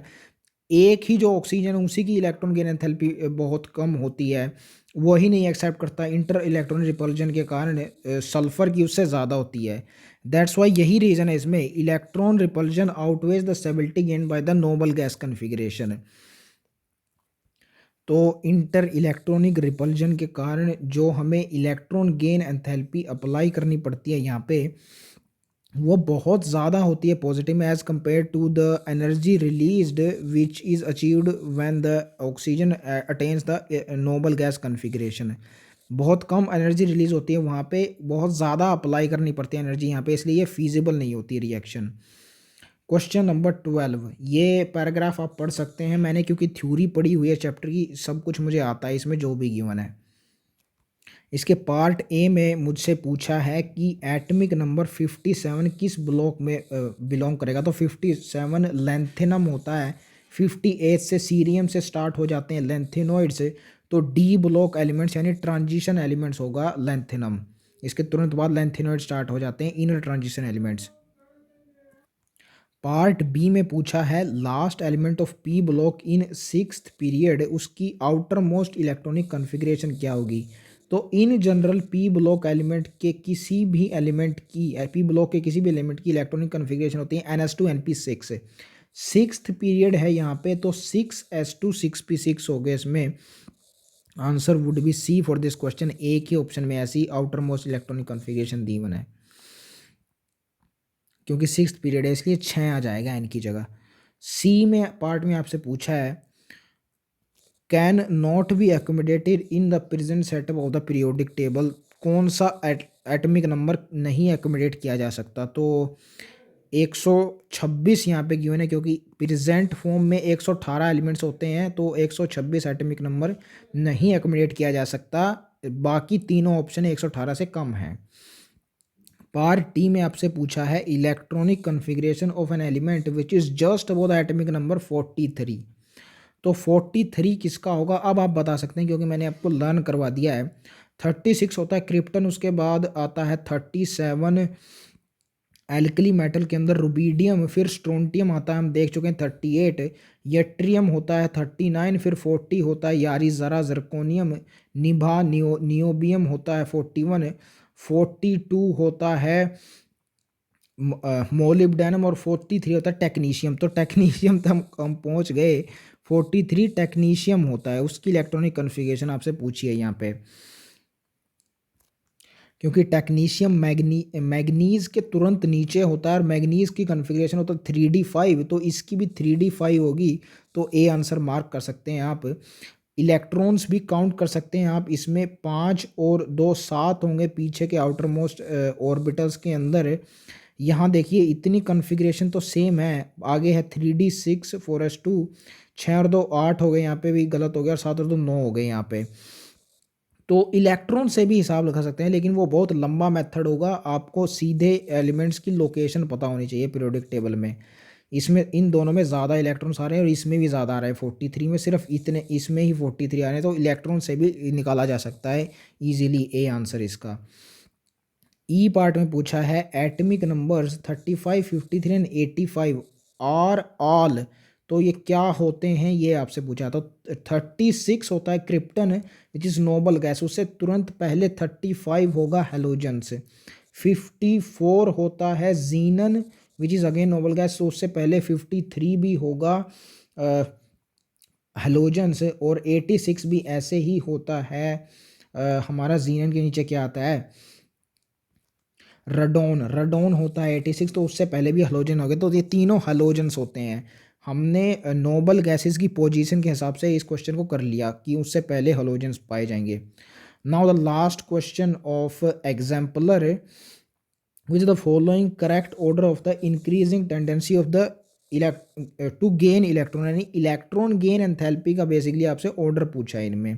Speaker 1: एक ही जो ऑक्सीजन है उसी की इलेक्ट्रॉन गेन एंथैल्पी बहुत कम होती है, वही नहीं एक्सेप्ट करता, इंटर इलेक्ट्रॉन रिपल्जन के कारण सल्फर की उससे ज़्यादा होती है। दैट्स वाई यही रीज़न है इसमें, electron repulsion outweighs the stability gain by the noble gas configuration. तो इंटर इलेक्ट्रॉनिक रिपल्जन के कारण जो हमें इलेक्ट्रॉन गेन एंथैल्पी अप्लाई करनी पड़ती है यहाँ पे, वो बहुत ज़्यादा होती है पॉजिटिव में as compare to the energy released which is achieved when the oxygen attains the noble gas configuration. बहुत कम एनर्जी रिलीज होती है वहाँ पे, बहुत ज़्यादा अप्लाई करनी पड़ती है एनर्जी यहाँ पे, इसलिए ये फीजिबल नहीं होती है रिएक्शन। क्वेश्चन नंबर 12, ये पैराग्राफ आप पढ़ सकते हैं, मैंने क्योंकि थ्योरी पढ़ी हुई है चैप्टर की, सब कुछ मुझे आता है इसमें जो भी गिवन है। इसके पार्ट ए में मुझसे पूछा है कि एटमिक नंबर 57 किस ब्लॉक में बिलोंग करेगा, तो 57 लेंथेनम होता है, 58 से सीरियम से स्टार्ट हो जाते हैं लेंथेनॉइड से, तो डी ब्लॉक एलिमेंट्स यानी ट्रांजिशन एलिमेंट्स होगा लेंथेनम, इसके तुरंत बाद लेंथेनॉइड स्टार्ट हो जाते हैं, inner transition elements. Part B में पूछा है last element of P block in sixth period, उसकी आउटर मोस्ट इलेक्ट्रॉनिक कन्फिग्रेशन क्या होगी। तो in general P block element के किसी भी एलिमेंट की, पी ब्लॉक के किसी भी एलिमेंट की इलेक्ट्रॉनिक कन्फिग्रेशन होती है NS2 NP6। सिक्स्थ पीरियड है यहाँ पे, तो 6s2 6p6 हो गए। इसमें answer would be C for this question. एक ही ऑप्शन में ऐसी आउटर मोस्ट इलेक्ट्रॉनिक कन्फिग्रेशन दी हुई है, क्योंकि सिक्स्थ पीरियड है इसलिए 6 आ जाएगा एन की जगह। सी में पार्ट में आपसे पूछा है can not be accommodated in the present setup of the periodic table, कौन सा एटॉमिक नंबर नहीं एकोमोडेट किया जा सकता। तो 126 यहाँ पे गिवन है, क्योंकि प्रेजेंट फॉर्म में 118 एलिमेंट्स होते हैं, तो 126 एटॉमिक नंबर नहीं एकोमोडेट किया जा सकता। बाकी तीनों ऑप्शन 118 से कम हैं। पार्ट टी में आपसे पूछा है electronic configuration of an element which is just about the atomic number 43। तो 43 किसका होगा अब आप बता सकते हैं, क्योंकि मैंने आपको लर्न करवा दिया है। 36 होता है क्रिप्टन, उसके बाद आता है 37 एल्कली मेटल के अंदर रुबीडियम, फिर स्ट्रोंटियम आता है, हम देख चुके हैं 38, यट्रियम होता है 39, फिर 40 होता है यारी ज़रा जर्कोनियम, निभा नियोबियम होता है 41, 42 होता है मोलिब्डेनम, और 43 होता है टेक्नीशियम। तो टेक्नीशियम तक हम पहुंच गए। 43 टेक्नीशियम होता है, उसकी इलेक्ट्रॉनिक कन्फिग्रेशन आपसे पूछी है यहाँ पे, क्योंकि टेक्नीशियम मैग्नीज के तुरंत नीचे होता है, और मैग्नीज की कन्फिग्रेशन होता है 3d5, तो इसकी भी 3d5 होगी। तो ए आंसर मार्क कर सकते हैं आप। इलेक्ट्रॉन्स भी काउंट कर सकते हैं आप, इसमें 5 और 2 7 होंगे पीछे के आउटर मोस्ट ऑर्बिटल्स के अंदर। यहाँ देखिए इतनी कन्फिग्रेशन तो सेम है। आगे है 3d6 4s2, 6 और 2 8 हो गए, यहाँ पे भी गलत हो गया, और 7 और 2 9 हो गए यहाँ पे। तो इलेक्ट्रॉन से भी हिसाब लगा सकते हैं, लेकिन वो बहुत लंबा मेथड होगा। आपको सीधे एलिमेंट्स की लोकेशन पता होनी चाहिए पीरियोडिक टेबल में। इसमें इन दोनों में ज़्यादा इलेक्ट्रॉन्स आ रहे हैं, और इसमें भी ज़्यादा आ रहा है 43 में, सिर्फ इतने इसमें ही 43 आ रहे हैं, तो इलेक्ट्रॉन से भी निकाला जा सकता है ईजिली। ए आंसर इसका। ई पार्ट में पूछा है atomic numbers 35 53 and 85 are all, तो ये क्या होते हैं ये आपसे पूछा। तो 36 होता है krypton which is noble gas, उससे तुरंत पहले 35 होगा हेलोजन्स। 54 होता है xenon which is again noble gas, तो उससे पहले 53 भी होगा हेलोजन्स, और 86 भी ऐसे ही होता है। हमारा जीनन के नीचे क्या आता है, रडोन। रडोन होता है 86, तो उससे पहले भी हलोजन हो गए, तो ये तीनों हलोजन्स होते हैं। हमने नोबल गैसेस की पोजीशन के हिसाब से इस क्वेश्चन को कर लिया कि उससे पहले हलोजन्स पाए जाएंगे। Now the last question of exemplar, which the following correct order of the increasing tendency of the two gain electron, यानी इलेक्ट्रॉन गेन एंथैल्पी का बेसिकली आपसे ऑर्डर पूछा है इनमें।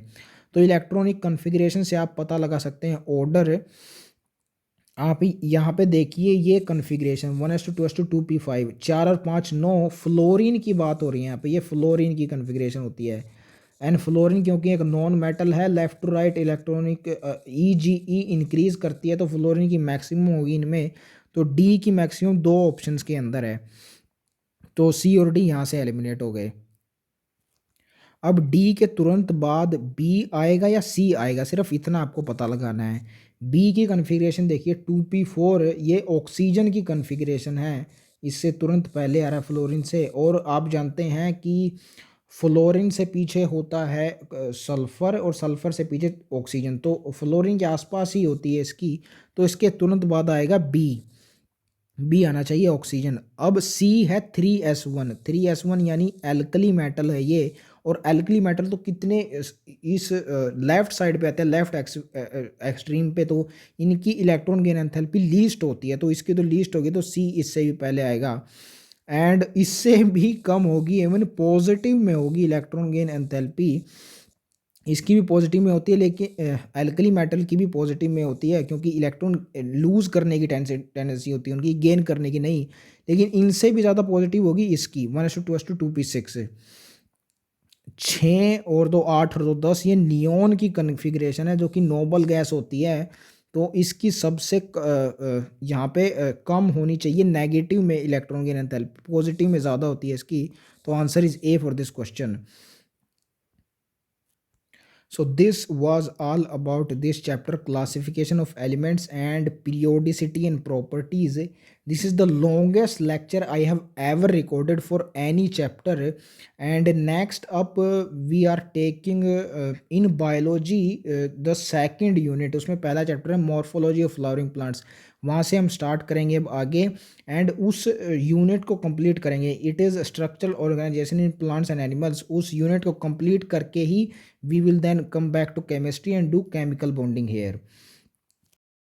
Speaker 1: तो इलेक्ट्रॉनिक कन्फिग्रेशन से आप पता लगा सकते हैं ऑर्डर। आप यहाँ पे देखिए ये कन्फिग्रेशन 1s2 2s2 2p5 4 और 5 9, फ्लोरीन की बात हो रही है यहाँ पे, ये फ्लोरीन की कन्फिग्रेशन होती है। एंड फ्लोरीन क्योंकि एक नॉन मेटल है, left to right electronic EgE increase करती है, तो फ्लोरीन की मैक्सिमम होगी इनमें। तो डी की मैक्सिमम दो ऑप्शंस के अंदर है, तो सी और डी यहाँ से एलिमिनेट हो गए। अब डी के तुरंत बाद बी आएगा या सी आएगा, सिर्फ इतना आपको पता लगाना है। बी की कन्फिग्रेशन देखिए 2p4, ये ऑक्सीजन की कन्फिग्रेशन है, इससे तुरंत पहले आ रहा है फ्लोरीन से। और आप जानते हैं कि फ्लोरीन से पीछे होता है सल्फ़र, और सल्फ़र से पीछे ऑक्सीजन, तो फ्लोरीन के आसपास ही होती है इसकी, तो इसके तुरंत बाद आएगा बी। बी आना चाहिए ऑक्सीजन। अब सी है 3s1, 3s1 यानी एल्कली मेटल है ये, और एल्कली मेटल तो कितने इस लेफ्ट साइड पे आते हैं, लेफ्ट एक्सट्रीम पे, तो इनकी इलेक्ट्रॉन गेन एंथैल्पी लीस्ट होती है, तो इसकी तो लीस्ट होगी, तो सी इससे भी पहले आएगा। एंड इससे भी कम होगी, इवन पॉजिटिव में होगी इलेक्ट्रॉन गेन एंथैल्पी, इसकी भी पॉजिटिव में होती है, लेकिन एल्कली मेटल की भी पॉजिटिव में होती है, क्योंकि इलेक्ट्रॉन लूज़ करने की टेंडेंसी होती है उनकी, गेन करने की नहीं। लेकिन इनसे भी ज़्यादा पॉजिटिव होगी इसकी 1s2 2s2 2p6। 6 और 2 8 और 2 10, ये नियोन की कन्फिग्रेशन है, जो कि नोबल गैस होती है, तो इसकी सबसे यहाँ पे कम होनी चाहिए नेगेटिव में इलेक्ट्रॉन की एंथैल्पी, पॉजिटिव में ज़्यादा होती है इसकी। तो answer is A for this question. So this was all about this chapter, classification of elements and periodicity and properties. This is the longest lecture I have ever recorded for any chapter. And next up we are taking in biology the second unit. उसमें पहला चैप्टर है morphology of flowering plants, वहाँ से हम स्टार्ट करेंगे अब आगे एंड उस यूनिट को कंप्लीट करेंगे। It is structural organisation in plants and animals. उस यूनिट को कंप्लीट करके ही we will then come back to chemistry and do chemical bonding here.